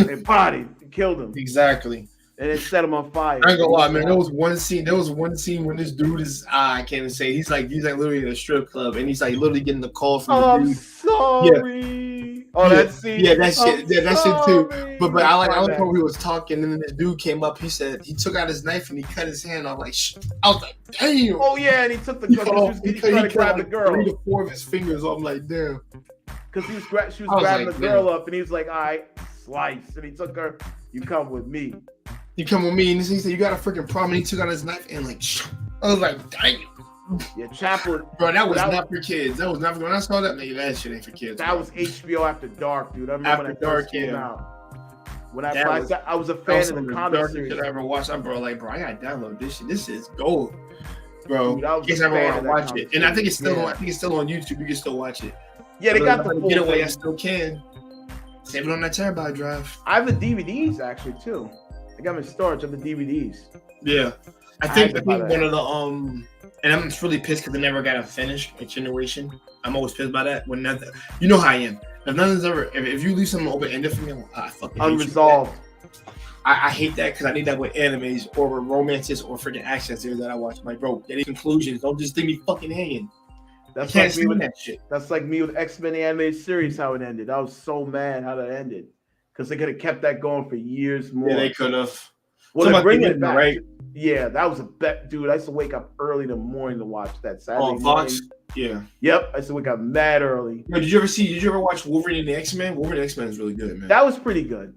And bodied, killed him, Exactly. and then set him on fire. I ain't gonna lie, man. There was one scene when this dude is I can't even say he's like literally in a strip club and he's like literally getting the call from Oh, the I'm dude. sorry. Oh, Yeah. that scene. Yeah, that shit. Yeah, that shit too. Sorry. But I like Climax. when we was talking and then this dude came up. He said he took out his knife and he cut his hand off. Like I was like, damn. Oh yeah, and he took the He gun. cut off- He he tried to cut grab the like girl 3 to 4 of his fingers off. I'm like, damn. because she was I was grabbing like, the girl up, and he was like, "All right, slice," and he took her. You come with me. You come with me and he said, you got a freaking problem. And he took out his knife and like, I was like, dang. Yeah, Chaplin. Bro, that was That not for kids. That was not for when I saw that. Nigga, that shit ain't for kids. That bro. was HBO After Dark, dude. I remember After when that Dark, first came yeah. out. When I, That when I was- said I was a That fan was of some the of the comic darkest series. shit I ever watched. I'm bro, like, bro, I gotta download this shit. This is gold, bro. Dude, I was In case a I ever fan want of to that watch comic it, and I think it's still, series. on, I think it's still on YouTube. You can still watch it. Yeah, they But got if the I full get away. I thing. still can. Save it on that terabyte drive. I have the DVDs actually too. I got them in storage of the DVDs. Yeah, I had think to buy one that. of the and I'm just really pissed because they never got a finished continuation. I'm always pissed by that. When nothing, you know how I am. If nothing's ever, if you leave something open ended for me, I'm like, I fucking hate you. Unresolved. I hate that because I need that with animes or with romances or freaking action series that I watch. I'm like, bro, get any conclusions. Don't just leave me fucking hanging. I That's can't like me stand with that shit. That's like me with X-Men animated series, how it ended. I was so mad how that ended. Because they could have kept that going for years more. Yeah, they could have. Well, they're bringing it it back. right? Yeah, that was a bet, dude. I used to wake up early in the morning to watch that Saturday On Fox. morning. Yeah. Yep, I used to wake up mad early. Yo, did you ever watch Wolverine and the X-Men? Wolverine and the X-Men is really good, man. That was pretty good.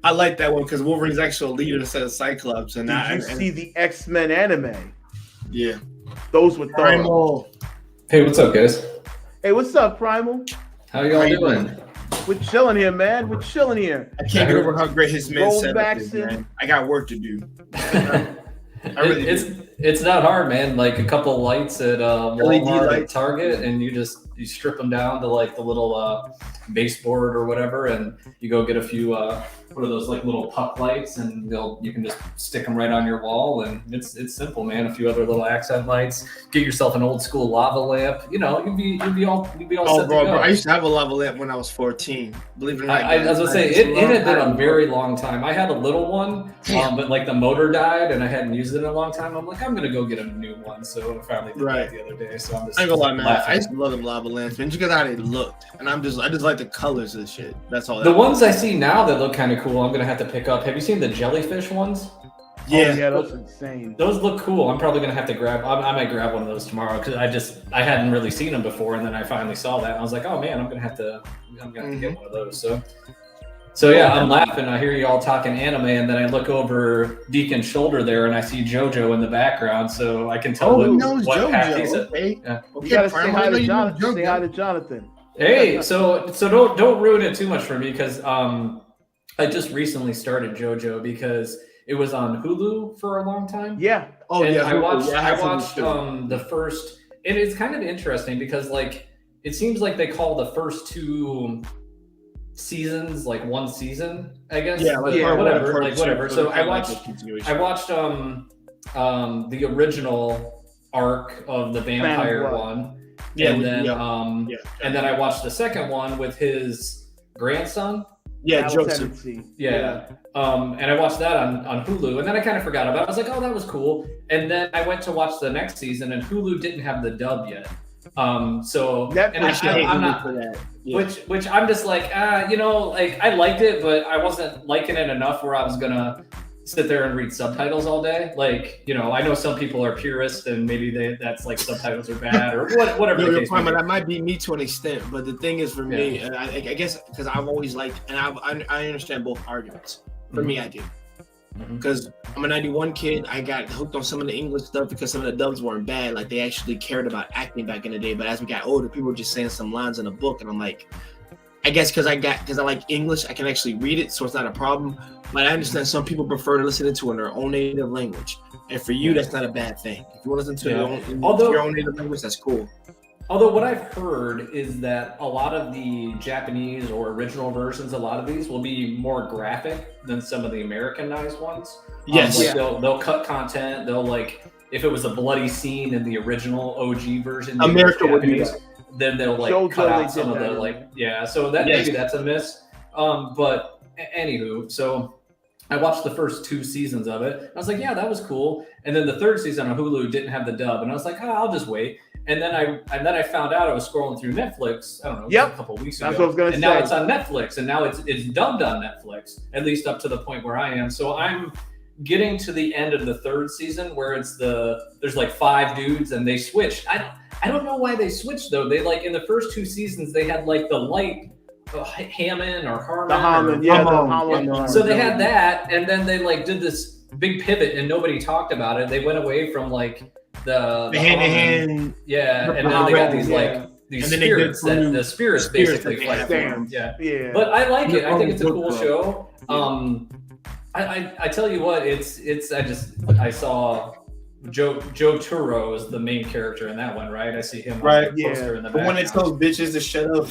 I like that one because Wolverine's actually a leader instead of Cyclops. And Did you see the X-Men anime? Yeah. Those were thorough. Primal. Hey, what's up, guys? Hey, what's up, Primal? How y'all How you doing? We're chilling here, man. We're chilling here. I can't get over how great his man Roll setup is, Baxton. man. I got work to do. really It's not hard, man. Like a couple lights at LED Walmart, lights. Target, and you strip them down to like the little baseboard or whatever, and you go get a few what are those like little puck lights, and you can just stick them right on your wall, and it's simple, man. A few other little accent lights. Get yourself an old school lava lamp. You know, you'd be all Oh, set bro, to go. I used to have a lava lamp when I was 14. Believe it or not. I was gonna say it had been a very long time. I had a little one, Damn. but like the motor died and I hadn't used it in a long time. I'm like, I'm gonna go get a new one. So I finally did Right. that the other day. So I'm just I ain't gonna lie, man. laughing. I used to love them lava lamps, man. Just because how they looked, and I just like the colors of the shit. That's all. The ones I see now that look kind of cool, I'm gonna have to pick up. Have you seen the jellyfish ones? Yeah. Oh, yeah, that's insane. Those look cool. I'm probably gonna have to grab. I might grab one of those tomorrow because I hadn't really seen them before, and then I finally saw that, and I was like, oh man, I'm gonna have to get one of those. So yeah, I'm laughing. I hear you all talking anime, and then I look over Deacon's shoulder there, and I see JoJo in the background, so I can tell Oh, he knows what path he's JoJo. at. Okay. Yeah. Okay, You gotta say Prime, I hi know to you know Jonathan. Say JoJo. hi to Jonathan. Hey, so don't ruin it too much for me because I just recently started JoJo because it was on Hulu for a long time. Yeah. Oh And yeah, I watched yeah, I have some watched too. the first, and it's kind of interesting because like it seems like they call the first two seasons like one season, I guess. Yeah, But yeah, whatever. So I watched continuation. the original arc of the vampire Blood. one. Yeah, and then yeah. and then I watched the second one with his grandson. Yeah, Battle Joseph. Tendency. Yeah. And I watched that on Hulu, and then I kind of forgot about it. I was like, oh, that was cool. And then I went to watch the next season, and Hulu didn't have the dub yet. So Netflix and Actually, I hate I'm Hulu not for that. Yeah. which I'm just like, like I liked it, but I wasn't liking it enough where I was gonna sit there and read subtitles all day. Like, I know some people are purists and maybe that's like subtitles are bad or whatever the You're case fine, may but be. that might be me to an extent. But the thing is, for me, and I guess because I've always liked, and I understand both arguments. For me, I do. Because I'm a 91 kid. I got hooked on some of the English stuff because some of the dubs weren't bad. Like, they actually cared about acting back in the day. But as we got older, people were just saying some lines in a book. And I'm like, I guess because I like English, I can actually read it, so it's not a problem. But I understand some people prefer to listen to it in their own native language, and for you, that's not a bad thing. If you want to listen to your own native language, that's cool. Although what I've heard is that a lot of the Japanese or original versions, a lot of these will be more graphic than some of the Americanized ones. Yes, like they'll cut content. They'll like if it was a bloody scene in the original OG version, America would do Japanese, that. then they'll like JoJo, cut they out did some of that. the like So that maybe that's a miss. But anywho, so I watched the first 2 seasons of it. I was like, yeah, that was cool. And then the third season on Hulu didn't have the dub, and I was like, I'll just wait. And then I found out I was scrolling through Netflix. I don't know, a couple of weeks ago. That's what I was gonna and say. now it's on Netflix, and now it's dubbed on Netflix, at least up to the point where I am. So I'm getting to the end of the 3rd season where there's like 5 dudes and they switched. I don't know why they switched though. They like in the first 2 seasons they had like the light Hammond or Harmon. The Hammond, Hammond. So they had that, and then they like did this big pivot, and nobody talked about it. They went away from like the hand-to-hand. Yeah, and then they got these like these and then spirits that the spirits basically that fight for them. Yeah. But I like it. I think it's a cool Book show. I tell you what, I saw Joe Turo is the main character in that one, right? I see him Right, on the poster in the But back. when it tells bitches to shut up.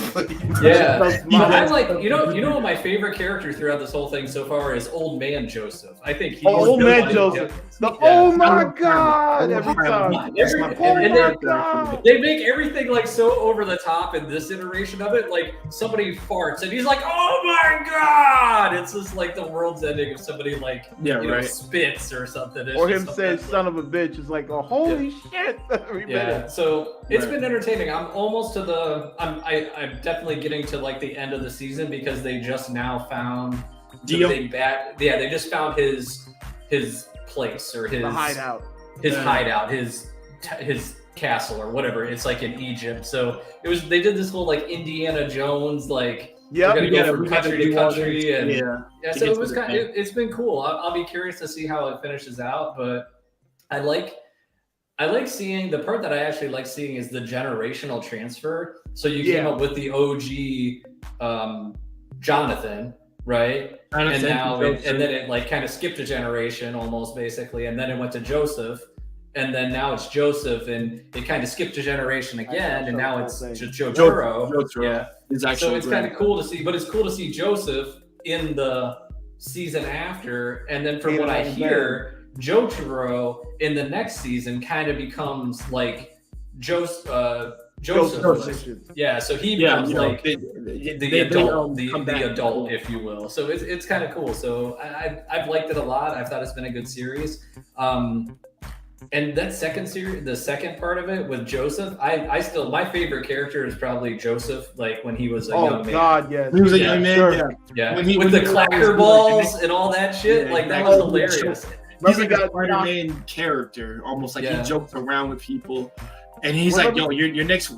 Yeah, That's but my- I like you know what my favorite character throughout this whole thing so far is Old Man Joseph. I think he's Old the Man one- Joseph. Yeah. Oh my God! Every Every time. Every- my and Oh they- my God! They make everything like so over the top in this iteration of it. Like somebody farts and he's like, "Oh my God!" It's just like the world's ending if somebody like spits or something. It's Or just him something saying that's "son of a bitch" is like, "Oh holy shit!" Every yeah, minute. so it's Right. been entertaining. I'm almost to I'm definitely getting to like the end of the season because they just now found the Dio? big bad. Yeah, they just found his place or his The hideout. his Yeah. hideout, his castle or whatever. It's like in Egypt. So they did this whole like Indiana Jones like Yep. we're gonna go from we gotta country to do all country this. and Yeah. so to it get was to the kind. It's been cool. I'll be curious to see how it finishes out, but I like seeing the part that I actually like seeing is the generational transfer. So you came Yeah. up with the OG Jonathan, right? And now and then it like kind of skipped a generation almost basically, and then it went to Joseph, and then now it's Joseph, and it kind of skipped a generation again, and now it's Joe Turo. Yeah. Is So actually it's kind of cool to see, but it's cool to see Joseph in the season after, and then from what I hear, Joe Turo in the next season kind of becomes like Joseph. Yeah, so he becomes like the adult, if you will. So it's kind of cool. So I've liked it a lot. I thought it's been a good series. And that second series, the second part of it with Joseph, I still my favorite character is probably Joseph. Like when he was a young man. God, yes. He was a Yeah, young man. sure. Yeah. Yeah, When he- with when the he was clacker like- balls and all that shit. Yeah, like that exactly. was hilarious. He's like Got a Spider-Man character, almost like Yeah. he jokes around with people, and he's like, "Yo, your next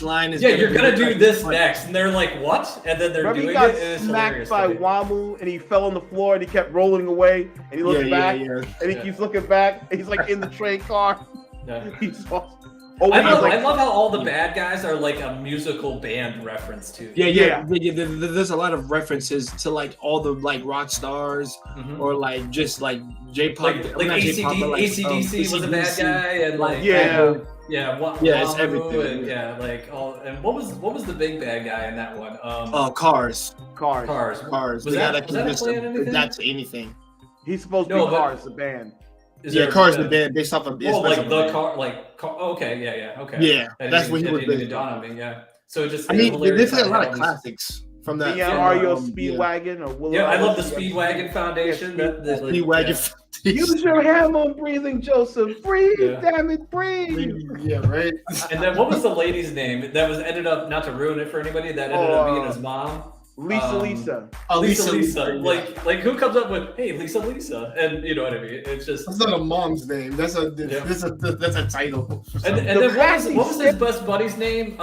line is Yeah, you're gonna do like this like- next, and they're like, "What?" And then they're Remember he doing got it. And it's smacked hilarious by to me. Wamu and he fell on the floor and he kept rolling away and he looks back and he Yeah. keeps looking back and he's like in the train car. Yeah. He's awesome. I love how all the bad guys are like a musical band reference too. Yeah. There's a lot of references to like all the like rock stars Mhm. or like just like J-pop. like not J-pop, but, ACDC was a bad AC/DC. guy, and like Yeah. Yeah, it's Wamu, everything. and like all. And what was the big bad guy in that one? Cars. Cars. Was The that- guy was can that a just play on anything? adapt to anything. He's supposed to No, be but- Cars, the band. Is Yeah, there- Cars the band based off of. Oh, like based the off of- car, okay, yeah, okay. Yeah, That that's didn't what he even- was that didn't even based dawn on. on me. Yeah, so it just. I mean, hilarious there's a how lot of all these- classics from that. The from, REO yeah. Speedwagon or Willow. Yeah, I love the Speedwagon Foundation. Yeah, that- that, like, Speedwagon. Use your hammer, breathing Joseph. Breathe, Yeah. damn it, breathe. Yeah, right. And then what was the lady's name that was ended up, not to ruin it for anybody, that ended up being his mom? Lisa. Lisa. Like who comes up with, hey, Lisa, and you know what I mean? It's just. That's not a mom's name. That's a Yeah. that's a title. And then what was his best buddy's name?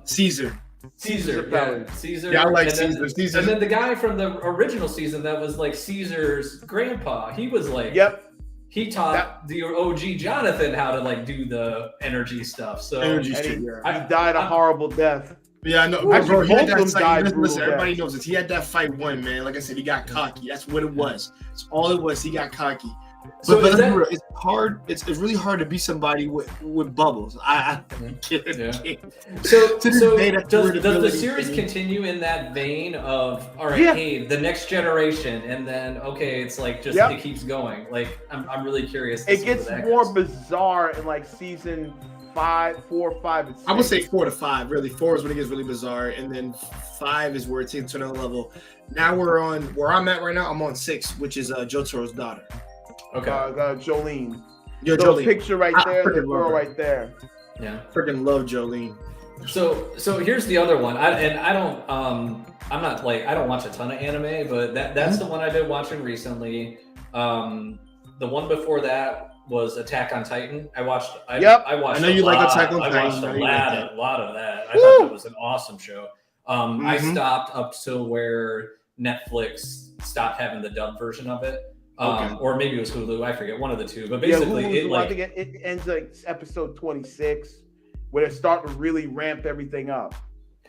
Caesar. Caesar. Yeah, Caesar. Yeah, I like and then- Caesar. Caesar. And then the guy from the original season that was like Caesar's grandpa, he was like, Yep. he taught the OG Jonathan how to like do the energy stuff. So Energy And shit. he, Yeah. he died a horrible death. Yeah, I know. Actually, Bro, he had both of them that died fight. Listen, brutal everybody deaths. knows this. He had that fight won, man. Like I said, he got cocky. That's what it was. It's all it was. He got cocky. So But is that- it's hard. It's really hard to be somebody with bubbles. I can't. Yeah. can't. So, To this so day, that's does weird the ability series for me. continue in that vein of all right, Yeah. hey, the next generation, and then okay, it's like just Yep. it keeps going. Like I'm really curious. To It see gets where that more goes. bizarre in like season 4, 5, and 6. I would say 4 to 5. Really, 4 is when it gets really bizarre, and then 5 is where it takes to another level. Now we're on where I'm at right now. I'm on 6, which is Jotaro's daughter. Okay. Jolene. Yo, The Jolene, picture right I there, the freaking love girl her. right there. Yeah. freaking love Jolene. So here's the other one. I don't I'm not like I don't watch a ton of anime, but that's the one I've been watching recently. The one before that was Attack on Titan. I watched. Yep. I watched. I know you a like lot- Attack on I Titan. watched I know a you like lot, that. a lot of that. I Woo! thought that was an awesome show. I Mhm. stopped up till where Netflix stopped having the dub version of it. Okay. Or maybe it was Hulu. I forget, one of the two. But Yeah, basically, Hulu's it the one, I like think it ends like episode 26, where they're starting to really ramp everything up.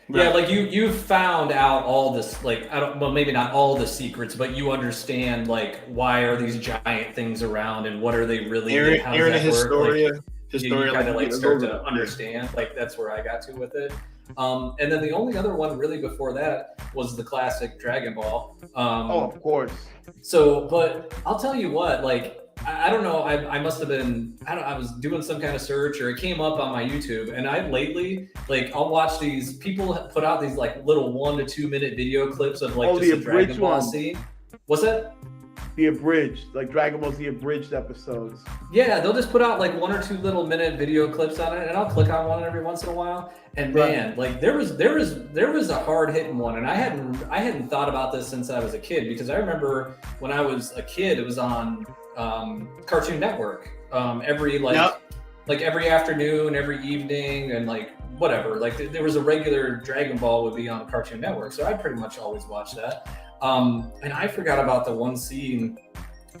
yeah, like you found out all this, like I don't, well, maybe not all the secrets, but you understand like why are these giant things around and what are they really? and how does Aaron that and work? Like, Historia. you Historia, kind of like yeah, start those to are- understand. Like that's where I got to with it. And then the only other one really before that was the classic Dragon Ball. Oh, of course. So, but I'll tell you what, like, I don't know, I must have been, I was doing some kind of search or it came up on my YouTube. And I lately, like, I'll watch these, people put out these like little 1 to 2 minute video clips of like Oh, just the a Dragon abridged Ball one. scene. What's that? The abridged, like Dragon Ball's the abridged episodes. Yeah, they'll just put out like 1 or 2 little minute video clips on it, and I'll click on one every once in a while. And Right. man, like there was a hard hitting one, and I hadn't thought about this since I was a kid because I remember when I was a kid, it was on Cartoon Network every Yep. like every afternoon, every evening, and like whatever. Like there was a regular Dragon Ball would be on Cartoon Network, so I pretty much always watched that. And I forgot about the one scene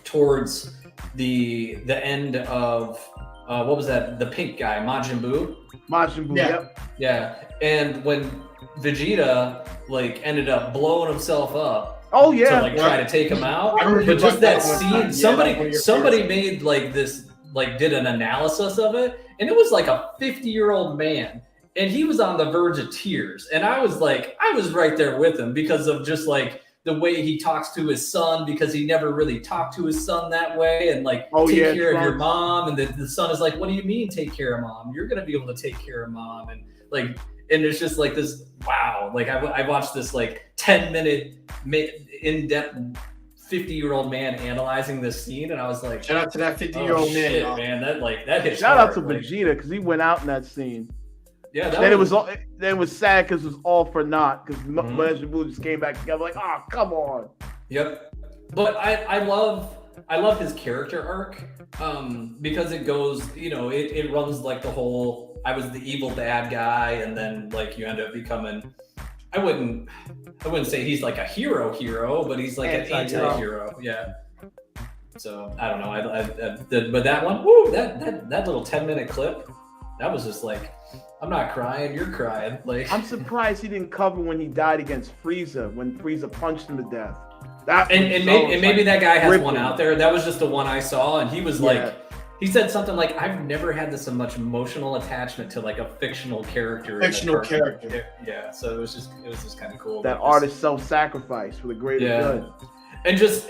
towards the end of what was that? The pink guy, Majin Buu. Majin Buu, Yeah. yep. Yeah, and when Vegeta like ended up blowing himself up Oh, to yeah. like try to take him out, I remember but you just brought that that one scene, time. Yeah, that was one of your somebody favorites. made like this, like did an analysis of it, and it was like a 50-year-old man, and he was on the verge of tears, and I was right there with him because of just like the way he talks to his son, because he never really talked to his son that way, and like Oh, take yeah, care of your Trunks. mom, and the son is like, what do you mean take care of mom? You're gonna be able to take care of mom, and like, and it's just like this, wow, like I watched this like 10-minute in-depth 50-year-old man analyzing this scene, and I was like, Shout out to that oh, 50-year-old man. shit, y'all. man, that hits Shout out hard. to like, Vegeta, because he went out in that scene. yeah, Then it was all. Then it was sad because it was all for naught. Because Mhm. Majin Buu just came back together. Like, oh, come on. Yep. But I love his character arc because it goes, it runs like the whole I was the evil bad guy, and then like you end up becoming, I wouldn't say he's like a hero, but he's like an Anti-hero. anti-hero. Yeah. So I don't know. But that one, woo, that little 10-minute clip, that was just like, I'm not crying, you're crying. Like I'm surprised he didn't cover when he died against Frieza, when Frieza punched him to death. That And, was and, so maybe, and maybe that guy has ripping. one out there. That was just the one I saw, and he was Yeah. like, he said something like, "I've never had this much emotional attachment to like a fictional character." in a Fictional cartoon." character. Yeah. So it was just kind of cool. that Just- artist self-sacrifice for the greater Yeah. good.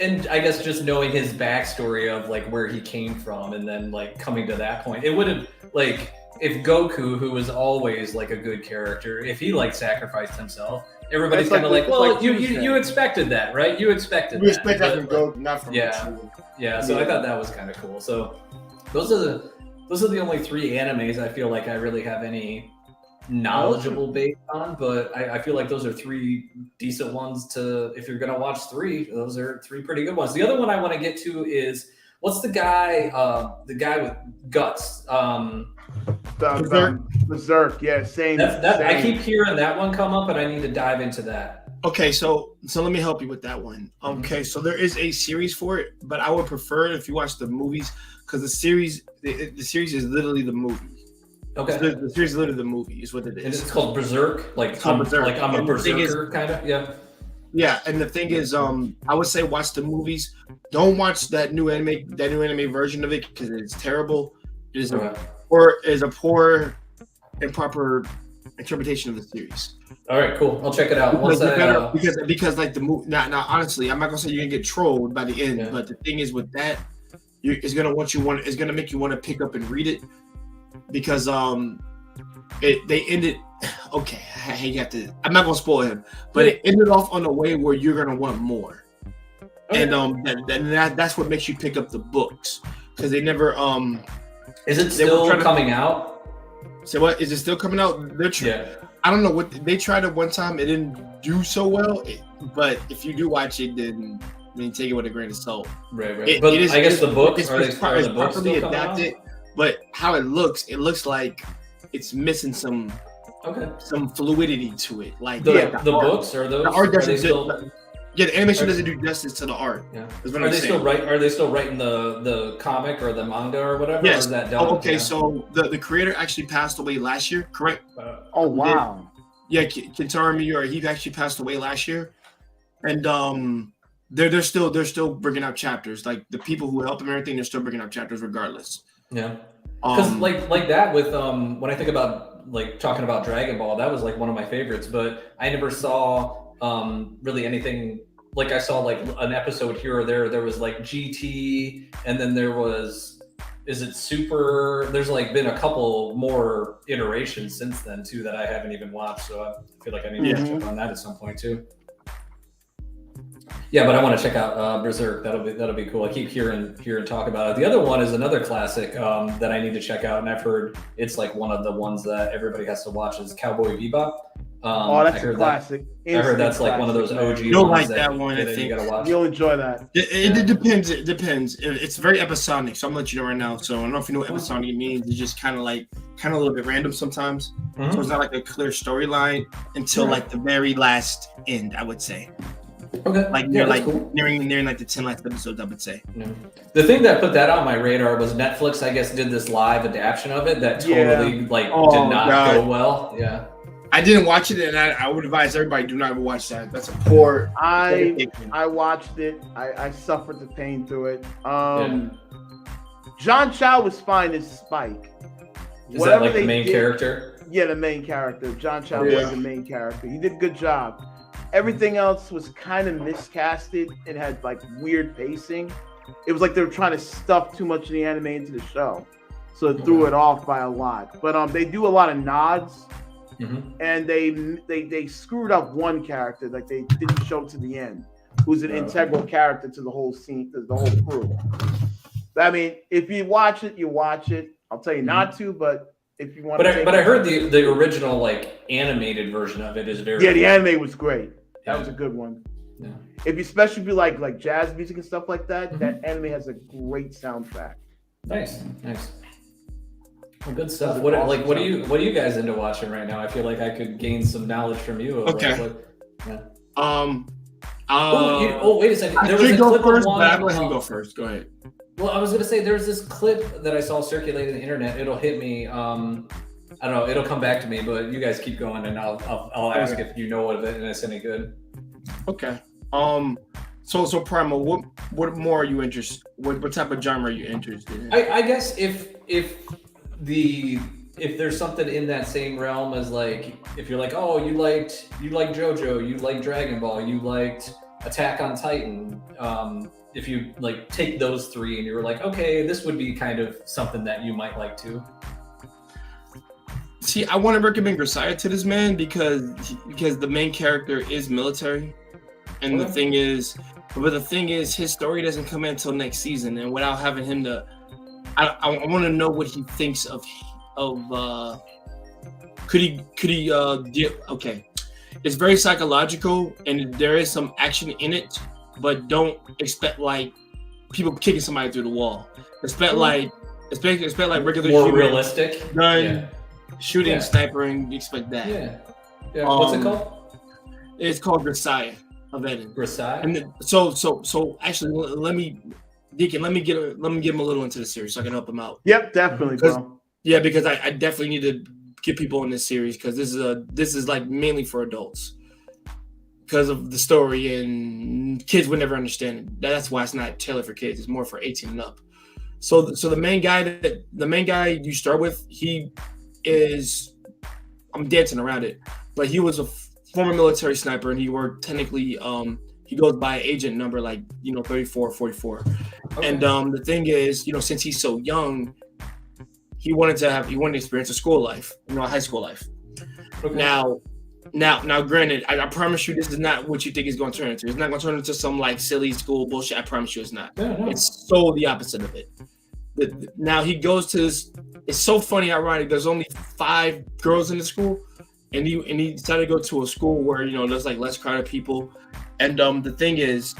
and I guess just knowing his backstory of like where he came from, and then like coming to that point, it would have like if Goku, who was always like a good character, if he like sacrificed himself, everybody's It's like kind of the- like, it's well, like you Tuesday. expected that, right? You expected We that. expect that But, from like, Goku, not from Yeah. Vegeta. Yeah, so I thought that was kind of cool. So those are the only 3 animes I feel like I really have any knowledgeable base on, but I feel like those are 3 decent ones to, if you're gonna watch 3, those are 3 pretty good ones. The other one I want to get to is what's the guy with guts? Berserk, yeah, same. I same. keep hearing that one come up, and I need to dive into that. Okay, so let me help you with that one. Okay, so there is a series for it, but I would prefer it if you watch the movies because the series is literally the movie. Okay. The series is literally the movie is what it And is. it's called Berserk. Like called I'm, Berserk. like I'm a And the thing is- berserker kind of. Yeah. Yeah, and the thing is, I would say watch the movies. Don't watch that new anime version of it because it's terrible. It is Okay. a poor, improper interpretation of the series. All right. Cool. I'll check it out. Once Because like the movie. Now, honestly, I'm not gonna say you're gonna get trolled by the end, Yeah. but the thing is with that, it's gonna make you want to pick up and read it because they ended. Okay, you have to. I'm not gonna spoil him, but it ended off on a way where you're gonna want more, Okay. and that's what makes you pick up the books because they never Is it they were still trying to- coming out? So what is it still coming out? Yeah. I don't know what they tried it one time. It didn't do so well, but if you do watch it, then take it with a grain of salt. Right. Right. It- But it is- I guess the books it's are the books properly still coming out? adapted, but how it looks like it's missing some Okay. fluidity to it. Like The art- books are those? the art are they doesn't still? the animation doesn't do justice to the art. Yeah. Is what Are I'm they saying. still Are they still writing the comic or the manga or whatever? Yes. Or is that done? Oh, okay, Yeah. so the creator actually passed away last year, correct? Oh wow. Yeah, Kentaro Miura, he actually passed away last year, and they're still bringing out chapters. Like the people who help him and everything, they're still bringing out chapters regardless. Yeah. Because Um, like that with when I think about like talking about Dragon Ball, that was like one of my favorites, but I never saw really anything. Like I saw like an episode here or there. There was like GT, and then there was is it Super? There's like been a couple more iterations since then too that I haven't even watched. So I feel like I need to catch up on that at some point too. Yeah, but I want to check out Berserk. That'll be cool. I keep hearing talk about it. The other one is another classic that I need to check out, and I've heard it's like one of the ones that everybody has to watch is Cowboy Bebop. Oh, that's I a heard classic. I heard that's like one of those Instant OG You'll ones like that one, I that you think. gotta watch. You'll enjoy that. it depends. It depends. It's very episodic, so I'm gonna let you know right now. So I don't know if you know what episodic means. It's just kind of a little bit random sometimes. Mhm. So it's not like a clear storyline until Right. like the very last end. I would say, Okay, like yeah, near that's like cool. nearing like the 10 last episodes. I would say. Yeah. The thing that put that on my radar was Netflix. I guess did this live adaptation of it that Yeah. totally Oh, did not God. go well. Yeah. I didn't watch it, and I would advise everybody do not watch that. That's a poor. I watched it. I suffered the pain through it. Yeah. John Cho was fine as Spike. Is Whatever that like they the main did- character? Yeah, the main character. John Cho Yeah. was the main character. He did a good job. Everything else was kind of miscasted. It had like weird pacing. It was like they were trying to stuff too much of the anime into the show, so it threw it off by a lot. But they do a lot of nods, Mhm. and they screwed up one character, like they didn't show to the end, who's an integral character to the whole scene, to the whole crew. I mean, if you watch it, you watch it. I'll tell you not to, but if you want to, But I heard the original like animated version of it is very yeah, the anime was great. That Yeah. was a good one. Yeah. If you especially if you like jazz music and stuff like that, Mhm. that anime has a great soundtrack. Nice. Well, good stuff. That's What awesome what are you guys into watching right now? I feel like I could gain some knowledge from you. Of, Okay. Like, what, wait a second. I There was a should go clip first, of but I'm one. letting you go first. Go ahead. Well, I was gonna say there's this clip that I saw circulating the internet. It'll hit me. I don't know. It'll come back to me, but you guys keep going, and I'll ask Okay. if you know of it and it's any good. Okay. So Primal, what more are you interested? What type of genre are you interested in? I guess if there's something in that same realm as like if you're like, oh, you liked JoJo, you liked Dragon Ball, you liked Attack on Titan. If you like take those three and you were like, okay, this would be kind of something that you might like too. See, I want to recommend Grisaya to this man because the main character is military, and the thing is, his story doesn't come in until next season, and without having him to, I want to know what he thinks of could he deal? Okay, it's very psychological, and there is some action in it, but don't expect like people kicking somebody through the wall. Expect like regular More shooting, realistic. gun, Yeah. shooting, Yeah. snipering. Expect that. Yeah. What's it Um, called? It's called Grisaya of Eden. Grisaya? And then, so actually, let me, Deacon, let me get him a little into the series so I can help him out. Yep, definitely, bro. Yeah, because I definitely need to get people in this series because this is like mainly for adults because of the story and kids would never understand it. That's why it's not tailored for kids. It's more for 18 and up. So the main guy you start with, I'm dancing around it, but he was a former military sniper and he worked technically he goes by agent number 34 44. Okay. And the thing is, since he's so young, he wanted to experience a school life, a high school life. Okay. Now, granted, I promise you, this is not what you think it's going to turn into. It's not going to turn into some silly school bullshit. I promise you, it's not. Yeah, no. It's so the opposite of it. Now he goes to this. It's so funny, ironic. There's only 5 girls in the school, and he decided to go to a school where there's less crowded people. And the thing is,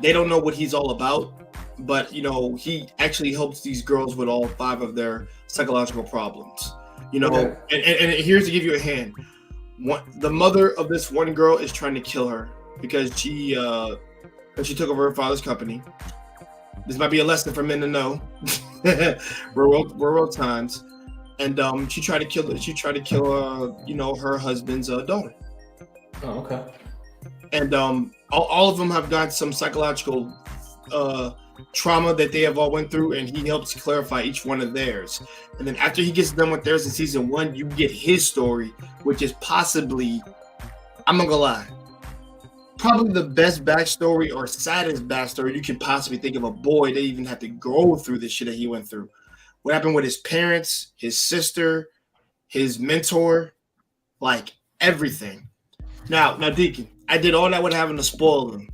they don't know what he's all about, but he actually helps these girls with all 5 of their psychological problems. Okay. And here's to give you a hand. The mother of this one girl is trying to kill her because she took over her father's company. This might be a lesson for men to know. Rural times, and she tried to kill her husband's daughter. Oh, okay. And all of them have got some psychological trauma that they have all went through, and he helps clarify each one of theirs. And then after he gets done with theirs in season 1, you get his story, which is possibly, I'm not gonna lie, probably the best backstory or saddest backstory you can possibly think of a boy that even had to go through the shit that he went through. What happened with his parents, his sister, his mentor, everything. Now, Deacon, I did all that without having to spoil them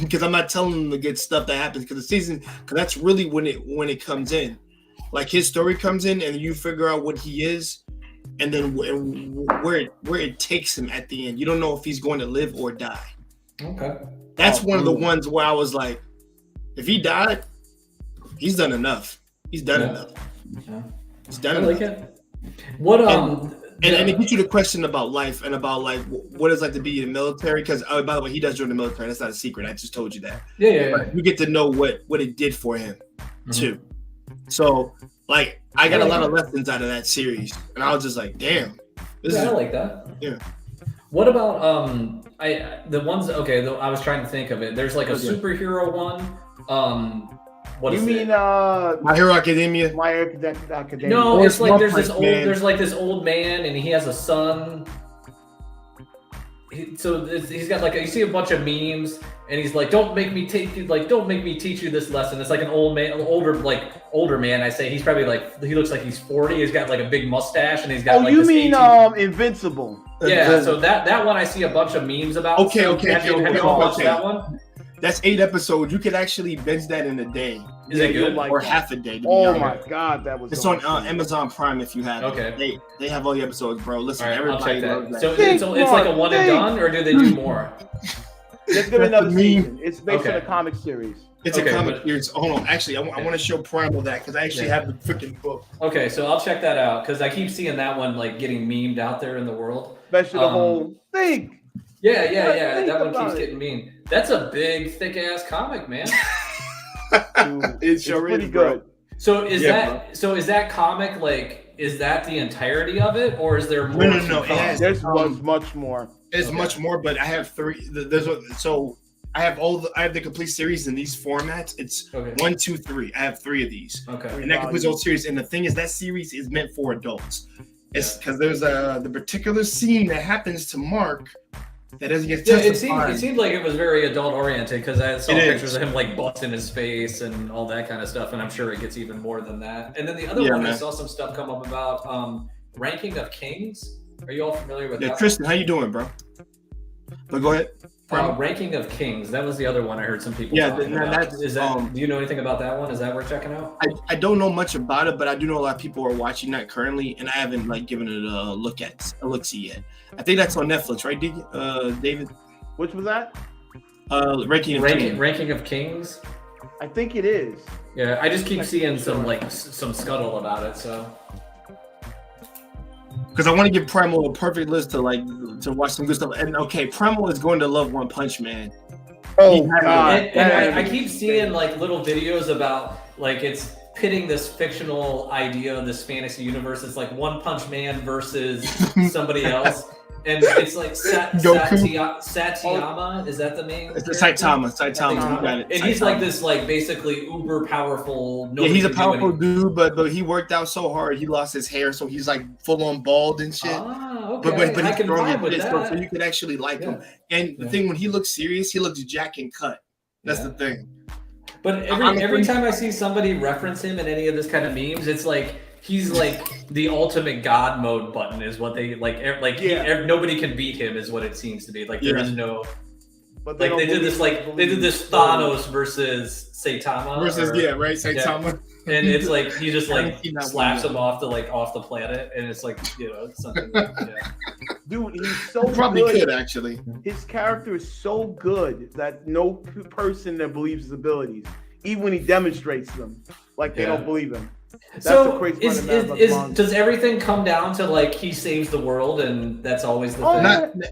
because I'm not telling them the good stuff that happens because that's really when it comes in. His story comes in and you figure out what he is and then where it takes him at the end. You don't know if he's going to live or die. Okay. That's one of the ones where I was like, if he died, he's done enough. He's done enough. Yeah. He's done enough. It. What and it gets you the question about life and about what it's like to be in the military. Because by the way, he does join the military. That's not a secret. I just told you that. Yeah. You get to know what it did for him too. So I got a lot of lessons out of that series, and I was just like, damn. I like that. Yeah. What about the ones? Okay, I was trying to think of it. There's a superhero one. What you is mean it? My Hero Academia? My Hero Academia. No, it's there's this old man and he has a son. He's got you see a bunch of memes and he's like, don't make me teach you this lesson. It's like an older man. I say he's probably he looks like he's 40. He's got a big mustache and he's got you mean Invincible? Yeah, so that one I see a bunch of memes about. Okay. Have you watched that one? That's 8 episodes. You could actually binge that in a day. Is it good? Or half a day. My God, that was. It's on Amazon Prime if you have it. Okay. They have all the episodes, bro. Listen, right, everybody loves that. So it's like a one and done, or do they do more? There's gonna be another season. It's based on a comic series. It's a comic series. Hold on. Actually, I want to show Primal that because I actually have the freaking book. Okay, so I'll check that out because I keep seeing that one getting memed out there in the world. Especially the whole thing. Yeah. That one keeps getting memed. That's a big, thick ass comic, man. It's pretty good. So is that comic is that the entirety of it, or is there more? No. There's much more. It's much more, but I have 3. I have the complete series in these formats. It's 1, 2, 3. I have 3 of these. Okay. And that completes the whole series. And the thing is, that series is meant for adults. It's because there's the particular scene that happens to Mark that doesn't get testified. It seemed like it was very adult oriented because I saw pictures of him busting his face and all that kind of stuff, and I'm sure it gets even more than that. And then the other one, I saw some stuff come up about Ranking of Kings. Are you all familiar with that? Yeah, Tristan, how you doing, bro? But go ahead. Ranking of Kings. That was the other one I heard some people talking about. Do you know anything about that one? Is that worth checking out? I don't know much about it, but I do know a lot of people are watching that currently, and I haven't given it a look-see yet. I think that's on Netflix, right, David? Which was that? Ranking of Kings. I think it is. Yeah, I just keep seeing some scuttle about it, so. Because I want to give Primal a perfect list to watch some good stuff. And Primal is going to love One Punch Man. Oh God! And I keep seeing little videos about it's pitting this fictional idea, this fantasy universe. It's like One Punch Man versus somebody else. And it's like Saitama, is that the name? It's Saitama. You got it. And he's like this, like basically uber powerful. Yeah, he's a powerful dude, but he worked out so hard, he lost his hair, so he's like full on bald and shit. Okay. But I he's can strong vibe with and that. so you could actually like him. And the thing, when he looks serious, he looks jack and cut. That's the thing. But every time I see somebody reference him in any of this kind of memes, it's like he's like the ultimate god mode button is what they like. Nobody can beat him is what it seems to be. Like there is no. But they did this Thanos versus Saitama. Saitama. Yeah. And it's like he just like slaps him off the planet, and it's like something. Dude, he's so probably good. could actually. His character is so good that no person that believes his abilities, even when he demonstrates them, like they don't believe him. That's the So crazy part about the manga. does everything come down to like he saves the world and that's always the thing?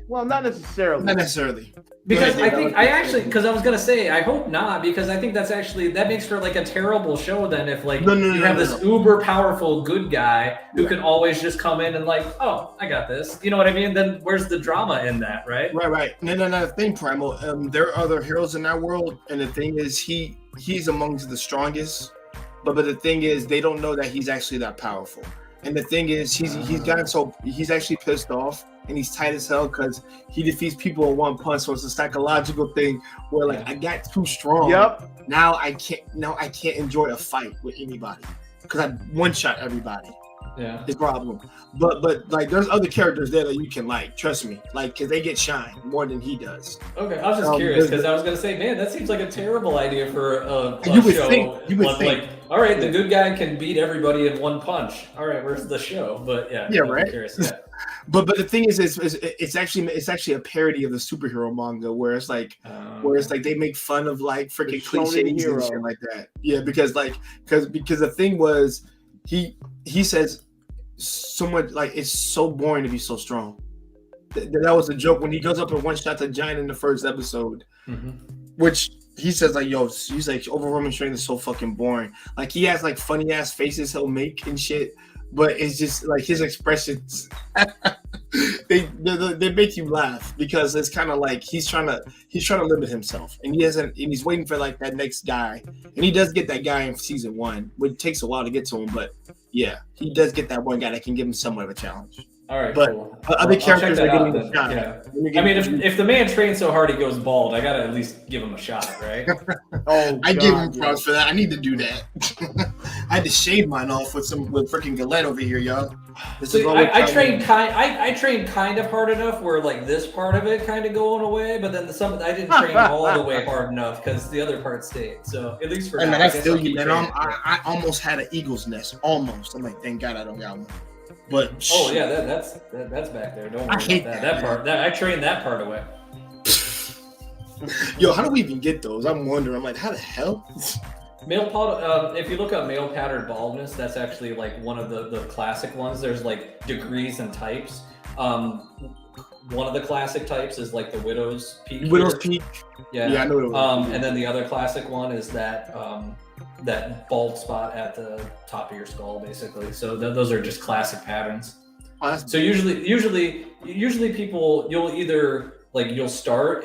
Not necessarily. Not necessarily. Because I was gonna say I hope not, because I think that makes for like a terrible show then if like you have this uber powerful good guy who can always just come in and like, oh, I got this. You know what I mean? Then where's the drama in that, right? Right. No. The thing, Primal. There are other heroes in that world, and the thing is, he's amongst the strongest. But the thing is, they don't know that he's actually that powerful. And the thing is, he's actually pissed off and he's tight as hell because he defeats people in one punch. So it's a psychological thing where like I got too strong. Yep. Now I can't enjoy a fight with anybody because I one shot everybody. Yeah. His problem. But like there's other characters there that you can like, trust me, like because they get shine more than he does. Okay, I was just curious because I was gonna say, man, that seems like a terrible idea for a you would show. You would think. Like, all right, the good guy can beat everybody in one punch. All right, where's the show? But right. Curious, yeah. But the thing is, it's actually a parody of the superhero manga where it's like they make fun of like freaking cliches and shit like that. Yeah, because the thing was he says so much like it's so boring to be so strong. That was a joke when he goes up and one shot the giant in the first episode, which he says like, yo, he's like overwhelming strength is so fucking boring. Like he has like funny ass faces he'll make and shit. But it's just like his expressions, they make you laugh because it's kind of like he's trying to limit himself, and he's waiting for like that next guy, and he does get that guy in season 1, but it takes a while to get to him. But yeah, he does get that one guy that can give him somewhat of a challenge. All right, but cool. Other characters are getting a shot. Yeah. I mean, if the man trains so hard he goes bald, I gotta at least give him a shot, right? I give him props for that. I need to do that. I had to shave mine off with freaking Gillette over here, y'all. I trained kind of hard enough where like this part of it kind of going away, but then I didn't train all the way hard enough because the other part stayed. So at least for now, I still you, man. I almost had an eagle's nest. Almost. I'm like, thank God I don't got one. But that's back there. Don't worry I hate about that part. I trained that part away. Yo, how do we even get those? I'm wondering. I'm like, how the hell? If you look up male pattern baldness, that's actually like one of the classic ones. There's like degrees and types. One of the classic types is like the widow's peak. Widow's peak. Yeah. Yeah, I know what and then the other classic one is that bald spot at the top of your skull, basically. So those are just classic patterns. So usually people, you'll start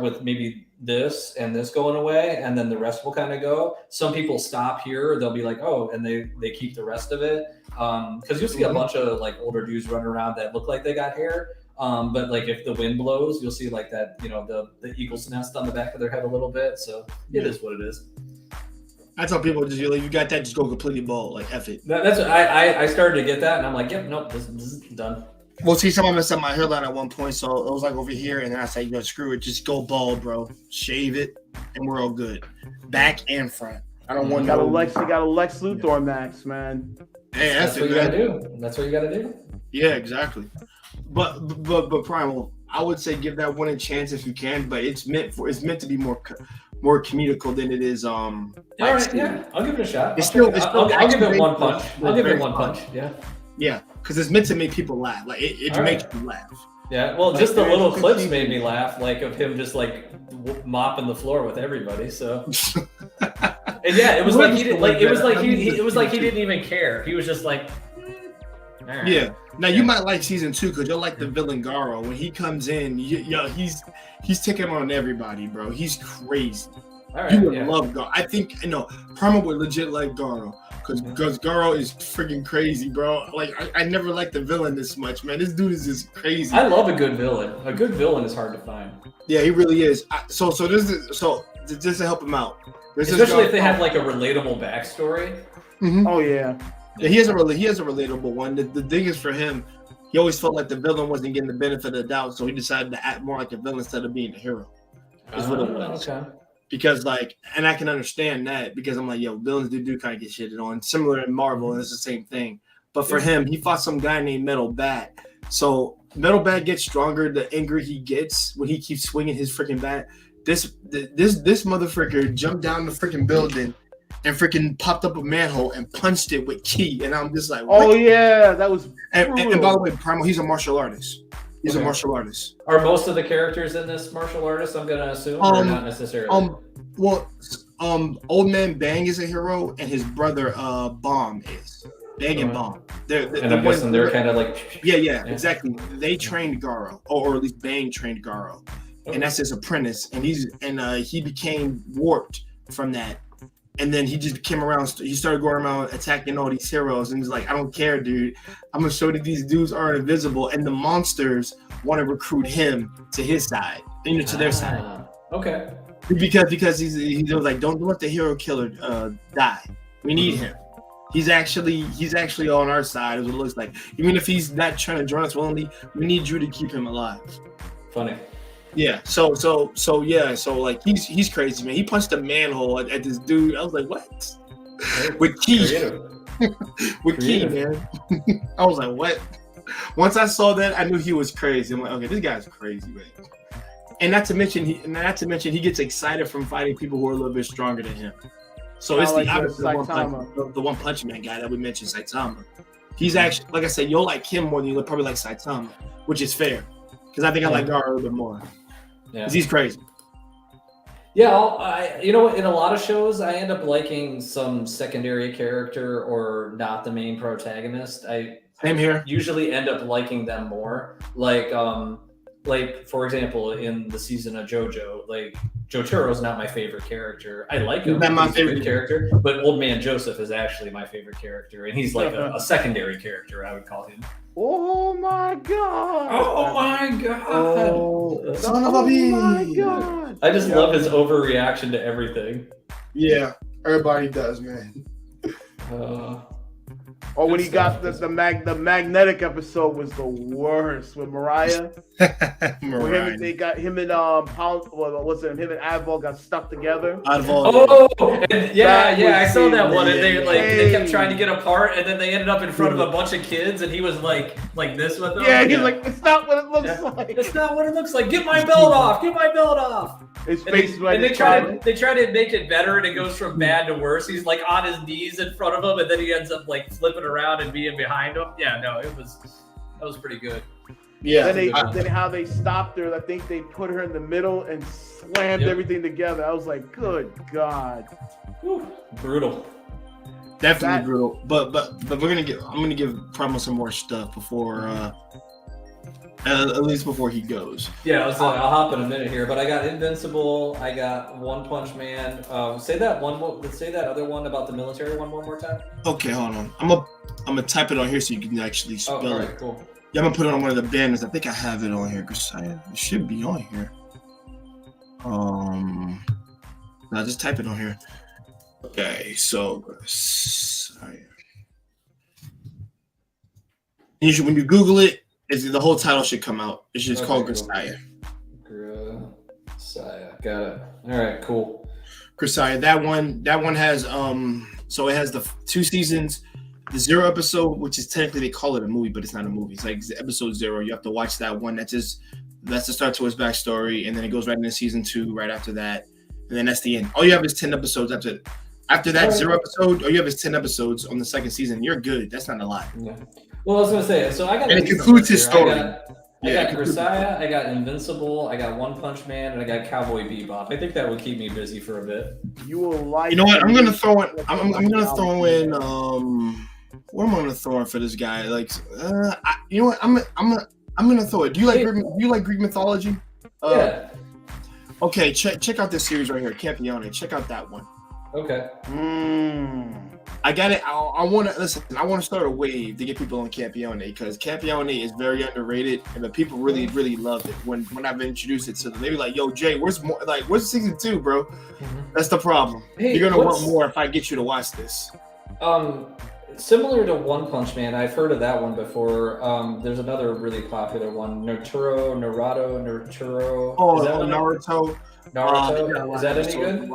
with maybe this and this going away, and then the rest will kind of go. Some people stop here, they'll be like, oh, and they keep the rest of it. Because you'll see a bunch of like older dudes running around that look like they got hair. But like if the wind blows, you'll see like that, the eagle's nest on the back of their head a little bit. So it is what it is. I tell people just you got that, just go completely bald, like F it. That's what I started to get that, and I'm like, yep, nope, this is done. Well, see, someone messed up my hairline at one point, so it was like over here, and then I said, yo, screw it, just go bald, bro. Shave it, and we're all good, back and front. I don't want you got a Lex Luthor max, man. Hey, that's what you gotta do. That's what you gotta do. Yeah, exactly. But Primal, I would say give that one a chance if you can, but it's meant to be more comedical than it is. All right, yeah, I'll give it a shot. I'll give it one punch. I'll give it one punch. Yeah. Yeah, because it's meant to make people laugh. Like it makes you laugh. Yeah, well, just the little clips made me laugh, like of him just like mopping the floor with everybody. So. And yeah, it was like he didn't like. It was like it was like he didn't even care. He was just like, all right. Yeah. Now you might like season 2 because you'll like the villain Garo. When he comes in, he's taking on everybody, bro. He's crazy. All right, You would yeah. love Garo. I think Primal would legit like Garo because Garo is freaking crazy, bro. Like I never liked the villain this much, man. This dude is just crazy. I love a good villain. A good villain is hard to find, Yeah, he really is. So just to help him out, especially if they have like a relatable backstory. Oh yeah. Yeah, he has a relatable one. The thing is for him, he always felt like the villain wasn't getting the benefit of the doubt, so he decided to act more like a villain instead of being a hero. Is what it was. Okay. Because and I can understand that because I'm like, yo, villains do kind of get shitted on. Similar in Marvel, and it's the same thing. But for him, he fought some guy named Metal Bat. So Metal Bat gets stronger the angry he gets when he keeps swinging his freaking bat. This motherfucker jumped down the freaking building and freaking popped up a manhole and punched it with ki. And I'm just like, what? Oh yeah, that was. And by the way, Primal, he's a martial artist. He's a martial artist. Are most of the characters in this martial artist? I'm gonna assume, or not necessarily. Old Man Bang is a hero, and his brother Bomb is. Bang and Bomb. And I'm guessing they're kind of like. Yeah, exactly. They trained Garo, or at least Bang trained Garo, and that's his apprentice. And he became warped from that. And then he just came around. He started going around attacking all these heroes, and he's like, "I don't care, dude. I'm gonna show that these dudes aren't invisible." And the monsters want to recruit him to his side, to their side. Okay. Because he was like, "Don't let the hero killer die. We need him. He's actually on our side." Is what it looks like. Even if he's not trying to join us willingly, we need you to keep him alive. Funny. Yeah, so like he's crazy, man. He punched a manhole at this dude. I was like, what? With ki. With ki, man. I was like, what? Once I saw that, I knew he was crazy. I'm like, okay, this guy's crazy, man. And not to mention he gets excited from fighting people who are a little bit stronger than him. So it's like the opposite Saitama. the One Punch Man guy that we mentioned, Saitama. He's actually, like I said, you'll like him more than you'll probably like Saitama, which is fair. Because I think I like Garo a little bit more. Yeah. Because he's crazy. Yeah, in a lot of shows, I end up liking some secondary character or not the main protagonist. I Same here. usually end up liking them more. Like for example, in the season of JoJo, like Jotaro's not my favorite character. I like him; He's not my he's a good favorite character. But Old Man Joseph is actually my favorite character, and he's like a secondary character. I would call him. Oh my god! Oh my god! Oh, Son of a oh my bee. god! I just love his overreaction to everything. Yeah, everybody does, man. Or when he got the magnetic episode was the worst with Mariah. Where him and Adval got stuck together. I saw that one, and they kept trying to get apart, and then they ended up in front of a bunch of kids, and he was like this with them. Yeah, he's like, it's not what it looks like. It's not what it looks like. Get my belt off. Get my belt off. His face is like. And they try to make it better, and it goes from bad to worse. He's like on his knees in front of him, and then he ends up like flipping around and being behind him. Yeah, no, that was pretty good. Yeah. Then how they stopped her, I think they put her in the middle and slammed everything together. I was like, good God. Whew, brutal. Definitely brutal. But I'm gonna give Primal some more stuff before at least before he goes. Yeah, I'll hop in a minute here, but I got Invincible, I got One Punch Man. Say that other one about the military one more time. Okay, hold on. I'm gonna type it on here so you can actually spell it. Cool. Yeah, I'm gonna put it on one of the banners. I think I have it on here because it should be on here. No, just type it on here. Okay, so when you Google it, the whole title should come out. It's just called Grisaya. Grisaya, got it. All right, cool. Grisaya. That one has so it has the 2 seasons. The 0 episode, which is technically they call it a movie, but it's not a movie. It's like episode 0. You have to watch that one. That's the start to his backstory, and then it goes right into season 2 right after that, and then that's the end. All you have is 10 episodes after that 0 episode. All you have is 10 episodes on the second season. You're good. That's not a lot. Yeah. Well, I was gonna say, so I got. And it concludes his story. I got Grisaya, I got Invincible, I got One Punch Man, and I got Cowboy Bebop. I think that would keep me busy for a bit. You will like. You know what? I'm gonna throw in. I'm gonna throw in. What am I gonna throw in for this guy? Like, you know what? I'm gonna throw it. Do you like Greek mythology? Yeah. Okay, check out this series right here, Campione. Check out that one. Okay. I got it. I want to listen. I want to start a wave to get people on Campione because Campione is very underrated, and the people really, really love it. When I've introduced it to them, they be like, "Yo, Jay, where's more? Like, where's season 2, bro?" That's the problem. Hey, you're gonna want more if I get you to watch this. Similar to One Punch Man, I've heard of that one before. There's another really popular one, Naruto. Oh, Is that one? Naruto. Naruto. Is that any good?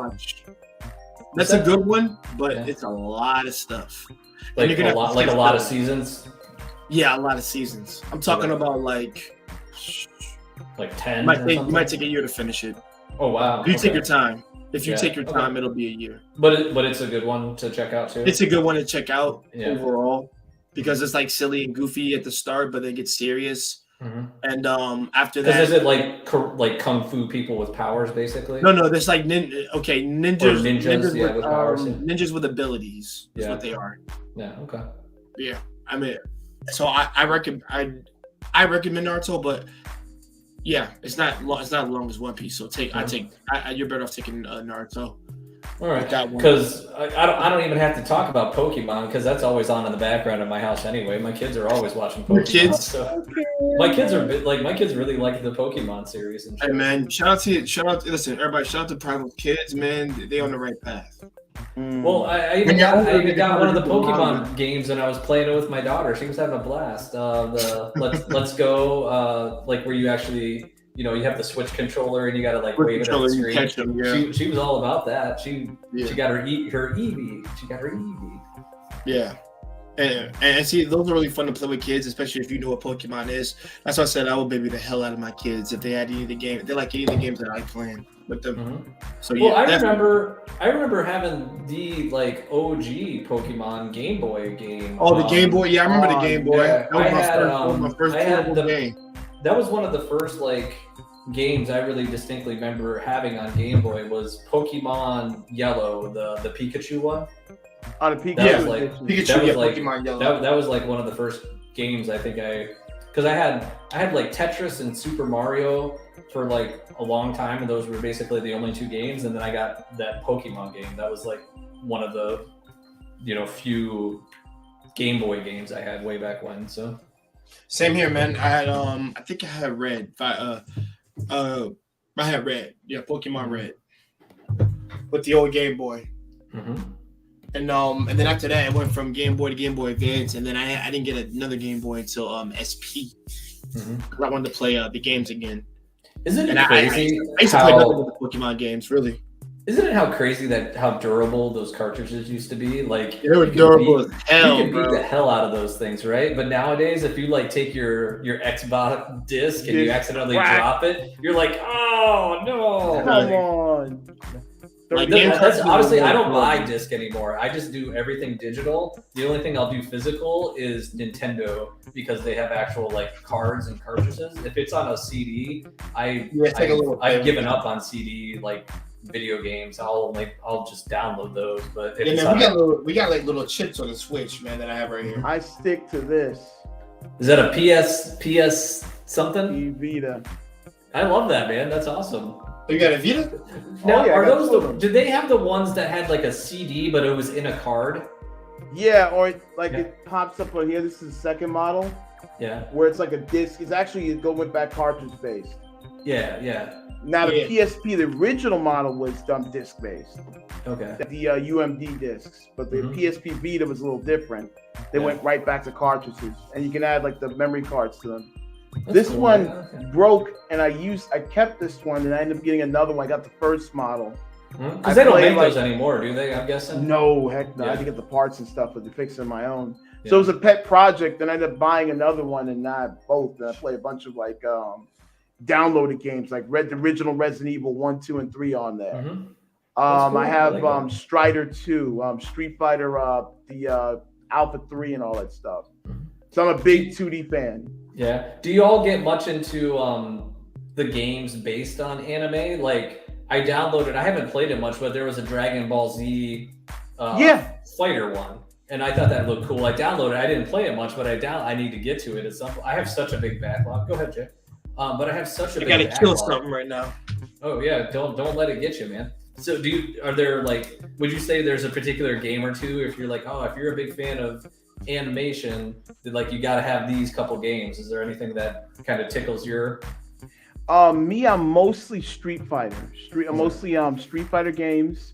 That's a good one, but it's a lot of stuff. Like a lot of seasons. Yeah, a lot of seasons. I'm talking about like 10. You might take a year to finish it. Oh wow! If you take your time. If you take your time, it'll be a year. But it's a good one to check out too. It's a good one to check out overall because it's like silly and goofy at the start, but then it gets serious. And after that, is it like kung fu people with powers basically? No, there's like ninjas with powers. Ninjas with abilities. Is what they are. Yeah. Okay. Yeah, I mean, so I recommend Naruto, but. Yeah, it's not as long as One Piece. So you're better off taking Naruto. All right, because I don't even have to talk about Pokemon because that's always on in the background of my house anyway. My kids are always watching Pokemon. So my kids really like the Pokemon series. And hey man, shout out listen, everybody, shout out to Primal Kids, man. They on the right path. Well, I even got one of the Pokemon games and I was playing it with my daughter. She was having a blast. The Let's Go, like where you actually, you have the Switch controller and you got to like wave it at the screen. Catch them, yeah. She was all about that. She got her Eevee. She got her Eevee. Yeah. And see, those are really fun to play with kids, especially if you know what Pokemon is. That's why I said I would baby the hell out of my kids if they had any of the games. They like any of the games that I play with them. So yeah. Well, I remember having the like OG Pokemon Game Boy game. Oh, the Game Boy. Yeah, I remember the Game Boy. Yeah. That was my first game. That was one of the first like games I really distinctly remember having on Game Boy was Pokemon Yellow, the Pikachu one. Oh, the Pikachu. Pokemon Yellow. That was like one of the first games I think because I had like Tetris and Super Mario for like a long time, and those were basically the only 2 games. And then I got that Pokemon game. That was like one of the few Game Boy games I had way back when. So same here, man. I had I think I had Red. I had Red. Yeah, Pokemon Red with the old Game Boy. And then after that, I went from Game Boy to Game Boy Advance, and then I didn't get another Game Boy until SP. I wanted to play the games again. Isn't it crazy? I used to play nothing but the Pokemon games, really. Isn't it how crazy how durable those cartridges used to be? Like they were durable as hell. You can beat the hell out of those things, right? But nowadays, if you like take your Xbox disc and you accidentally drop it, you're like, oh no! Come on. Like that's honestly, I don't buy disc anymore. I just do everything digital. The only thing I'll do physical is Nintendo because they have actual like cards and cartridges. If it's on a CD, I've given up on CD like video games. I'll just download those. But if we got like little chips on the Switch, man, that I have right here. I stick to this. Is that a PS something? Vita. I love that, man. That's awesome. You got a Vita? Now, are those did they have the ones that had like a CD, but it was in a card? Yeah, or it pops up on here. This is the second model. Yeah. Where it's like a disc. It's actually going back cartridge based. Yeah. Now the PSP, the original model was disc based. Okay. The UMD discs, but the PSP Vita was a little different. They went right back to cartridges, and you can add like the memory cards to them. This one broke, and I kept this one, and I ended up getting another one. I got the first model. Because they don't make those anymore, do they? I'm guessing. No, heck no. I had to get the parts and stuff, but to fix it on my own. Yeah. So it was a pet project, and I ended up buying another one, and not both. And I play a bunch of like downloaded games, like the original Resident Evil 1, 2, and 3 on there. Cool. I have Strider 2, Street Fighter, the Alpha 3, and all that stuff. So I'm a big 2D fan. Yeah. Do you all get much into the games based on anime? Like, I downloaded. I haven't played it much, but there was a Dragon Ball Z fighter one, and I thought that looked cool. I downloaded. I didn't play it much, but I need to get to it. I have such a big backlog. Go ahead, Jay. But I have such a big gotta backlog. kill something right now. Oh yeah, don't let it get you, man. So are there like, would you say there's a particular game or two if you're like, oh, if you're a big fan of animation, that like you got to have these couple games? Is there anything that kind of tickles your? Me, I'm mostly Street Fighter. I'm mostly Street Fighter games.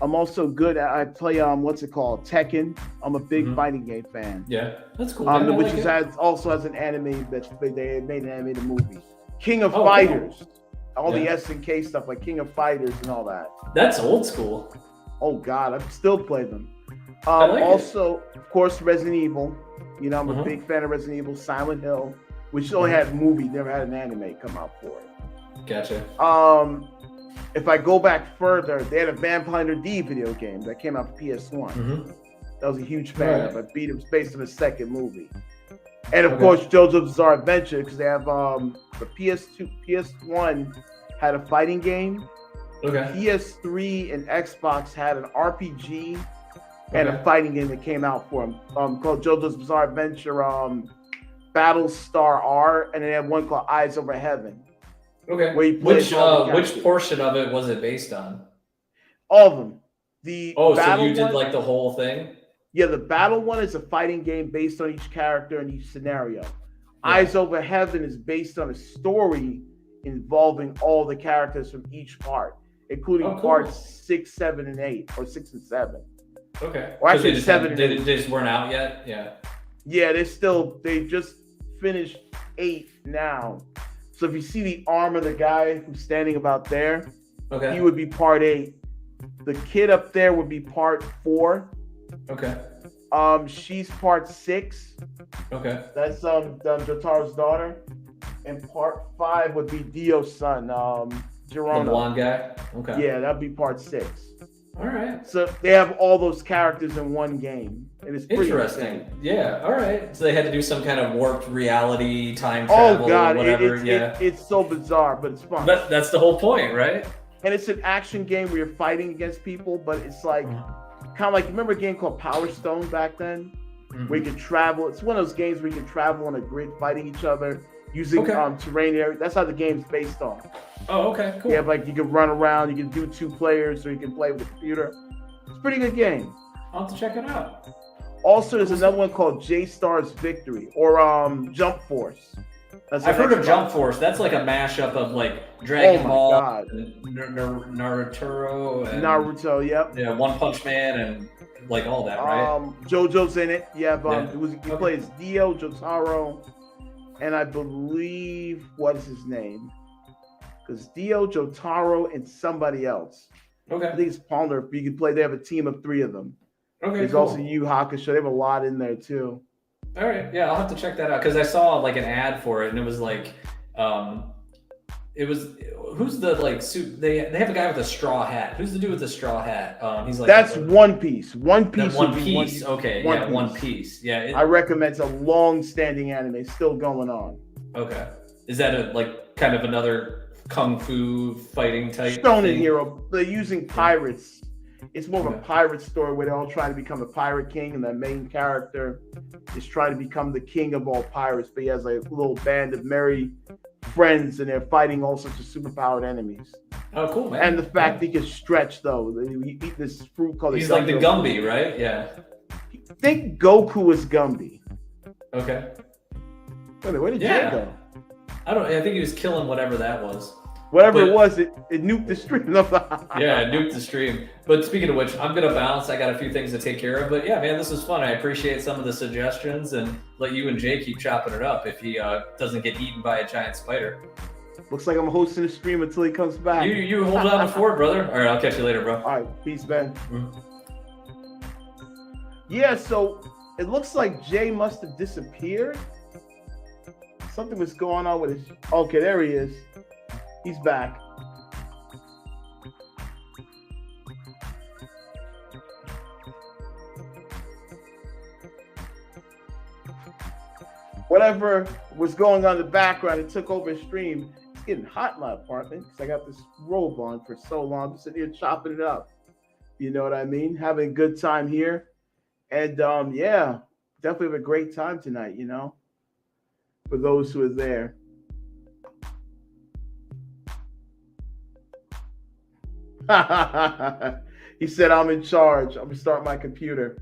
I'm also good at, I play what's it called, Tekken. I'm a big fighting game fan. Yeah, that's cool. Man. Which like also has an anime that's big. They made an animated movie, King of Oh, Fighters. cool. All the SNK stuff like King of Fighters and all that. That's old school. Oh God, I still play them. I like Also, of course, Resident Evil. You know, I'm a Mhm. big fan of Resident Evil. Silent Hill, which only had a movie, never had an anime come out for it. Gotcha. If I go back further, they had a Vampire D video game that came out for PS1. Mm-hmm. That was a huge fan Right. of. I beat it. It was based on the second movie. And of Okay. course, JoJo's Bizarre Adventure, because they have the PS2, PS1 had a fighting game. Okay. PS3 and Xbox had an RPG and Okay. a fighting game that came out for them called JoJo's Bizarre Adventure, Battlestar R, and they had one called Eyes Over Heaven. Okay. Where you play Which all the which characters. portion of it was it based on? All of them. The Oh, so battle you did one, like the whole thing? yeah, the battle one is a fighting game based on each character and each scenario. Eyes Over Heaven is based on a story involving all the characters from each part, including Oh, cool. parts 6, 7, and 8, or 6 and 7. Okay. Or 'Cause actually they just 7 haven't- and they just weren't out yet. Yeah. Yeah, they just finished 8 now. So if you see the arm of the guy who's standing about there, Okay. he would be part 8. The kid up there would be part 4. Okay. She's part 6. Okay. That's Jotaro's daughter. And part 5 would be Dio's son, The Gerono. blonde guy. Okay. Yeah, that'd be part 6. All right. So they have all those characters in one game. And it's pretty Interesting. insane. Yeah. All right. So they had to do some kind of warped reality, time Oh travel, God, whatever. it's it's so bizarre, but it's fun. That's the whole point, right? And it's an action game where you're fighting against people, but it's like kind of like, remember a game called Power Stone back then, where you can travel. It's one of those games where you can travel on a grid fighting each other using Okay. terrain area. That's how the game's based on. Oh, okay. Cool. You have like, you can run around, you can do 2 players, or you can play with a computer. It's a pretty good game. I'll have to check it out. Also, there's another one called J-Star's Victory or Jump Force. That's I've an heard of Xbox. Jump Force. That's like a mashup of like Dragon Oh my Ball, God. and Naruto, and Naruto, yep. yeah, One Punch Man, and like all that, right? JoJo's in it. You have Yeah. you play as Dio, Jotaro, and I believe what is his name? Because Dio, Jotaro, and somebody else. I Okay. think it's Palmer. You can play. They have a team of 3 of them. Okay. There's Cool. also Yu Hakusho. They have a lot in there too. All right. Yeah, I'll have to check that out because I saw like an ad for it, and it was like, it was who's the like suit? They have a guy with a straw hat. Who's the dude with the straw hat? He's like That's One Piece. One Piece. that One would be Piece. Okay. One Yeah. Piece. One Piece. Yeah. I recommend. It's a long-standing anime, still going on. Okay. Is that a like kind of another kung fu fighting type? Shonen thing? hero. They're using pirates. It's more of a Okay. pirate story where they all try to become a pirate king, and the main character is trying to become the king of all pirates. But he has a little band of merry friends, and they're fighting all sorts of superpowered enemies. Oh, cool, man. And the fact he can stretch, though, he eat this fruit called He's like the Gumby, right? Yeah. Think Goku is Gumby. Okay. Wait, where did Yeah. Jay go? I think he was killing whatever that was. Whatever But- it was, it nuked the stream. Yeah, nuke the stream. But speaking of which, I'm gonna bounce. I got a few things to take care of. But yeah, man, this was fun. I appreciate some of the suggestions, and let you and Jay keep chopping it up if he doesn't get eaten by a giant spider. Looks like I'm hosting the stream until he comes back. You hold down the fort, brother. All right, I'll catch you later, bro. All right, peace, Ben. Mhm. Yeah, so it looks like Jay must have disappeared. Something was going on with his. Okay, there he is. He's back. whatever was going on in the background, it took over the stream. It's getting hot in my apartment because I got this robe on for so long. I'm sitting here chopping it up. You know what I mean? Having a good time here. And yeah, definitely have a great time tonight, you know, for those who are there. He said, I'm in charge. I'm going to start my computer.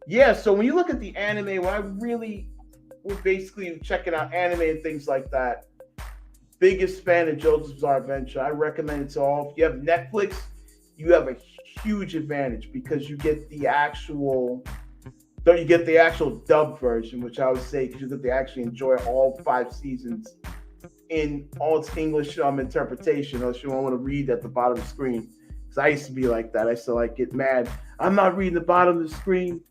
Yeah, so when you look at the anime, we're basically checking out anime and things like that. Biggest fan of JoJo's Bizarre Adventure. I recommend it to all. If you have Netflix, you have a huge advantage because you get the actual dub version, which I would say because you get to actually enjoy all 5 seasons in all its English interpretation, unless you don't want to read at the bottom of the screen. Because I used to be like that. I used to like get mad. I'm not reading the bottom of the screen.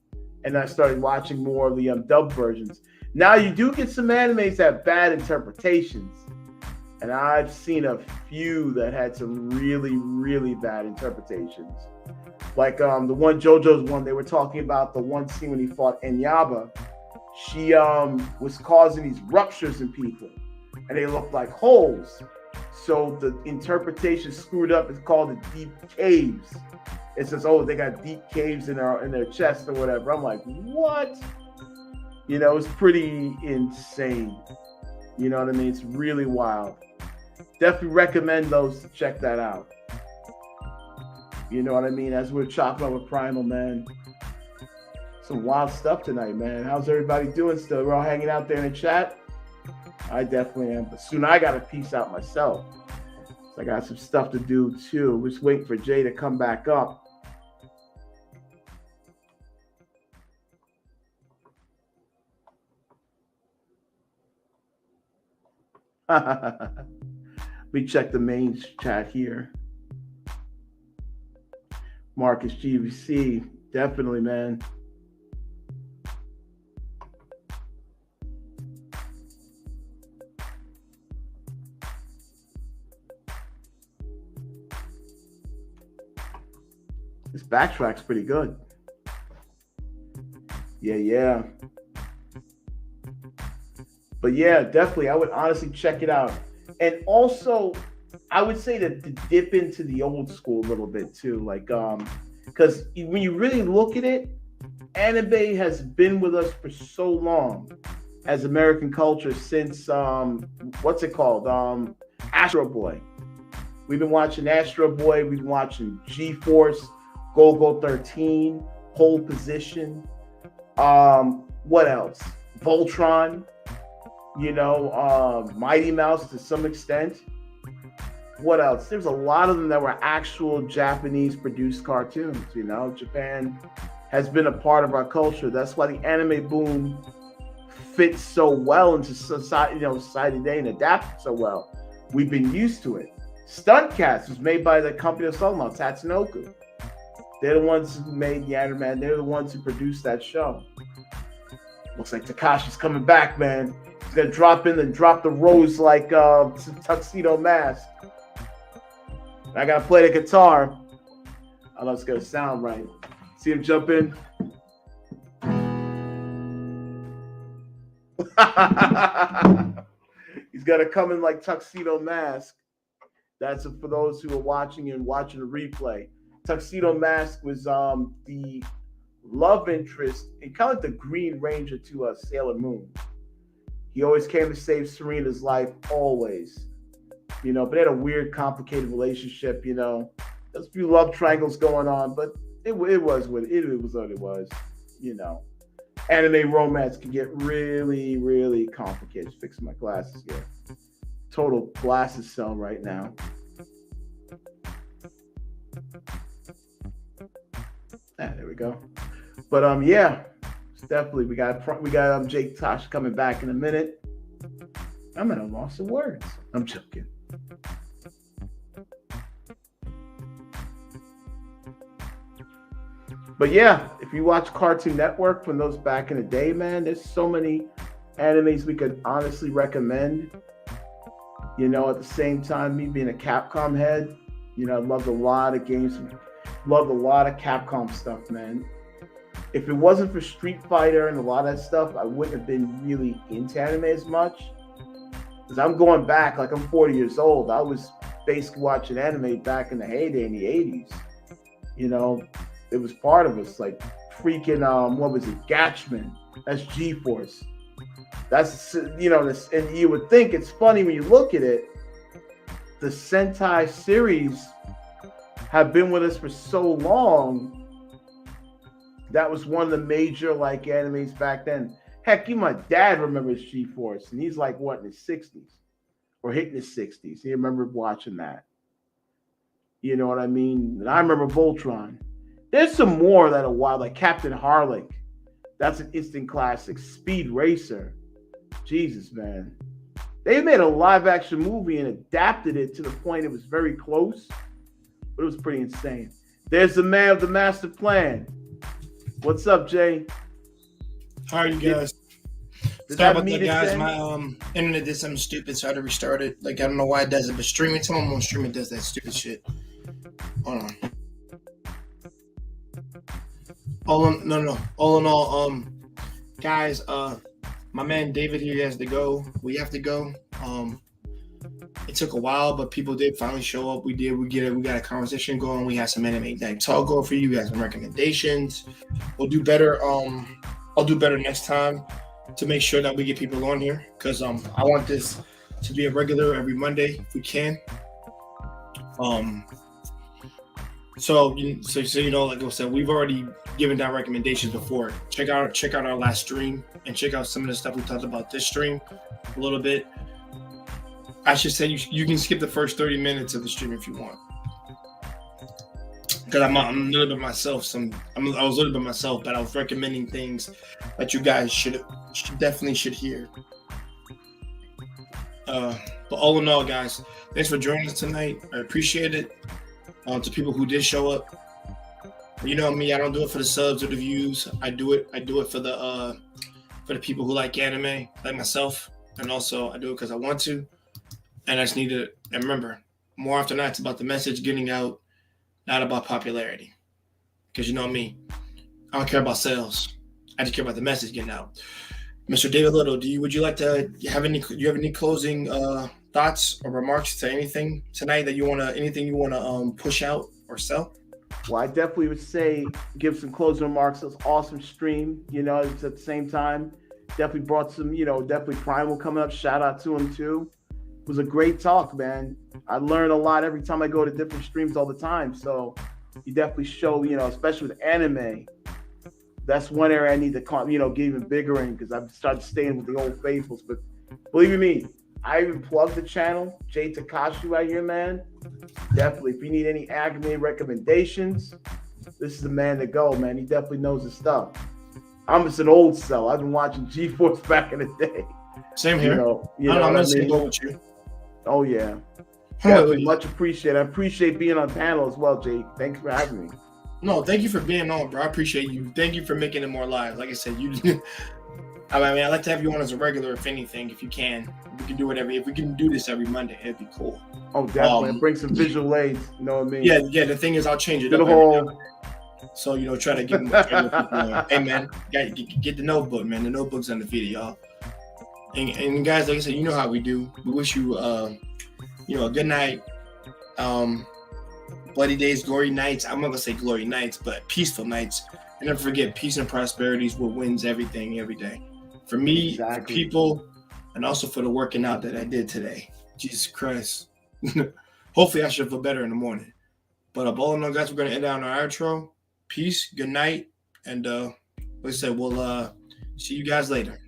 And I started watching more of the dub versions. Now you do get some animes that have bad interpretations. And I've seen a few that had some really, really bad interpretations. Like the one JoJo's one, they were talking about the one scene when he fought Enyaba. She was causing these ruptures in people. And they looked like holes. So the interpretation screwed up. It's called the deep caves. It says, oh, they got deep caves in their chest or whatever. I'm like, what? You know, it's pretty insane. You know what I mean? It's really wild. Definitely recommend those to check that out. You know what I mean? As we're chopping up with Primal, man. Some wild stuff tonight, man. How's everybody doing still? We're all hanging out there in the chat? I definitely am. But soon I got to peace out myself. So I got some stuff to do too. We're just waiting for Jay to come back up. Let me check the main chat here. Marcus GVC, definitely, man. This backtrack's pretty good. Yeah. But yeah, definitely, I would honestly check it out. And also, I would say to dip into the old school a little bit too. Like, because when you really look at it, anime has been with us for so long as American culture since, what's it called? Astro Boy. We've been watching Astro Boy. We've been watching G-Force, Go-Go 13, Pole Position. What else? Voltron. You know, Mighty Mouse to some extent. What else? There's a lot of them that were actual Japanese produced cartoons. You know, Japan has been a part of our culture. That's why the anime boom fits so well into society, society today and adapted so well. We've been used to it. Stunt Cats was made by the company of Solomon, Tatsunoko. They're the ones who made the anime. They're the ones who produced that show. Looks like Takashi's coming back, man. He's gonna drop in and drop the rose like Tuxedo Mask. I gotta play the guitar. I don't know if it's gonna sound right. See him jump in. He's gonna come in like Tuxedo Mask. That's for those who are watching the replay. Tuxedo Mask was the love interest and kind of like the Green Ranger to Sailor Moon. He always came to save Serena's life, always. But they had a weird, complicated relationship. There's a few love triangles going on, but it was what it was. Anime romance can get really, really complicated. Fixing my glasses here. Total glasses sell right now. There we go. But yeah, definitely we got Jake Tosh coming back in a minute. I'm at a loss of words. I'm joking. But yeah, if you watch Cartoon Network from those back in the day, man, there's so many animes we could honestly recommend. At the same time, me being a Capcom head, I loved a lot of games. Loved a lot of Capcom stuff, man. if it wasn't for Street Fighter and a lot of that stuff, I wouldn't have been really into anime as much. Because I'm going back, like I'm 40 years old. I was basically watching anime back in the heyday in the 80s. You know, it was part of us. Like freaking, what was it? Gatchman. That's G-Force. That's, you know, this, and you would think it's funny when you look at it. The Sentai series have been with us for so long. That was one of the major like animes back then. Heck, even my dad remembers G-Force, and he's like what in his 60s or hitting his 60s. He remembered watching that. You know what I mean? And I remember Voltron. There's some more that are wild, like Captain Harlock. That's an instant classic. Speed Racer. Jesus, man. They made a live action movie and adapted it to the point it was very close, but it was pretty insane. There's the man of the master plan. What's up, Jay? How are you guys? Sorry about that, guys. My internet did something stupid, so I had to restart it. Like, I don't know why it does it, but streaming, someone on streaming does that stupid shit. Hold on. All in all, guys, my man David here has to go. We have to go. It took a while, but people did finally show up. We got a conversation going. We had some anime night talk going for you. We got some recommendations. We'll do better. I'll do better next time to make sure that we get people on here, because I want this to be a regular every Monday if we can. So you know, like I said, we've already given down recommendations before. Check out our last stream and check out some of the stuff we talked about this stream a little bit. I should say you can skip the first 30 minutes of the stream if you want, because I'm a little bit myself. I was a little bit myself, but I was recommending things that you guys should definitely hear. But all in all, guys, thanks for joining us tonight. I appreciate it. To people who did show up, you know me, I don't do it for the subs or the views. I do it for the people who like anime, like myself, and also I do it because I want to. And I just need to, and remember, more often than not, it's about the message getting out, not about popularity. Because you know me, I don't care about sales. I just care about the message getting out. Mr. David Little, would you like to have any closing thoughts or remarks to anything tonight that you want to push out or sell? Well, I definitely would say give some closing remarks. It was an awesome stream. You know, it's at the same time, definitely brought some, you know, definitely Primal coming up. Shout out to him too. It was a great talk, man. I learn a lot every time I go to different streams all the time. So you definitely show, you know, especially with anime, that's one area I need to, you know, get even bigger in, because I've started staying with the old faithfuls. But believe me, I even plugged the channel, Jay Takashi right here, man. Definitely, if you need any anime recommendations, this is the man to go, man. He definitely knows his stuff. I'm just an old cell. I've been watching G-Force back in the day. Same here. I'm not saying go with you. Oh, yeah. Definitely much appreciated. I appreciate being on panel as well, Jay. Thanks for having me. No, thank you for being on, bro. I appreciate you. Thank you for making it more live. Like I said, I mean, I'd like to have you on as a regular, if anything, if you can. We can do it if we can do this every Monday, it'd be cool. Oh, definitely. And bring some visual aids. You know what I mean? Yeah. The thing is, I'll change it up. So, you know, try to get people. Hey, man, get the notebook, man. The notebook's undefeated, y'all. And guys, like I said, you know how we do. We wish you, you know, a good night. Bloody days, glory nights. I'm not gonna say glory nights, but peaceful nights. And never forget, peace and prosperity is what wins everything every day. For me, exactly. For people, and also for the working out that I did today. Jesus Christ. Hopefully I should feel better in the morning. But all in all, guys, we're gonna end down our outro. Peace, good night, and like I said, we'll see you guys later.